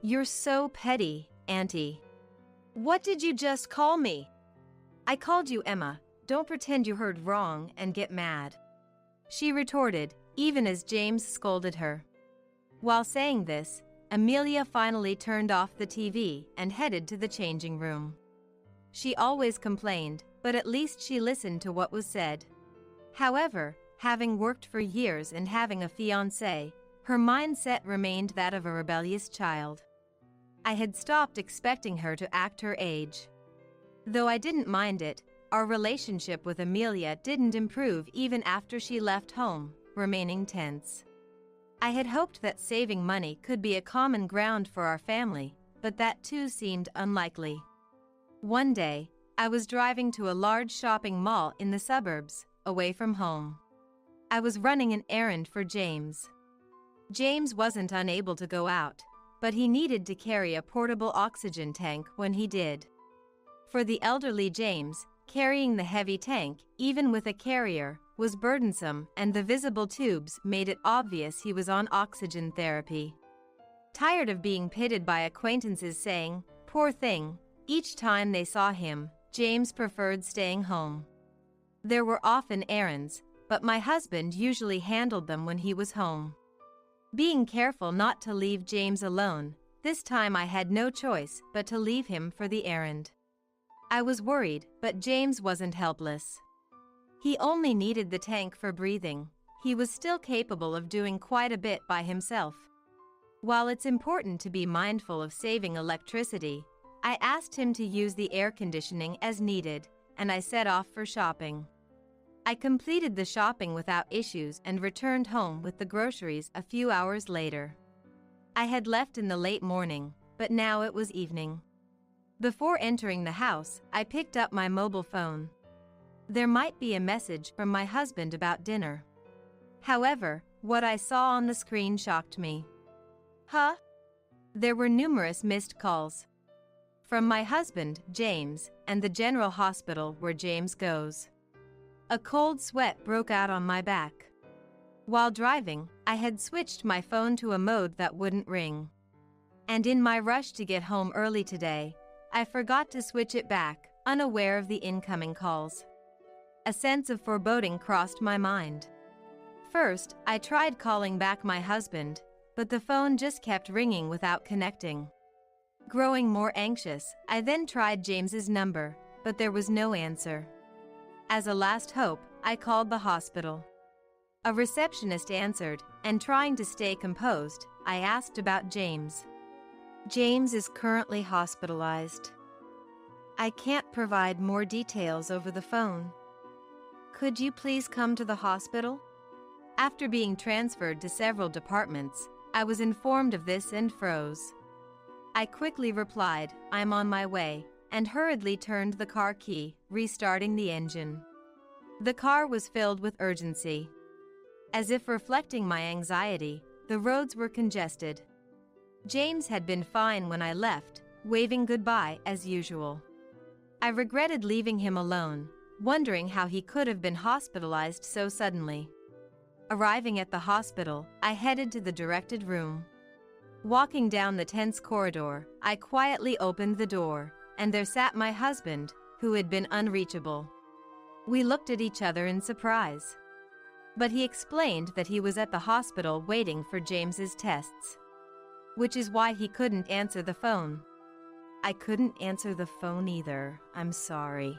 You're so petty, Auntie. What did you just call me? I called you Emma. Don't pretend you heard wrong and get mad. She retorted, even as James scolded her. While saying this, Amelia finally turned off the TV and headed to the changing room. She always complained, but at least she listened to what was said. However, having worked for years and having a fiancé, her mindset remained that of a rebellious child. I had stopped expecting her to act her age. Though I didn't mind it, our relationship with Amelia didn't improve even after she left home, remaining tense. I had hoped that saving money could be a common ground for our family, but that too seemed unlikely. One day, I was driving to a large shopping mall in the suburbs, away from home. I was running an errand for James. James wasn't unable to go out, but he needed to carry a portable oxygen tank when he did. For the elderly James, carrying the heavy tank, even with a carrier, was burdensome, and the visible tubes made it obvious he was on oxygen therapy. Tired of being pitted by acquaintances saying, "Poor thing," each time they saw him, James preferred staying home. There were often errands, but my husband usually handled them when he was home. Being careful not to leave James alone, this time I had no choice but to leave him for the errand. I was worried, but James wasn't helpless. He only needed the tank for breathing. He was still capable of doing quite a bit by himself. While it's important to be mindful of saving electricity, I asked him to use the air conditioning as needed, and I set off for shopping. I completed the shopping without issues and returned home with the groceries a few hours later. I had left in the late morning, but now it was evening. Before entering the house, I picked up my mobile phone. There might be a message from my husband about dinner. However, what I saw on the screen shocked me. Huh? There were numerous missed calls. From my husband, James, and the general hospital where James goes. A cold sweat broke out on my back. While driving, I had switched my phone to a mode that wouldn't ring. And in my rush to get home early today, I forgot to switch it back, unaware of the incoming calls. A sense of foreboding crossed my mind. First, I tried calling back my husband, but the phone just kept ringing without connecting. Growing more anxious, I then tried James's number, but there was no answer. As a last hope, I called the hospital. A receptionist answered, and trying to stay composed, I asked about James. James is currently hospitalized. I can't provide more details over the phone. Could you please come to the hospital? After being transferred to several departments, I was informed of this and froze. I quickly replied, "I'm on my way," and hurriedly turned the car key, restarting the engine. The car was filled with urgency. As if reflecting my anxiety, the roads were congested. James had been fine when I left, waving goodbye as usual. I regretted leaving him alone, wondering how he could have been hospitalized so suddenly. Arriving at the hospital, I headed to the directed room. Walking down the tense corridor, I quietly opened the door, and there sat my husband, who had been unreachable. We looked at each other in surprise. But he explained that he was at the hospital waiting for James's tests, which is why he couldn't answer the phone. I couldn't answer the phone either, I'm sorry.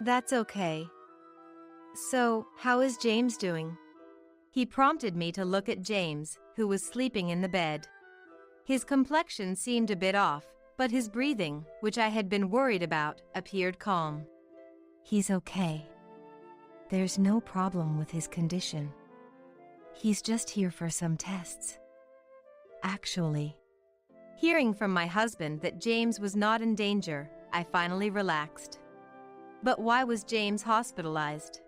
That's okay. So, how is James doing? He prompted me to look at James, who was sleeping in the bed. His complexion seemed a bit off, but his breathing, which I had been worried about, appeared calm. He's okay. There's no problem with his condition. He's just here for some tests. Actually, hearing from my husband that James was not in danger, I finally relaxed. But why was James hospitalized?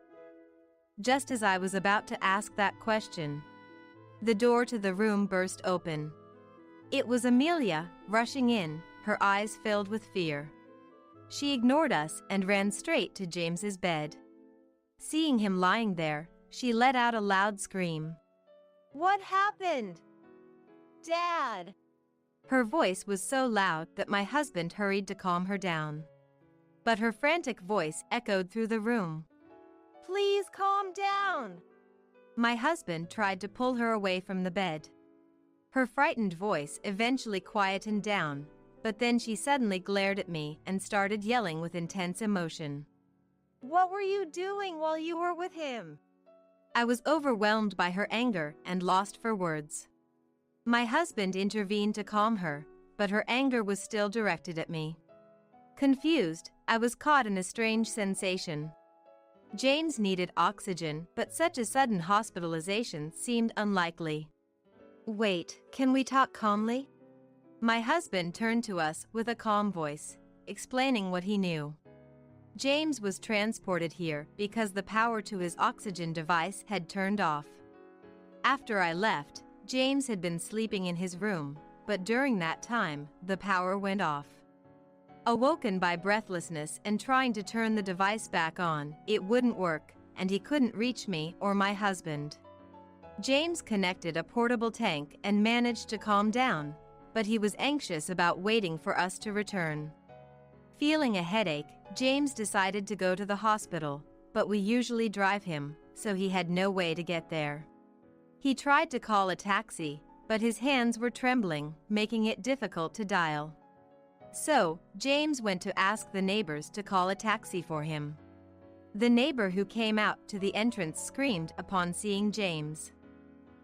Just as I was about to ask that question, the door to the room burst open. It was Amelia, rushing in, her eyes filled with fear. She ignored us and ran straight to James's bed. Seeing him lying there, she let out a loud scream. What happened? Dad! Her voice was so loud that my husband hurried to calm her down. But her frantic voice echoed through the room. Please calm down! My husband tried to pull her away from the bed. Her frightened voice eventually quietened down, but then she suddenly glared at me and started yelling with intense emotion. What were you doing while you were with him? I was overwhelmed by her anger and lost for words. My husband intervened to calm her, but her anger was still directed at me. Confused, I was caught in a strange sensation. James needed oxygen, but such a sudden hospitalization seemed unlikely. Wait, can we talk calmly? My husband turned to us with a calm voice, explaining what he knew. James was transported here because the power to his oxygen device had turned off. After I left, James had been sleeping in his room, but during that time, the power went off. Awoken by breathlessness and trying to turn the device back on, it wouldn't work, and he couldn't reach me or my husband. James connected a portable tank and managed to calm down, but he was anxious about waiting for us to return. Feeling a headache, James decided to go to the hospital, but we usually drive him, so he had no way to get there. He tried to call a taxi, but his hands were trembling, making it difficult to dial. So, James went to ask the neighbors to call a taxi for him. The neighbor who came out to the entrance screamed upon seeing James.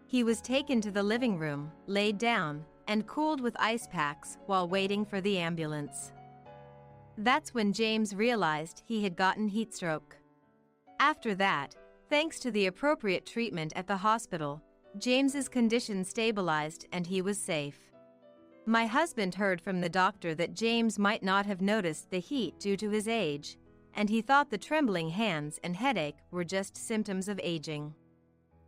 He was taken to the living room, laid down, and cooled with ice packs while waiting for the ambulance. That's when James realized he had gotten heat stroke. After that, thanks to the appropriate treatment at the hospital, James's condition stabilized and he was safe. My husband heard from the doctor that James might not have noticed the heat due to his age, and he thought the trembling hands and headache were just symptoms of aging.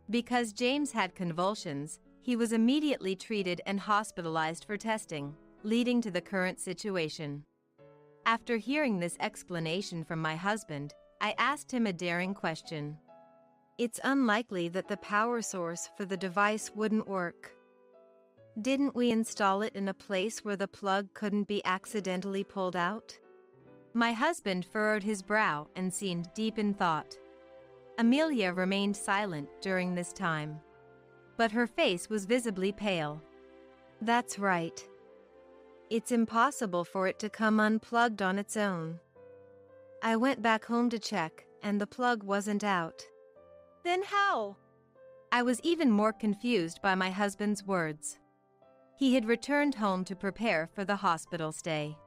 Because James had convulsions, he was immediately treated and hospitalized for testing, leading to the current situation. After hearing this explanation from my husband, I asked him a daring question. It's unlikely that the power source for the device wouldn't work. Didn't we install it in a place where the plug couldn't be accidentally pulled out? My husband furrowed his brow and seemed deep in thought. Amelia remained silent during this time, but her face was visibly pale. That's right. It's impossible for it to come unplugged on its own. I went back home to check, and the plug wasn't out. Then how? I was even more confused by my husband's words. He had returned home to prepare for the hospital stay,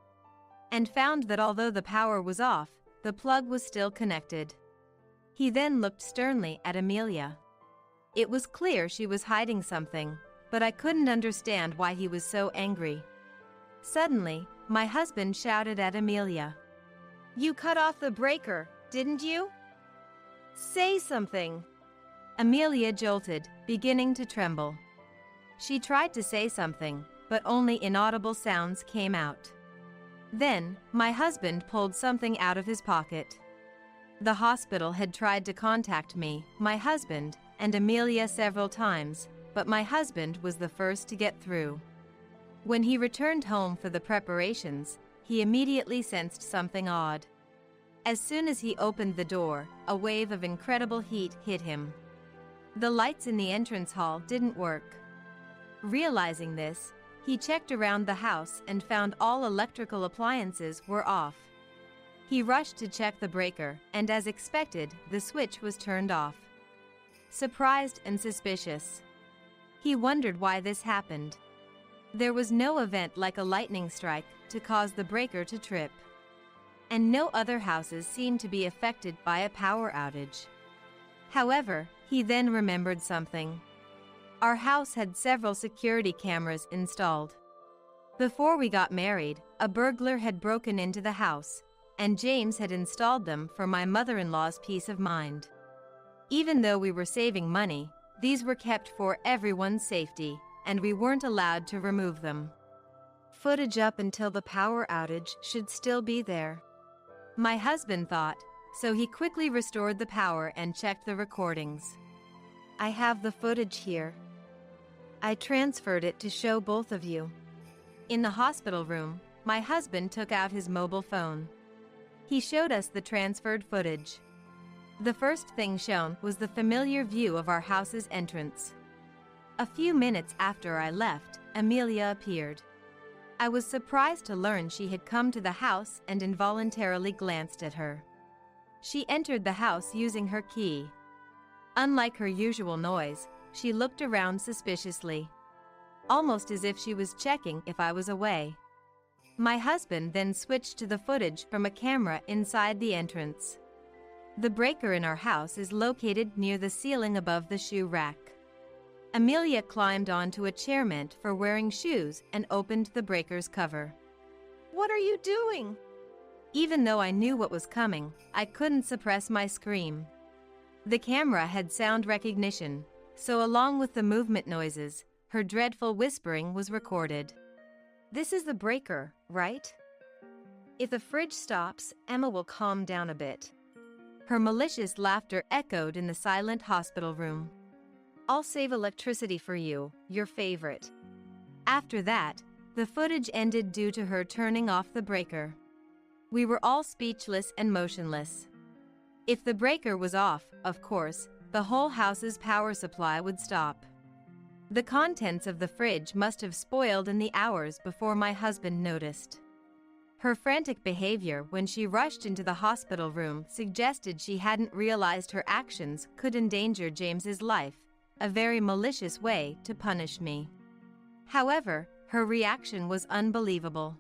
and found that although the power was off, the plug was still connected. He then looked sternly at Amelia. It was clear she was hiding something, but I couldn't understand why he was so angry. Suddenly, my husband shouted at Amelia. You cut off the breaker, didn't you? Say something. Amelia jolted, beginning to tremble. She tried to say something, but only inaudible sounds came out. Then, my husband pulled something out of his pocket. The hospital had tried to contact me, my husband, and Amelia several times, but my husband was the first to get through. When he returned home for the preparations, he immediately sensed something odd. As soon as he opened the door, a wave of incredible heat hit him. The lights in the entrance hall didn't work. Realizing this, he checked around the house and found all electrical appliances were off. He rushed to check the breaker, and as expected, the switch was turned off. Surprised and suspicious, he wondered why this happened. There was no event like a lightning strike to cause the breaker to trip, and no other houses seemed to be affected by a power outage. However, he then remembered something. Our house had several security cameras installed. Before we got married, a burglar had broken into the house, and James had installed them for my mother-in-law's peace of mind. Even though we were saving money, these were kept for everyone's safety, and we weren't allowed to remove them. Footage up until the power outage should still be there, my husband thought, so he quickly restored the power and checked the recordings. I have the footage here. I transferred it to show both of you. In the hospital room, my husband took out his mobile phone. He showed us the transferred footage. The first thing shown was the familiar view of our house's entrance. A few minutes after I left, Amelia appeared. I was surprised to learn she had come to the house and involuntarily glanced at her. She entered the house using her key. Unlike her usual noise, she looked around suspiciously, almost as if she was checking if I was away. My husband then switched to the footage from a camera inside the entrance. The breaker in our house is located near the ceiling above the shoe rack. Amelia climbed onto a chair meant for wearing shoes and opened the breaker's cover. What are you doing? Even though I knew what was coming, I couldn't suppress my scream. The camera had sound recognition, so along with the movement noises, her dreadful whispering was recorded. This is the breaker, right? If the fridge stops, Emma will calm down a bit. Her malicious laughter echoed in the silent hospital room. I'll save electricity for you, your favorite. After that, the footage ended due to her turning off the breaker. We were all speechless and motionless. If the breaker was off, of course, the whole house's power supply would stop. The contents of the fridge must have spoiled in the hours before my husband noticed. Her frantic behavior when she rushed into the hospital room suggested she hadn't realized her actions could endanger James's life, a very malicious way to punish me. However, her reaction was unbelievable.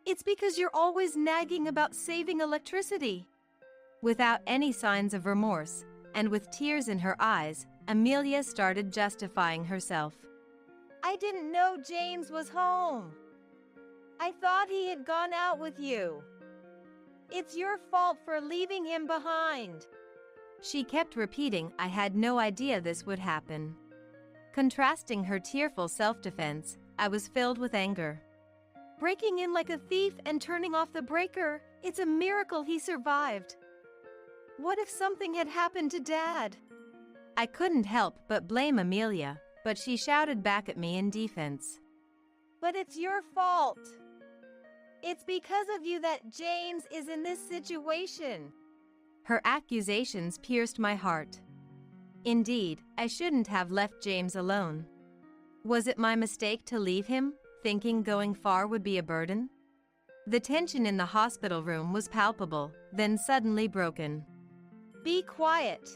It's because you're always nagging about saving electricity. Without any signs of remorse, and with tears in her eyes, Amelia started justifying herself. I didn't know James was home. I thought he had gone out with you. It's your fault for leaving him behind. She kept repeating I had no idea this would happen. Contrasting her tearful self-defense, I was filled with anger. Breaking in like a thief and turning off the breaker, it's a miracle he survived. What if something had happened to Dad? I couldn't help but blame Amelia, but she shouted back at me in defense. But it's your fault. It's because of you that James is in this situation. Her accusations pierced my heart. Indeed, I shouldn't have left James alone. Was it my mistake to leave him, thinking going far would be a burden? The tension in the hospital room was palpable, then suddenly broken. Be quiet.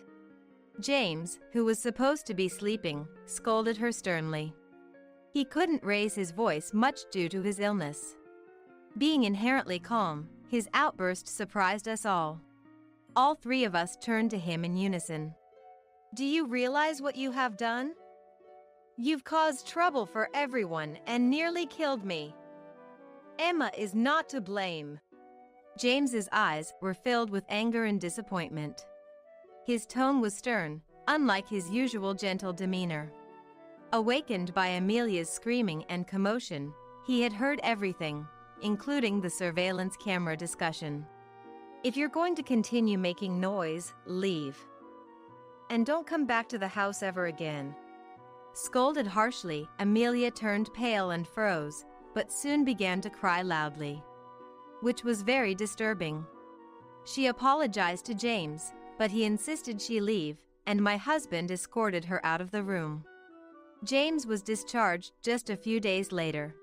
James, who was supposed to be sleeping, scolded her sternly. He couldn't raise his voice much due to his illness. Being inherently calm, his outburst surprised us all. All three of us turned to him in unison. Do you realize what you have done? You've caused trouble for everyone and nearly killed me. Emma is not to blame. James's eyes were filled with anger and disappointment. His tone was stern, unlike his usual gentle demeanor. Awakened by Amelia's screaming and commotion, he had heard everything, including the surveillance camera discussion. If you're going to continue making noise, leave. And don't come back to the house ever again. Scolded harshly, Amelia turned pale and froze, but soon began to cry loudly. which was very disturbing. She apologized to James, but he insisted she leave, and my husband escorted her out of the room. James was discharged just a few days later.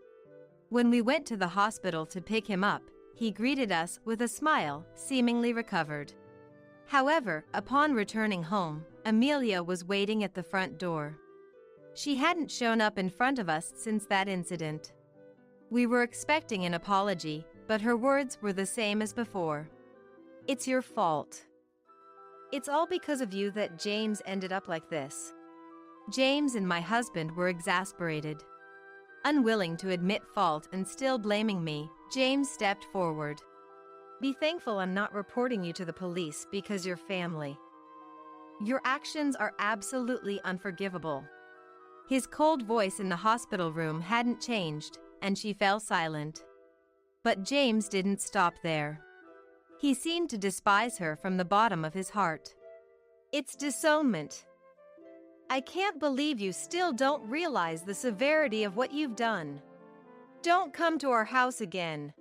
When we went to the hospital to pick him up, he greeted us with a smile, seemingly recovered. However, upon returning home, Amelia was waiting at the front door. She hadn't shown up in front of us since that incident. We were expecting an apology, but her words were the same as before. It's your fault. It's all because of you that James ended up like this. James and my husband were exasperated. Unwilling to admit fault and still blaming me, James stepped forward. Be thankful I'm not reporting you to the police because you're family. Your actions are absolutely unforgivable. His cold voice in the hospital room hadn't changed, and she fell silent. But James didn't stop there. He seemed to despise her from the bottom of his heart. It's disownment. I can't believe you still don't realize the severity of what you've done. Don't come to our house again.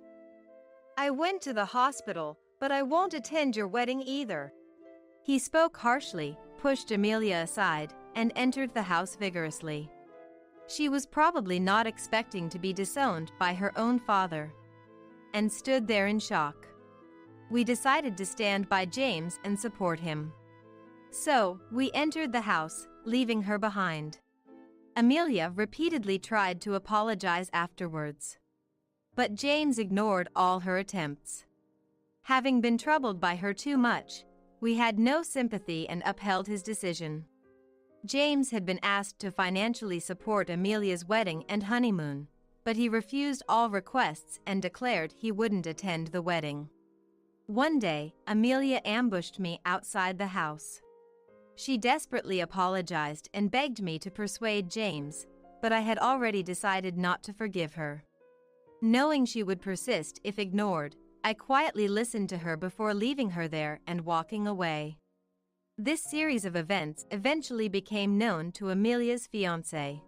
I went to the hospital, but I won't attend your wedding either. He spoke harshly, pushed Amelia aside, and entered the house vigorously. She was probably not expecting to be disowned by her own father, and stood there in shock. We decided to stand by James and support him. So, we entered the house, leaving her behind. Amelia repeatedly tried to apologize afterwards. But James ignored all her attempts. Having been troubled by her too much, we had no sympathy and upheld his decision. James had been asked to financially support Amelia's wedding and honeymoon, but he refused all requests and declared he wouldn't attend the wedding. One day, Amelia ambushed me outside the house. She desperately apologized and begged me to persuade James, but I had already decided not to forgive her. Knowing she would persist if ignored, I quietly listened to her before leaving her there and walking away. This series of events eventually became known to Amelia's fiancé.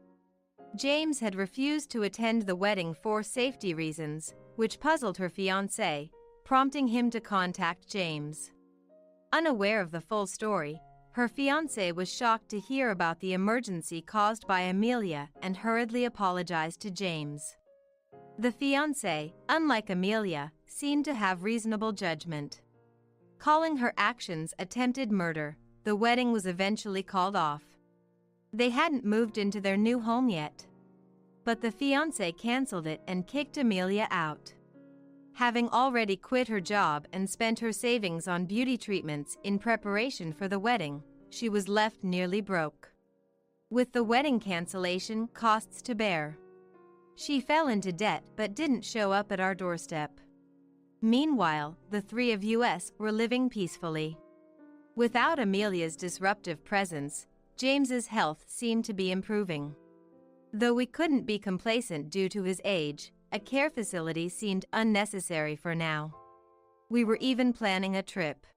James had refused to attend the wedding for safety reasons, which puzzled her fiancé, prompting him to contact James. Unaware of the full story, her fiancé was shocked to hear about the emergency caused by Amelia and hurriedly apologized to James. The fiancé, unlike Amelia, seemed to have reasonable judgment. Calling her actions attempted murder, the wedding was eventually called off. They hadn't moved into their new home yet. But the fiancé canceled it and kicked Amelia out. Having already quit her job and spent her savings on beauty treatments in preparation for the wedding, she was left nearly broke. With the wedding cancellation costs to bear, she fell into debt but didn't show up at our doorstep. Meanwhile, the three of us were living peacefully. Without Amelia's disruptive presence, James's health seemed to be improving. Though we couldn't be complacent due to his age, a care facility seemed unnecessary for now. We were even planning a trip.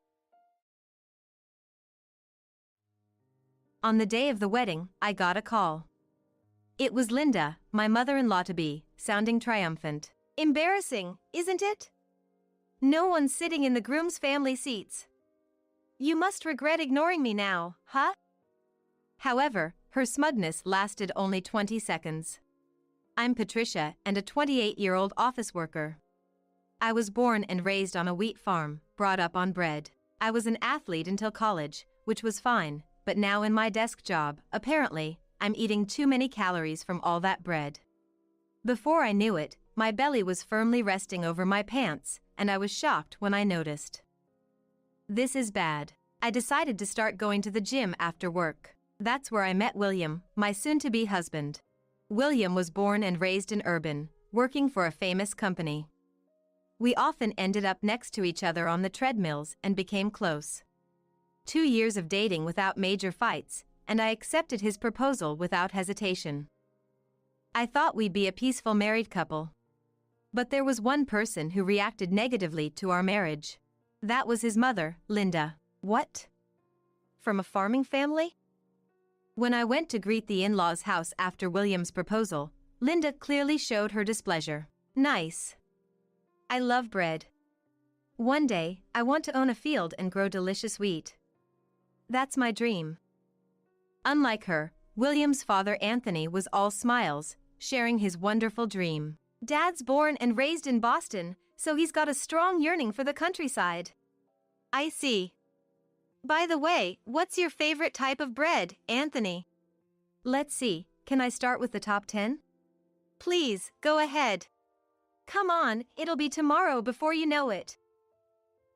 On the day of the wedding, I got a call. It was Linda, my mother-in-law-to-be, sounding triumphant. Embarrassing, isn't it? No one's sitting in the groom's family seats. You must regret ignoring me now, huh? However, her smugness lasted only 20 seconds. I'm Patricia and a 28-year-old office worker. I was born and raised on a wheat farm, brought up on bread. I was an athlete until college, which was fine, but now in my desk job, apparently, I'm eating too many calories from all that bread. Before I knew it, my belly was firmly resting over my pants, and I was shocked when I noticed. This is bad. I decided to start going to the gym after work. That's where I met William, my soon-to-be husband. William was born and raised in Urban, working for a famous company. We often ended up next to each other on the treadmills and became close. 2 years of dating without major fights, and I accepted his proposal without hesitation. I thought we'd be a peaceful married couple. But there was one person who reacted negatively to our marriage. That was his mother, Linda. What? From a farming family? When I went to greet the in-laws' house after William's proposal, Linda clearly showed her displeasure. Nice. I love bread. One day, I want to own a field and grow delicious wheat. That's my dream. Unlike her, William's father Anthony was all smiles, sharing his wonderful dream. Dad's born and raised in Boston, so he's got a strong yearning for the countryside. I see. By the way, what's your favorite type of bread, Anthony? Let's see, can I start with the top 10? Please, go ahead. Come on, it'll be tomorrow before you know it.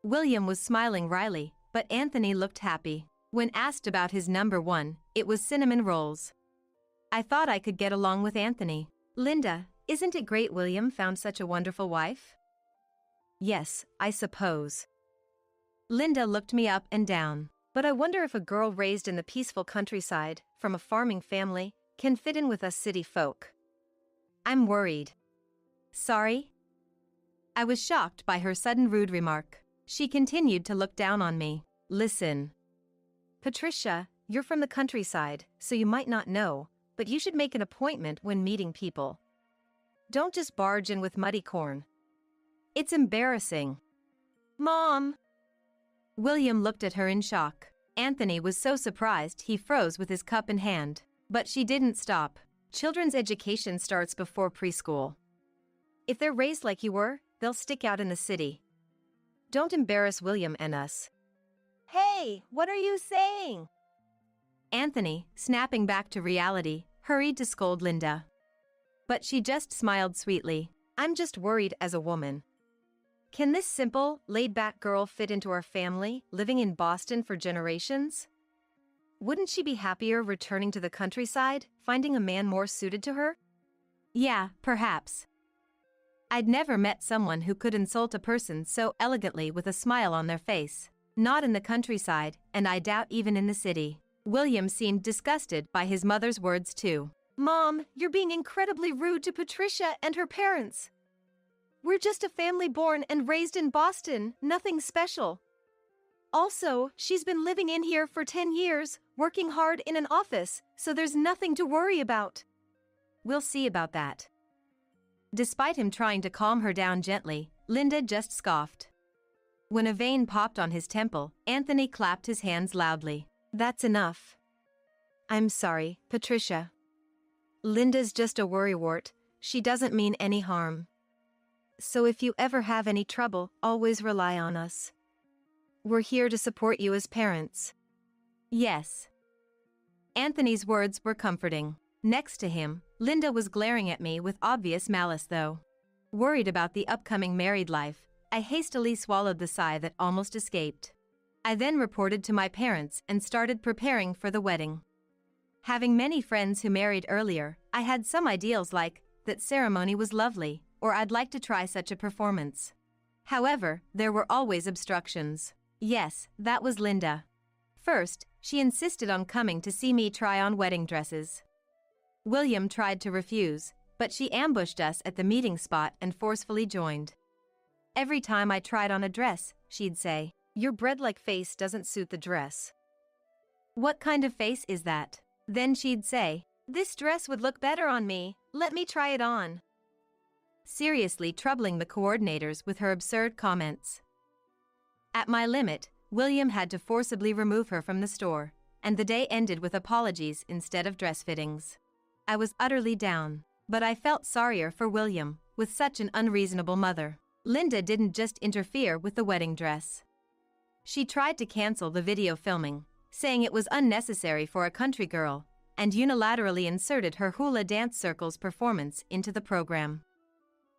William was smiling wryly, but Anthony looked happy. When asked about his number 1, it was cinnamon rolls. I thought I could get along with Anthony. Linda, isn't it great William found such a wonderful wife? Yes, I suppose. Linda looked me up and down. But I wonder if a girl raised in the peaceful countryside, from a farming family, can fit in with us city folk. I'm worried. Sorry? I was shocked by her sudden rude remark. She continued to look down on me. Listen. Patricia, you're from the countryside, so you might not know, but you should make an appointment when meeting people. Don't just barge in with muddy corn. It's embarrassing. Mom! William looked at her in shock. Anthony was so surprised he froze with his cup in hand. But she didn't stop. Children's education starts before preschool. If they're raised like you were, they'll stick out in the city. Don't embarrass William and us. Hey, what are you saying? Anthony, snapping back to reality, hurried to scold Linda. But she just smiled sweetly. I'm just worried as a woman. Can this simple, laid-back girl fit into our family, living in Boston for generations? Wouldn't she be happier returning to the countryside, finding a man more suited to her? Yeah, perhaps. I'd never met someone who could insult a person so elegantly with a smile on their face. Not in the countryside, and I doubt even in the city. William seemed disgusted by his mother's words too. Mom, you're being incredibly rude to Patricia and her parents. We're just a family born and raised in Boston, nothing special. Also, she's been living in here for 10 years, working hard in an office, so there's nothing to worry about. We'll see about that. Despite him trying to calm her down gently, Linda just scoffed. When a vein popped on his temple, Anthony clapped his hands loudly. That's enough. I'm sorry, Patricia. Linda's just a worrywart. She doesn't mean any harm. So if you ever have any trouble, always rely on us. We're here to support you as parents. Yes. Anthony's words were comforting. Next to him, Linda was glaring at me with obvious malice though. Worried about the upcoming married life, I hastily swallowed the sigh that almost escaped. I then reported to my parents and started preparing for the wedding. Having many friends who married earlier, I had some ideals like, that ceremony was lovely, or I'd like to try such a performance. However, there were always obstructions. Yes, that was Linda. First, she insisted on coming to see me try on wedding dresses. William tried to refuse, but she ambushed us at the meeting spot and forcefully joined. Every time I tried on a dress, she'd say, "Your bread-like face doesn't suit the dress." What kind of face is that? Then she'd say, "This dress would look better on me, let me try it on." Seriously troubling the coordinators with her absurd comments. At my limit, William had to forcibly remove her from the store, and the day ended with apologies instead of dress fittings. I was utterly down, but I felt sorrier for William, with such an unreasonable mother. Linda didn't just interfere with the wedding dress. She tried to cancel the video filming, saying it was unnecessary for a country girl, and unilaterally inserted her hula dance circle's performance into the program.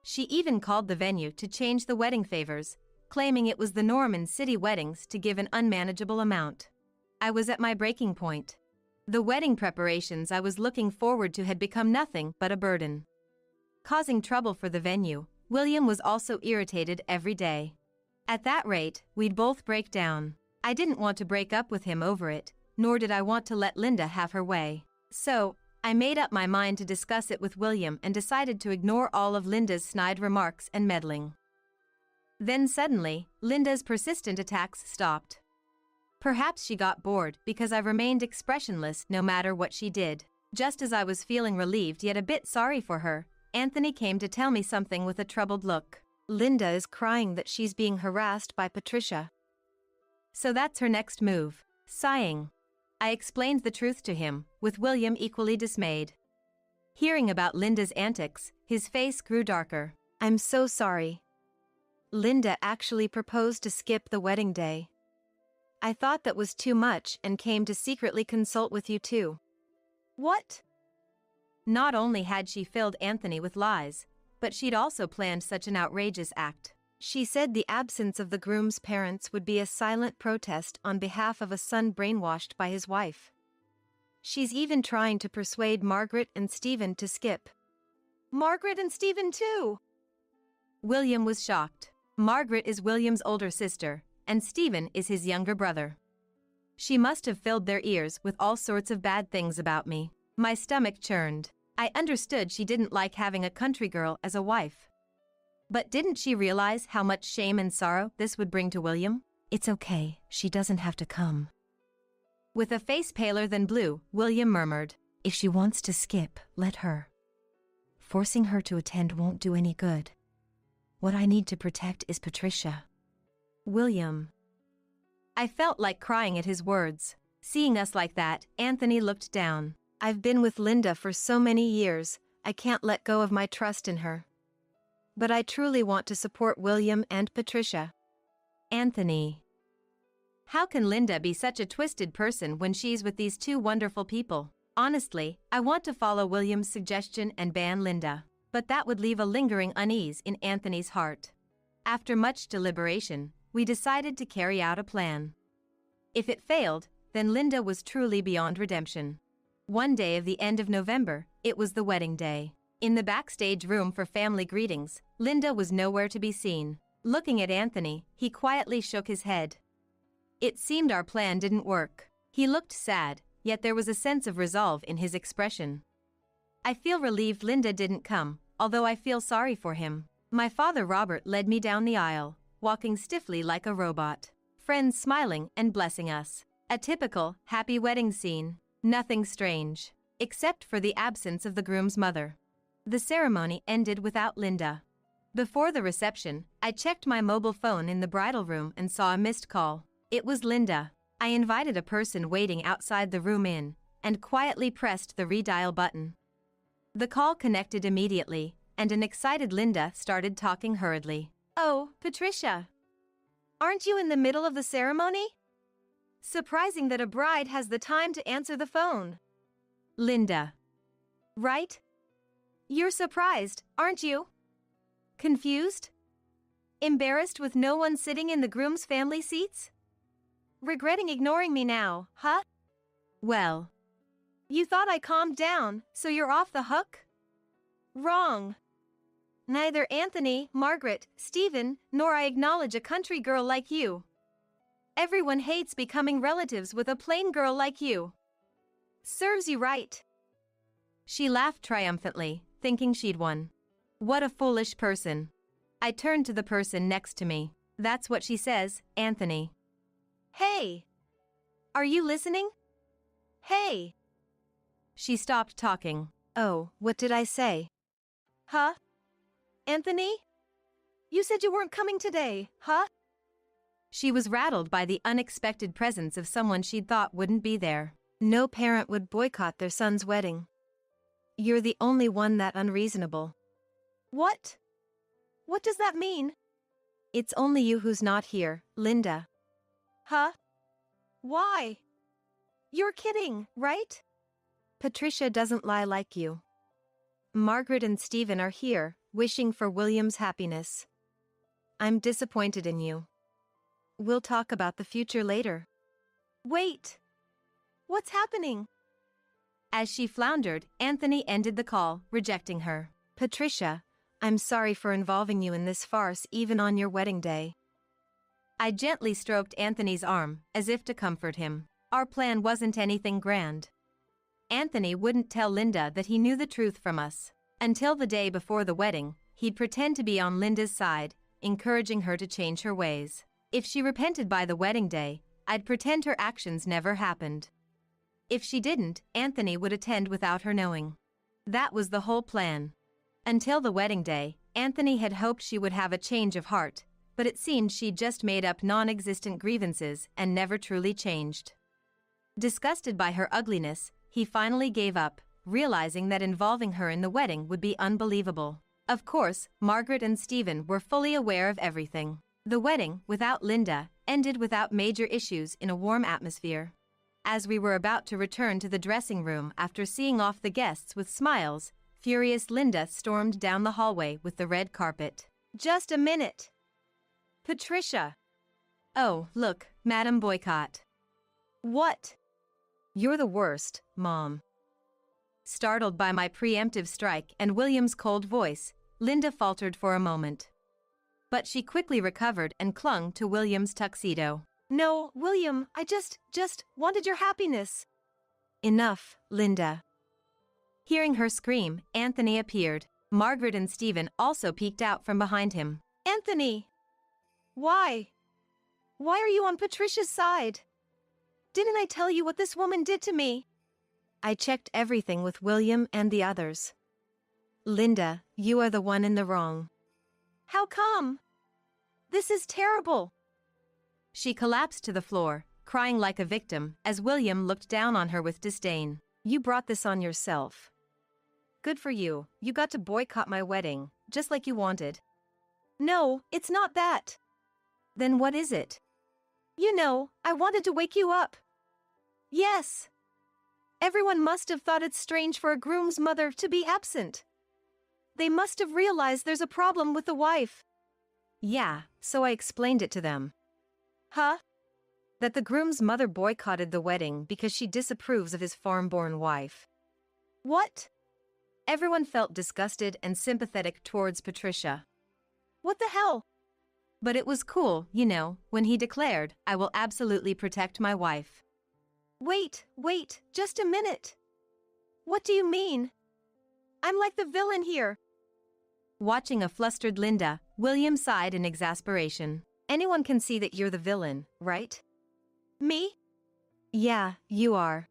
She even called the venue to change the wedding favors, claiming it was the norm in city weddings to give an unmanageable amount. I was at my breaking point. The wedding preparations I was looking forward to had become nothing but a burden. Causing trouble for the venue, William was also irritated every day. At that rate, we'd both break down. I didn't want to break up with him over it, nor did I want to let Linda have her way. So, I made up my mind to discuss it with William and decided to ignore all of Linda's snide remarks and meddling. Then suddenly, Linda's persistent attacks stopped. Perhaps she got bored because I remained expressionless no matter what she did. Just as I was feeling relieved yet a bit sorry for her, Anthony came to tell me something with a troubled look. Linda is crying that she's being harassed by Patricia. So that's her next move. Sighing, I explained the truth to him, with William equally dismayed. Hearing about Linda's antics, his face grew darker. I'm so sorry. Linda actually proposed to skip the wedding day. I thought that was too much and came to secretly consult with you too. What? Not only had she filled Anthony with lies, but she'd also planned such an outrageous act. She said the absence of the groom's parents would be a silent protest on behalf of a son brainwashed by his wife. She's even trying to persuade Margaret and Stephen to skip. Margaret and Stephen too? William was shocked. Margaret is William's older sister, and Stephen is his younger brother. She must have filled their ears with all sorts of bad things about me. My stomach churned. I understood she didn't like having a country girl as a wife. But didn't she realize how much shame and sorrow this would bring to William? It's okay, she doesn't have to come. With a face paler than blue, William murmured, If she wants to skip, let her. Forcing her to attend won't do any good. What I need to protect is Patricia. William. I felt like crying at his words. Seeing us like that, Anthony looked down. I've been with Linda for so many years, I can't let go of my trust in her. But I truly want to support William and Patricia. Anthony. How can Linda be such a twisted person when she's with these two wonderful people? Honestly, I want to follow William's suggestion and ban Linda, but that would leave a lingering unease in Anthony's heart. After much deliberation, we decided to carry out a plan. If it failed, then Linda was truly beyond redemption. One day of the end of November, it was the wedding day. In the backstage room for family greetings, Linda was nowhere to be seen. Looking at Anthony, he quietly shook his head. It seemed our plan didn't work. He looked sad, yet there was a sense of resolve in his expression. I feel relieved Linda didn't come, although I feel sorry for him. My father Robert led me down the aisle, walking stiffly like a robot. Friends smiling and blessing us. A typical, happy wedding scene. Nothing strange, except for the absence of the groom's mother. The ceremony ended without Linda. Before the reception, I checked my mobile phone in the bridal room and saw a missed call. It was Linda. I invited a person waiting outside the room in, and quietly pressed the redial button. The call connected immediately, and an excited Linda started talking hurriedly. Oh, Patricia. Aren't you in the middle of the ceremony? Surprising that a bride has the time to answer the phone. Linda. Right? You're surprised, aren't you? Confused? Embarrassed with no one sitting in the groom's family seats? Regretting ignoring me now, huh? Well. You thought I calmed down, so you're off the hook? Wrong. Neither Anthony, Margaret, Stephen, nor I acknowledge a country girl like you. Everyone hates becoming relatives with a plain girl like you. Serves you right. She laughed triumphantly, thinking she'd won. What a foolish person. I turned to the person next to me. That's what she says, Anthony. Hey! Are you listening? Hey! She stopped talking. Oh, what did I say? Huh? Anthony? You said you weren't coming today, huh? She was rattled by the unexpected presence of someone she'd thought wouldn't be there. No parent would boycott their son's wedding. You're the only one that unreasonable. What? What does that mean? It's only you who's not here, Linda. Huh? Why? You're kidding, right? Patricia doesn't lie like you. Margaret and Stephen are here, wishing for William's happiness. I'm disappointed in you. We'll talk about the future later. Wait! What's happening? As she floundered, Anthony ended the call, rejecting her. Patricia, I'm sorry for involving you in this farce even on your wedding day. I gently stroked Anthony's arm, as if to comfort him. Our plan wasn't anything grand. Anthony wouldn't tell Linda that he knew the truth from us. Until the day before the wedding, he'd pretend to be on Linda's side, encouraging her to change her ways. If she repented by the wedding day, I'd pretend her actions never happened. If she didn't, Anthony would attend without her knowing. That was the whole plan. Until the wedding day, Anthony had hoped she would have a change of heart, but it seemed she'd just made up non-existent grievances and never truly changed. Disgusted by her ugliness, he finally gave up, realizing that involving her in the wedding would be unbelievable. Of course, Margaret and Stephen were fully aware of everything. The wedding, without Linda, ended without major issues in a warm atmosphere. As we were about to return to the dressing room after seeing off the guests with smiles, furious Linda stormed down the hallway with the red carpet. Just a minute. Patricia. Oh, look, Madam Boycott. What? You're the worst, Mom. Startled by my preemptive strike and William's cold voice, Linda faltered for a moment. But she quickly recovered and clung to William's tuxedo. No, William, I just wanted your happiness. Enough, Linda. Hearing her scream, Anthony appeared. Margaret and Stephen also peeked out from behind him. Anthony! Why? Why are you on Patricia's side? Didn't I tell you what this woman did to me? I checked everything with William and the others. Linda, you are the one in the wrong. How come? This is terrible. She collapsed to the floor, crying like a victim, as William looked down on her with disdain. You brought this on yourself. Good for you, you got to boycott my wedding, just like you wanted. No, it's not that. Then what is it? You know, I wanted to wake you up. Yes. Everyone must have thought it's strange for a groom's mother to be absent. They must have realized there's a problem with the wife. Yeah, so I explained it to them. Huh? That the groom's mother boycotted the wedding because she disapproves of his foreign-born wife. What? Everyone felt disgusted and sympathetic towards Patricia. What the hell? But it was cool, you know, when he declared, I will absolutely protect my wife. Wait, just a minute. What do you mean? I'm like the villain here. Watching a flustered Linda, William sighed in exasperation. Anyone can see that you're the villain, right? Me? Yeah, you are.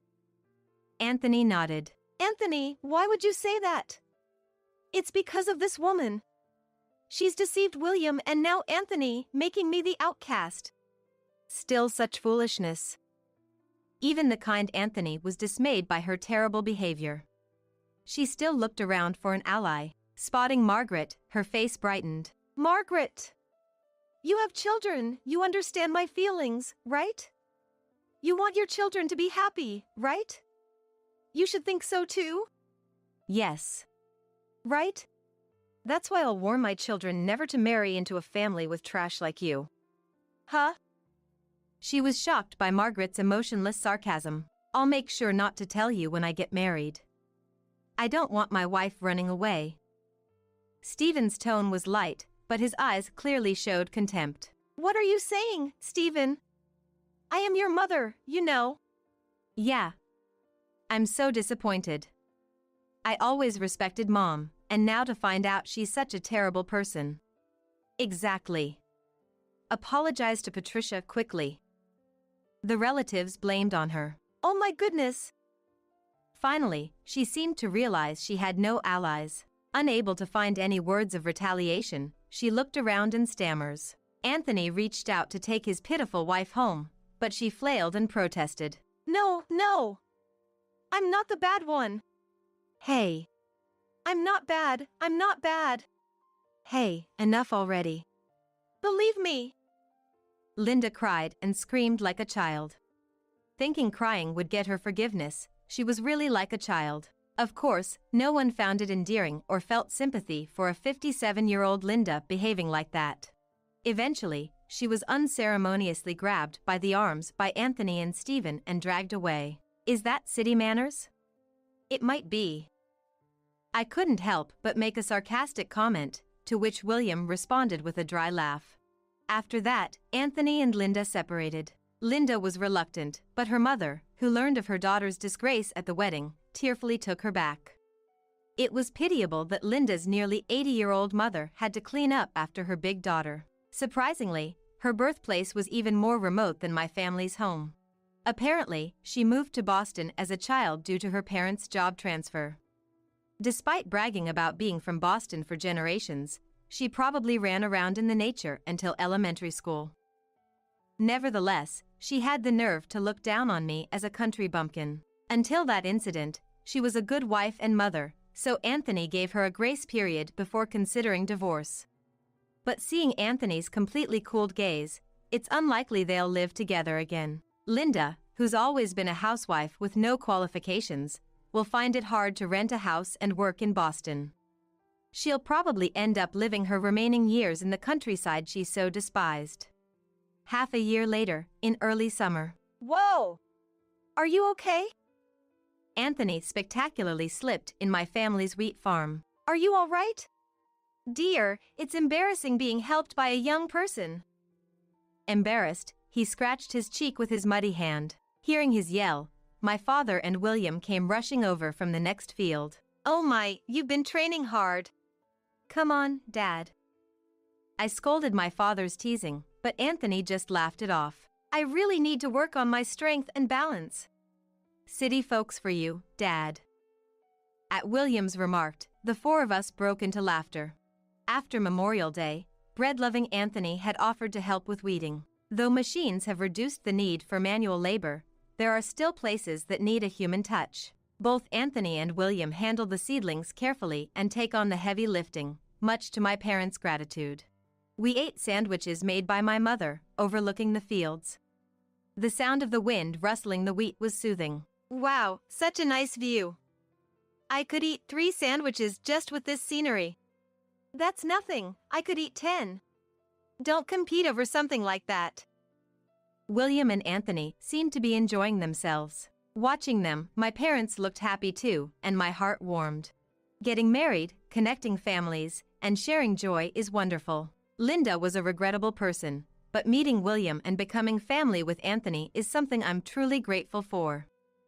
Anthony nodded. Anthony, why would you say that? It's because of this woman. She's deceived William and now Anthony, making me the outcast. Still such foolishness. Even the kind Anthony was dismayed by her terrible behavior. She still looked around for an ally. Spotting Margaret, her face brightened. Margaret! You have children, you understand my feelings, right? You want your children to be happy, right? You should think so too? Yes. Right? That's why I'll warn my children never to marry into a family with trash like you. Huh? She was shocked by Margaret's emotionless sarcasm. I'll make sure not to tell you when I get married. I don't want my wife running away. Stephen's tone was light, but his eyes clearly showed contempt. What are you saying, Stephen? I am your mother, you know. Yeah. I'm so disappointed. I always respected Mom, and now to find out she's such a terrible person. Exactly. Apologize to Patricia quickly. The relatives blamed on her. Oh my goodness. Finally, she seemed to realize she had no allies. Unable to find any words of retaliation, she looked around and stammers. Anthony reached out to take his pitiful wife home, but she flailed and protested. No. I'm not the bad one. Hey. I'm not bad. Hey, enough already. Believe me. Linda cried and screamed like a child. Thinking crying would get her forgiveness, she was really like a child. Of course, no one found it endearing or felt sympathy for a 57-year-old Linda behaving like that. Eventually, she was unceremoniously grabbed by the arms by Anthony and Stephen and dragged away. Is that city manners? It might be. I couldn't help but make a sarcastic comment, to which William responded with a dry laugh. After that, Anthony and Linda separated. Linda was reluctant, but her mother, who learned of her daughter's disgrace at the wedding, tearfully took her back. It was pitiable that Linda's nearly 80-year-old mother had to clean up after her big daughter. Surprisingly, her birthplace was even more remote than my family's home. Apparently, she moved to Boston as a child due to her parents' job transfer. Despite bragging about being from Boston for generations, she probably ran around in the nature until elementary school. Nevertheless, she had the nerve to look down on me as a country bumpkin. Until that incident, she was a good wife and mother, so Anthony gave her a grace period before considering divorce. But seeing Anthony's completely cooled gaze, it's unlikely they'll live together again. Linda, who's always been a housewife with no qualifications, will find it hard to rent a house and work in Boston. She'll probably end up living her remaining years in the countryside she so despised. Half a year later, in early summer. Whoa! Are you okay? Anthony spectacularly slipped in my family's wheat farm. Are you all right? Dear, it's embarrassing being helped by a young person. Embarrassed, he scratched his cheek with his muddy hand. Hearing his yell, my father and William came rushing over from the next field. Oh my, you've been training hard. Come on, Dad. I scolded my father's teasing, but Anthony just laughed it off. I really need to work on my strength and balance. City folks for you, Dad. At William's remarked, the four of us broke into laughter. After Memorial Day, bread-loving Anthony had offered to help with weeding. Though machines have reduced the need for manual labor, there are still places that need a human touch. Both Anthony and William handle the seedlings carefully and take on the heavy lifting, much to my parents' gratitude. We ate sandwiches made by my mother, overlooking the fields. The sound of the wind rustling the wheat was soothing. Wow, such a nice view. I could eat 3 sandwiches just with this scenery. That's nothing, I could eat 10. Don't compete over something like that. William and Anthony seemed to be enjoying themselves. Watching them, my parents looked happy too, and my heart warmed. Getting married, connecting families, and sharing joy is wonderful. Linda was a regrettable person, but meeting William and becoming family with Anthony is something I'm truly grateful for.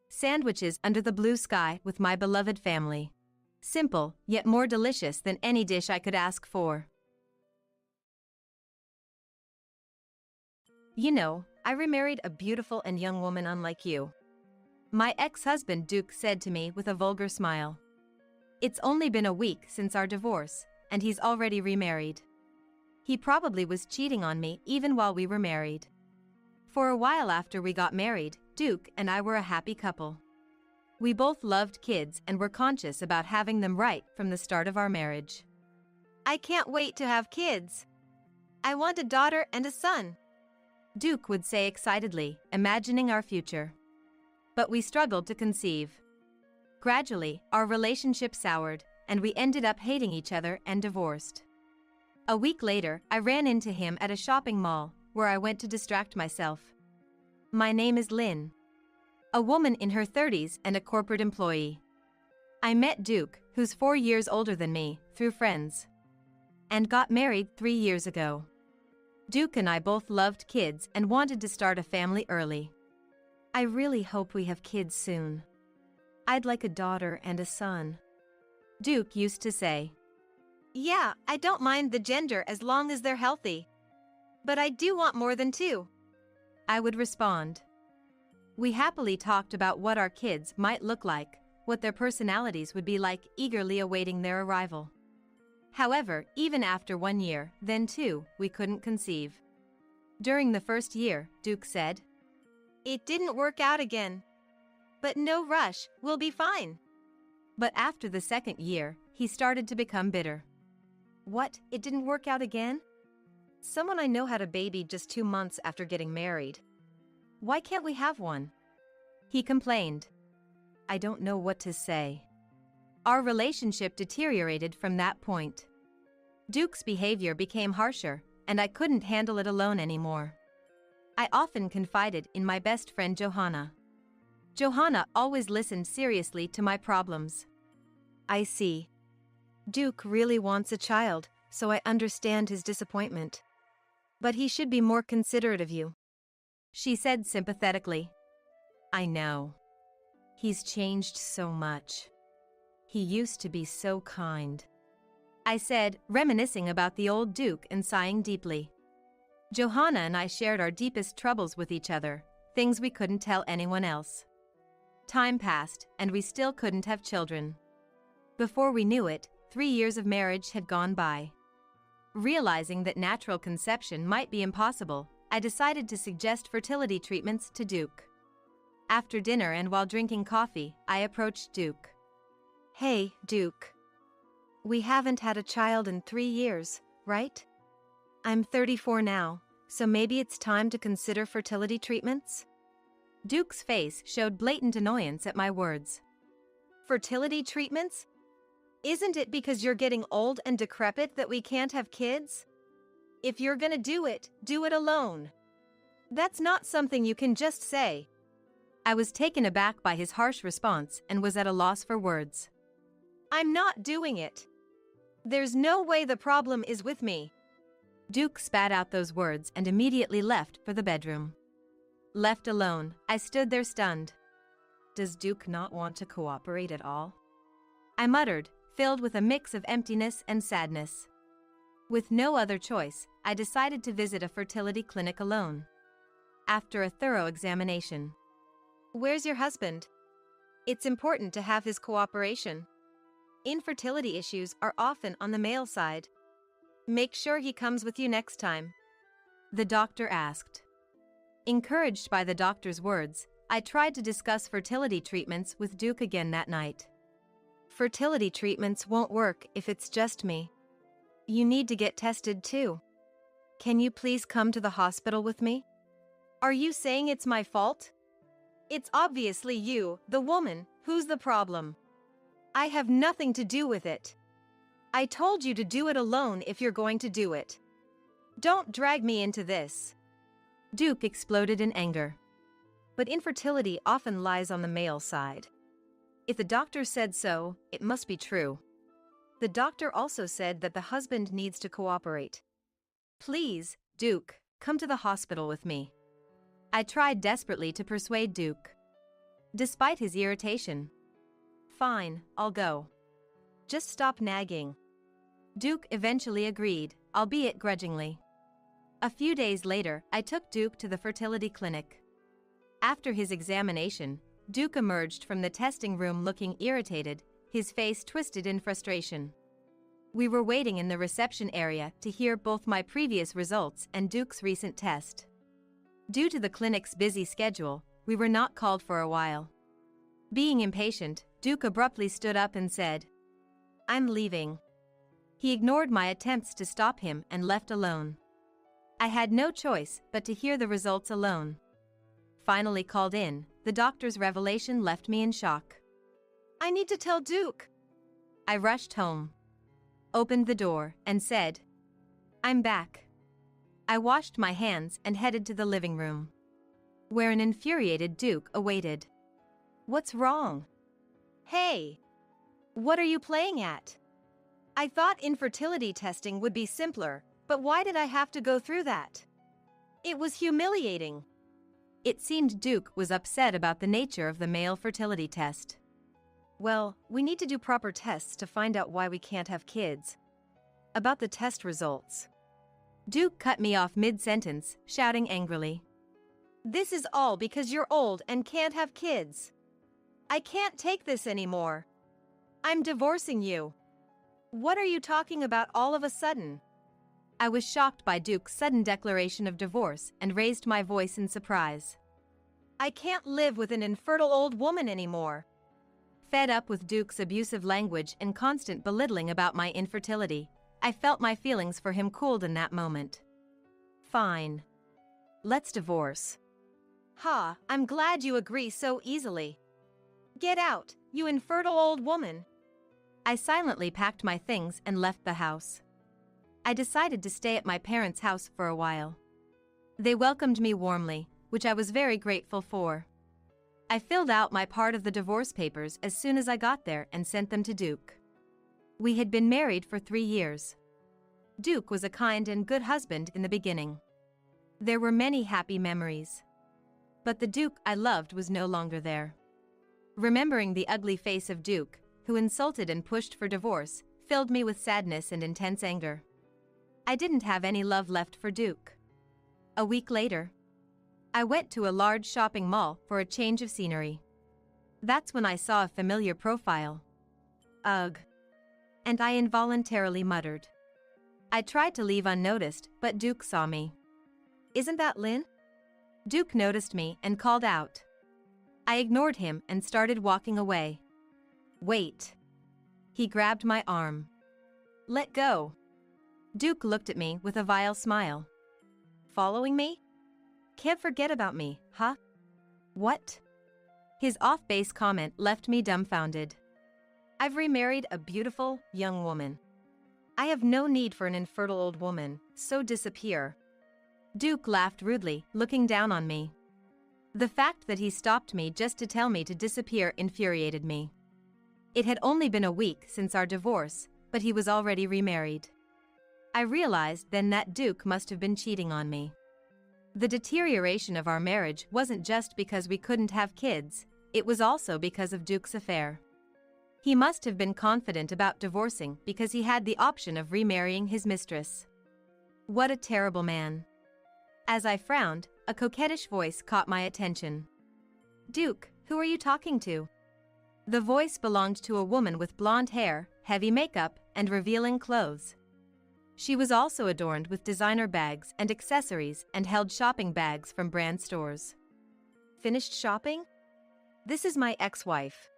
Sandwiches under the blue sky with my beloved family. Simple, yet more delicious than any dish I could ask for. You know, I remarried a beautiful and young woman unlike you. My ex-husband Duke said to me with a vulgar smile. It's only been a week since our divorce, and he's already remarried. He probably was cheating on me even while we were married. For a while after we got married, Duke and I were a happy couple. We both loved kids and were conscious about having them right from the start of our marriage. I can't wait to have kids. I want a daughter and a son, Duke would say excitedly, imagining our future. But we struggled to conceive. Gradually, our relationship soured, and we ended up hating each other and divorced. A week later, I ran into him at a shopping mall, where I went to distract myself. My name is Lynn. A woman in her 30s and a corporate employee. I met Duke, who's 4 years older than me, through friends. And got married 3 years ago. Duke and I both loved kids and wanted to start a family early. I really hope we have kids soon. I'd like a daughter and a son, Duke used to say. Yeah, I don't mind the gender as long as they're healthy. But I do want more than 2. I would respond. We happily talked about what our kids might look like, what their personalities would be like, eagerly awaiting their arrival. However, even after 1 year, then 2, we couldn't conceive. During the first year, Duke said, It didn't work out again. But no rush, we'll be fine. But after the second year, he started to become bitter. What, it didn't work out again? Someone I know had a baby just 2 months after getting married. Why can't we have one? He complained. I don't know what to say. Our relationship deteriorated from that point. Duke's behavior became harsher, and I couldn't handle it alone anymore. I often confided in my best friend Johanna. Johanna always listened seriously to my problems. I see. Duke really wants a child, so I understand his disappointment. But he should be more considerate of you, she said sympathetically. I know. He's changed so much. He used to be so kind, I said, reminiscing about the old Duke and sighing deeply. Johanna and I shared our deepest troubles with each other, things we couldn't tell anyone else. Time passed, and we still couldn't have children. Before we knew it, 3 years of marriage had gone by. Realizing that natural conception might be impossible, I decided to suggest fertility treatments to Duke. After dinner and while drinking coffee, I approached Duke. Hey, Duke. We haven't had a child in 3 years, right? I'm 34 now, so maybe it's time to consider fertility treatments? Duke's face showed blatant annoyance at my words. Fertility treatments? Isn't it because you're getting old and decrepit that we can't have kids? If you're gonna do it alone. That's not something you can just say. I was taken aback by his harsh response and was at a loss for words. I'm not doing it. There's no way the problem is with me. Duke spat out those words and immediately left for the bedroom. Left alone, I stood there stunned. Does Duke not want to cooperate at all? I muttered, filled with a mix of emptiness and sadness. With no other choice, I decided to visit a fertility clinic alone. After a thorough examination. Where's your husband? It's important to have his cooperation. Infertility issues are often on the male side. Make sure he comes with you next time. The doctor asked. Encouraged by the doctor's words, I tried to discuss fertility treatments with Duke again that night. Fertility treatments won't work if it's just me. You need to get tested too. Can you please come to the hospital with me? Are you saying it's my fault? It's obviously you, the woman, who's the problem. I have nothing to do with it. I told you to do it alone if you're going to do it. Don't drag me into this. Duke exploded in anger. But infertility often lies on the male side. If the doctor said so, it must be true. The doctor also said that the husband needs to cooperate. Please, Duke, come to the hospital with me. I tried desperately to persuade Duke. Despite his irritation. Fine, I'll go. Just stop nagging. Duke eventually agreed, albeit grudgingly. A few days later, I took Duke to the fertility clinic. After his examination, Duke emerged from the testing room looking irritated, his face twisted in frustration. We were waiting in the reception area to hear both my previous results and Duke's recent test. Due to the clinic's busy schedule, we were not called for a while. Being impatient, Duke abruptly stood up and said, "I'm leaving." He ignored my attempts to stop him and left alone. I had no choice but to hear the results alone. Finally called in, the doctor's revelation left me in shock. I need to tell Duke. I rushed home, opened the door, and said, "I'm back." I washed my hands and headed to the living room, where an infuriated Duke awaited. What's wrong? Hey! What are you playing at? I thought infertility testing would be simpler, but why did I have to go through that? It was humiliating. It seemed Duke was upset about the nature of the male fertility test. Well, we need to do proper tests to find out why we can't have kids. About the test results. Duke cut me off mid-sentence, shouting angrily. This is all because you're old and can't have kids. I can't take this anymore. I'm divorcing you. What are you talking about all of a sudden? I was shocked by Duke's sudden declaration of divorce and raised my voice in surprise. I can't live with an infertile old woman anymore. Fed up with Duke's abusive language and constant belittling about my infertility, I felt my feelings for him cooled in that moment. Fine. Let's divorce. Ha, I'm glad you agree so easily. Get out, you infertile old woman. I silently packed my things and left the house. I decided to stay at my parents' house for a while. They welcomed me warmly, which I was very grateful for. I filled out my part of the divorce papers as soon as I got there and sent them to Duke. We had been married for 3 years. Duke was a kind and good husband in the beginning. There were many happy memories. But the Duke I loved was no longer there. Remembering the ugly face of Duke, who insulted and pushed for divorce, filled me with sadness and intense anger. I didn't have any love left for Duke. A week later, I went to a large shopping mall for a change of scenery. That's when I saw a familiar profile. Ugh. And I involuntarily muttered, I tried to leave unnoticed, but Duke saw me. Isn't that Lynn? Duke noticed me and called out. I ignored him and started walking away. Wait. He grabbed my arm. Let go. Duke looked at me with a vile smile. Following me? Can't forget about me, huh? What? His off-base comment left me dumbfounded. I've remarried a beautiful, young woman. I have no need for an infertile old woman, so disappear. Duke laughed rudely, looking down on me. The fact that he stopped me just to tell me to disappear infuriated me. It had only been a week since our divorce, but he was already remarried. I realized then that Duke must have been cheating on me. The deterioration of our marriage wasn't just because we couldn't have kids, it was also because of Duke's affair. He must have been confident about divorcing because he had the option of remarrying his mistress. What a terrible man. As I frowned, a coquettish voice caught my attention. Duke, who are you talking to? The voice belonged to a woman with blonde hair, heavy makeup, and revealing clothes. She was also adorned with designer bags and accessories and held shopping bags from brand stores. Finished shopping? This is my ex-wife.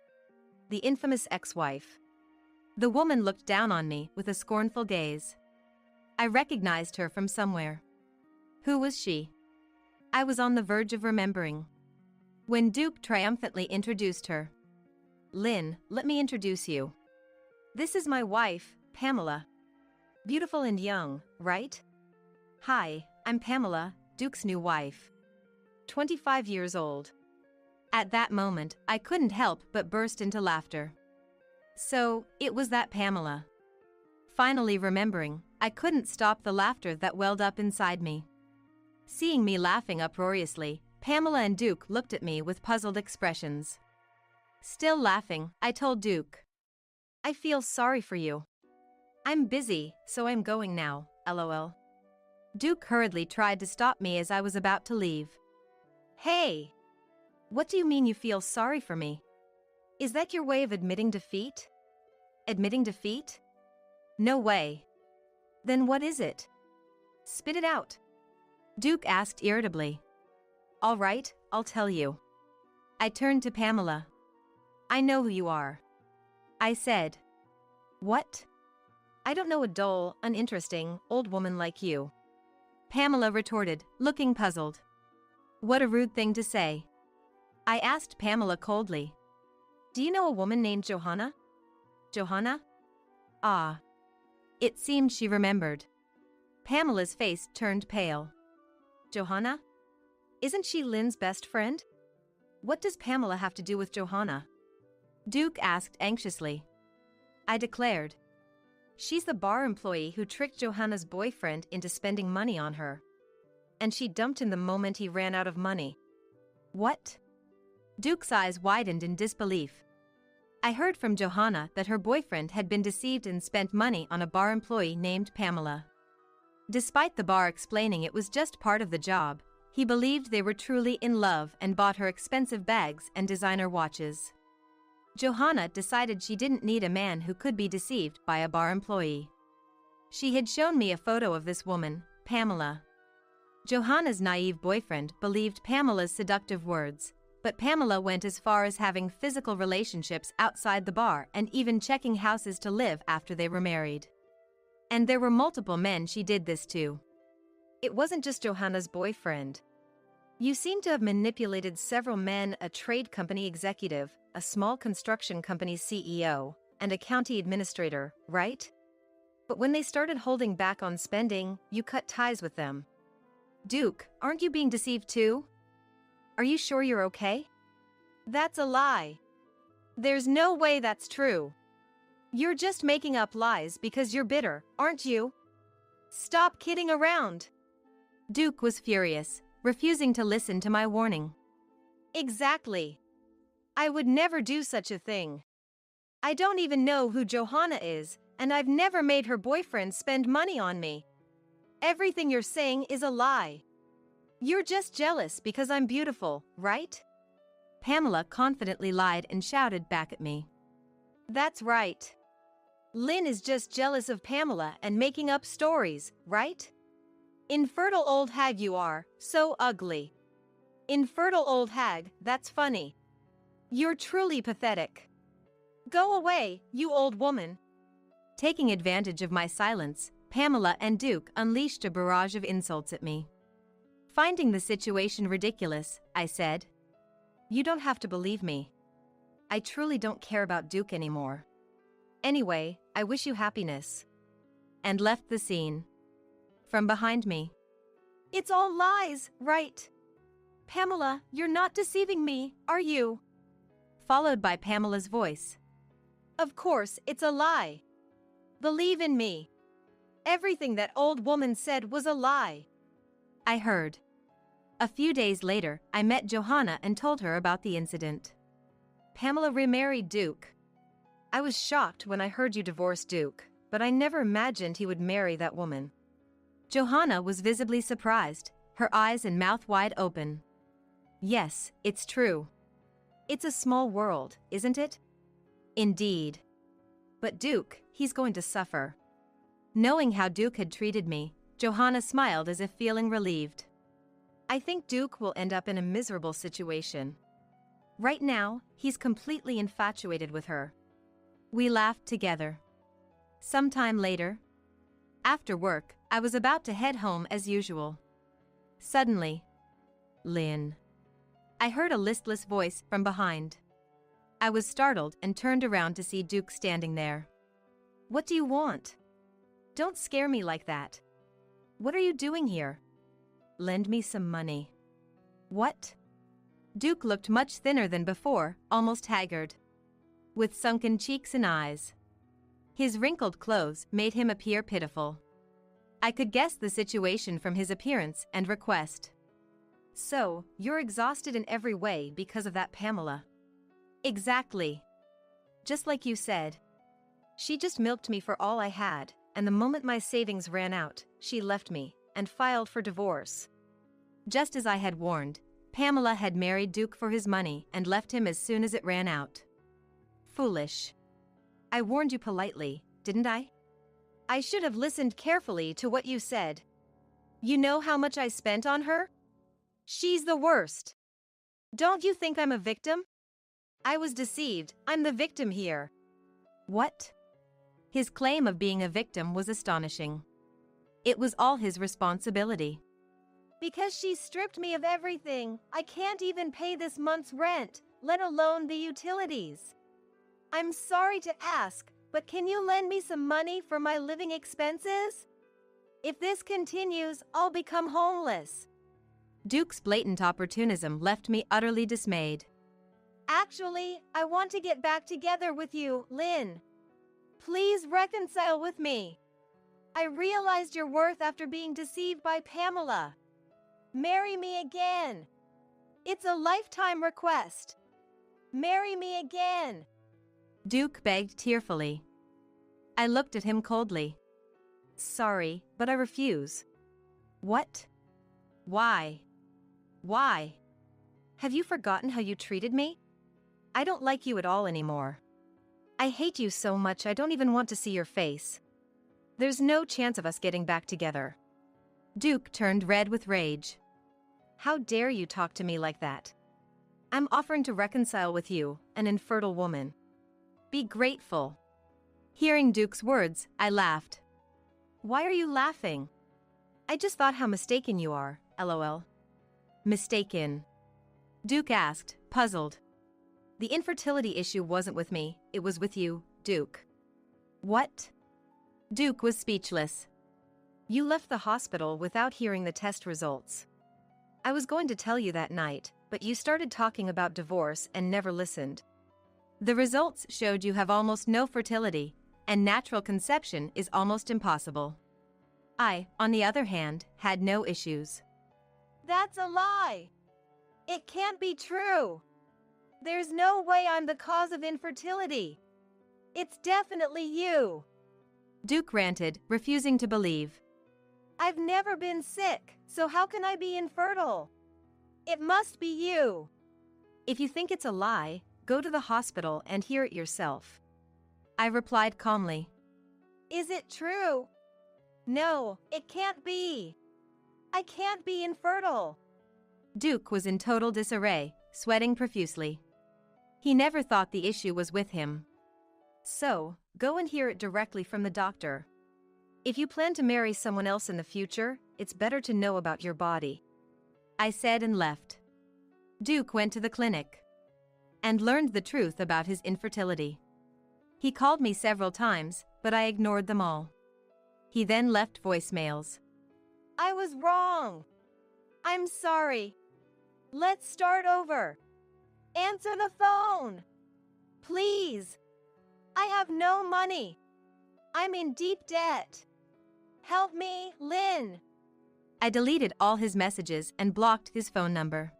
The infamous ex-wife. The woman looked down on me with a scornful gaze. I recognized her from somewhere. Who was she? I was on the verge of remembering. When Duke triumphantly introduced her. Lynn, let me introduce you. This is my wife, Pamela. Beautiful and young, right? Hi, I'm Pamela, Duke's new wife. 25 years old. At that moment, I couldn't help but burst into laughter. So, it was that Pamela. Finally remembering, I couldn't stop the laughter that welled up inside me. Seeing me laughing uproariously, Pamela and Duke looked at me with puzzled expressions. Still laughing, I told Duke. I feel sorry for you. I'm busy, so I'm going now, lol. Duke hurriedly tried to stop me as I was about to leave. Hey! What do you mean you feel sorry for me? Is that your way of admitting defeat? Admitting defeat? No way. Then what is it? Spit it out. Duke asked irritably. All right, I'll tell you. I turned to Pamela. I know who you are. I said. What? I don't know a dull, uninteresting, old woman like you. Pamela retorted, looking puzzled. What a rude thing to say. I asked Pamela coldly. Do you know a woman named Johanna? Johanna? Ah. It seemed she remembered. Pamela's face turned pale. Johanna? Isn't she Lynn's best friend? What does Pamela have to do with Johanna? Duke asked anxiously. I declared. She's the bar employee who tricked Johanna's boyfriend into spending money on her. And she dumped him the moment he ran out of money. What? Duke's eyes widened in disbelief. I heard from Johanna that her boyfriend had been deceived and spent money on a bar employee named Pamela. Despite the bar explaining it was just part of the job, he believed they were truly in love and bought her expensive bags and designer watches. Johanna decided she didn't need a man who could be deceived by a bar employee. She had shown me a photo of this woman, Pamela. Johanna's naive boyfriend believed Pamela's seductive words, but Pamela went as far as having physical relationships outside the bar and even checking houses to live after they were married. And there were multiple men she did this to. It wasn't just Johanna's boyfriend. You seem to have manipulated several men, a trade company executive, a small construction company's CEO, and a county administrator, right? But when they started holding back on spending, you cut ties with them. Duke, aren't you being deceived too? Are you sure you're okay? That's a lie. There's no way that's true. You're just making up lies because you're bitter, aren't you? Stop kidding around. Duke was furious, refusing to listen to my warning. Exactly. I would never do such a thing. I don't even know who Johanna is, and I've never made her boyfriend spend money on me. Everything you're saying is a lie. You're just jealous because I'm beautiful, right? Pamela confidently lied and shouted back at me. That's right. Lynn is just jealous of Pamela and making up stories, right? Infertile old hag you are, so ugly. Infertile old hag, that's funny. You're truly pathetic. Go away, you old woman. Taking advantage of my silence, Pamela and Duke unleashed a barrage of insults at me. Finding the situation ridiculous, I said, "You don't have to believe me. I truly don't care about Duke anymore. Anyway, I wish you happiness." And left the scene. From behind me, It's all lies, right? Pamela, you're not deceiving me, are you? followed by Pamela's voice. Of course, it's a lie. Believe in me. Everything that old woman said was a lie. I heard. A few days later, I met Johanna and told her about the incident. Pamela remarried Duke. I was shocked when I heard you divorced Duke, but I never imagined he would marry that woman. Johanna was visibly surprised, her eyes and mouth wide open. Yes, it's true. It's a small world, isn't it? Indeed. But Duke, he's going to suffer. Knowing how Duke had treated me, Johanna smiled as if feeling relieved. I think Duke will end up in a miserable situation. Right now, he's completely infatuated with her. We laughed together. Sometime later, after work, I was about to head home as usual. Suddenly, "Lynn." I heard a listless voice from behind. I was startled and turned around to see Duke standing there. What do you want? Don't scare me like that. What are you doing here? "Lend me some money." What? Duke looked much thinner than before, almost haggard, with sunken cheeks and eyes. His wrinkled clothes made him appear pitiful. I could guess the situation from his appearance and request. So, you're exhausted in every way because of that Pamela. Exactly. Just like you said. She just milked me for all I had, and the moment my savings ran out, she left me and filed for divorce. Just as I had warned, Pamela had married Duke for his money and left him as soon as it ran out. Foolish. I warned you politely, didn't I? I should have listened carefully to what you said. You know how much I spent on her? She's the worst. Don't you think I'm a victim? I was deceived, I'm the victim here. What? His claim of being a victim was astonishing. It was all his responsibility. Because she stripped me of everything, I can't even pay this month's rent, let alone the utilities. I'm sorry to ask, but can you lend me some money for my living expenses? If this continues, I'll become homeless. Duke's blatant opportunism left me utterly dismayed. Actually, I want to get back together with you, Lynn. Please reconcile with me. I realized your worth after being deceived by Pamela. Marry me again. It's a lifetime request. Marry me again. Duke begged tearfully. I looked at him coldly. Sorry, but I refuse. What? Why? Why? Have you forgotten how you treated me? I don't like you at all anymore. I hate you so much I don't even want to see your face. There's no chance of us getting back together. Duke turned red with rage. How dare you talk to me like that? I'm offering to reconcile with you, an infertile woman. Be grateful. Hearing Duke's words, I laughed. Why are you laughing? I just thought how mistaken you are, LOL. Mistaken? Duke asked, puzzled. The infertility issue wasn't with me, it was with you, Duke. What? Duke was speechless. You left the hospital without hearing the test results. I was going to tell you that night, but you started talking about divorce and never listened. The results showed you have almost no fertility, and natural conception is almost impossible. I, on the other hand, had no issues. That's a lie! It can't be true! There's no way I'm the cause of infertility! It's definitely you! Duke ranted, refusing to believe. I've never been sick, so how can I be infertile? It must be you! If you think it's a lie, go to the hospital and hear it yourself. I replied calmly. Is it true? No, it can't be. I can't be infertile. Duke was in total disarray, sweating profusely. He never thought the issue was with him. So, go and hear it directly from the doctor. If you plan to marry someone else in the future, it's better to know about your body, I said and left. Duke went to the clinic and learned the truth about his infertility. He called me several times, but I ignored them all. He then left voicemails. I was wrong. I'm sorry. Let's start over. Answer the phone. Please. I have no money. I'm in deep debt. Help me, Lynn. I deleted all his messages and blocked his phone number.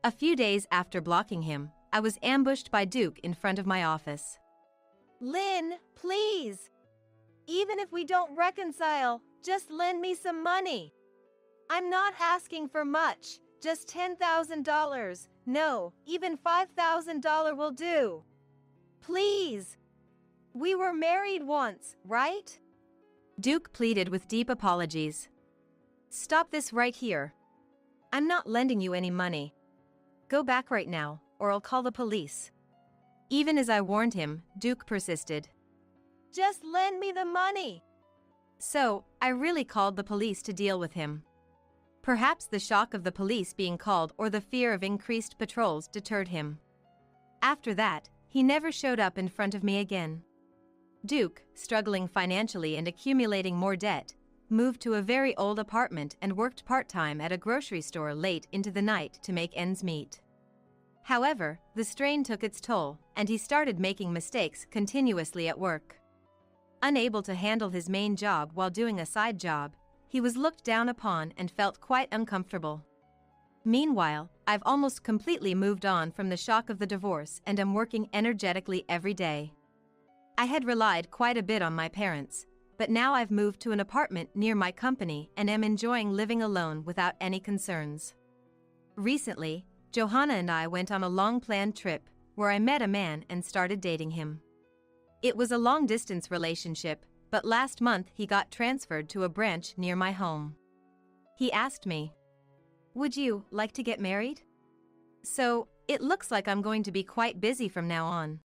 A few days after blocking him, I was ambushed by Duke in front of my office. Lynn, please. Even if we don't reconcile, just lend me some money. I'm not asking for much, just $10,000. No, even $5,000 will do. Please. We were married once, right? Duke pleaded with deep apologies. Stop this right here. I'm not lending you any money. Go back right now, or I'll call the police. Even as I warned him, Duke persisted. Just lend me the money. So, I really called the police to deal with him. Perhaps the shock of the police being called or the fear of increased patrols deterred him. After that, he never showed up in front of me again. Duke, struggling financially and accumulating more debt, moved to a very old apartment and worked part-time at a grocery store late into the night to make ends meet. However, the strain took its toll, and he started making mistakes continuously at work. Unable to handle his main job while doing a side job, he was looked down upon and felt quite uncomfortable. Meanwhile, I've almost completely moved on from the shock of the divorce and am working energetically every day. I had relied quite a bit on my parents, but now I've moved to an apartment near my company and am enjoying living alone without any concerns. Recently, Johanna and I went on a long-planned trip where I met a man and started dating him. It was a long-distance relationship, but last month he got transferred to a branch near my home. He asked me, "Would you like to get married?" So, it looks like I'm going to be quite busy from now on.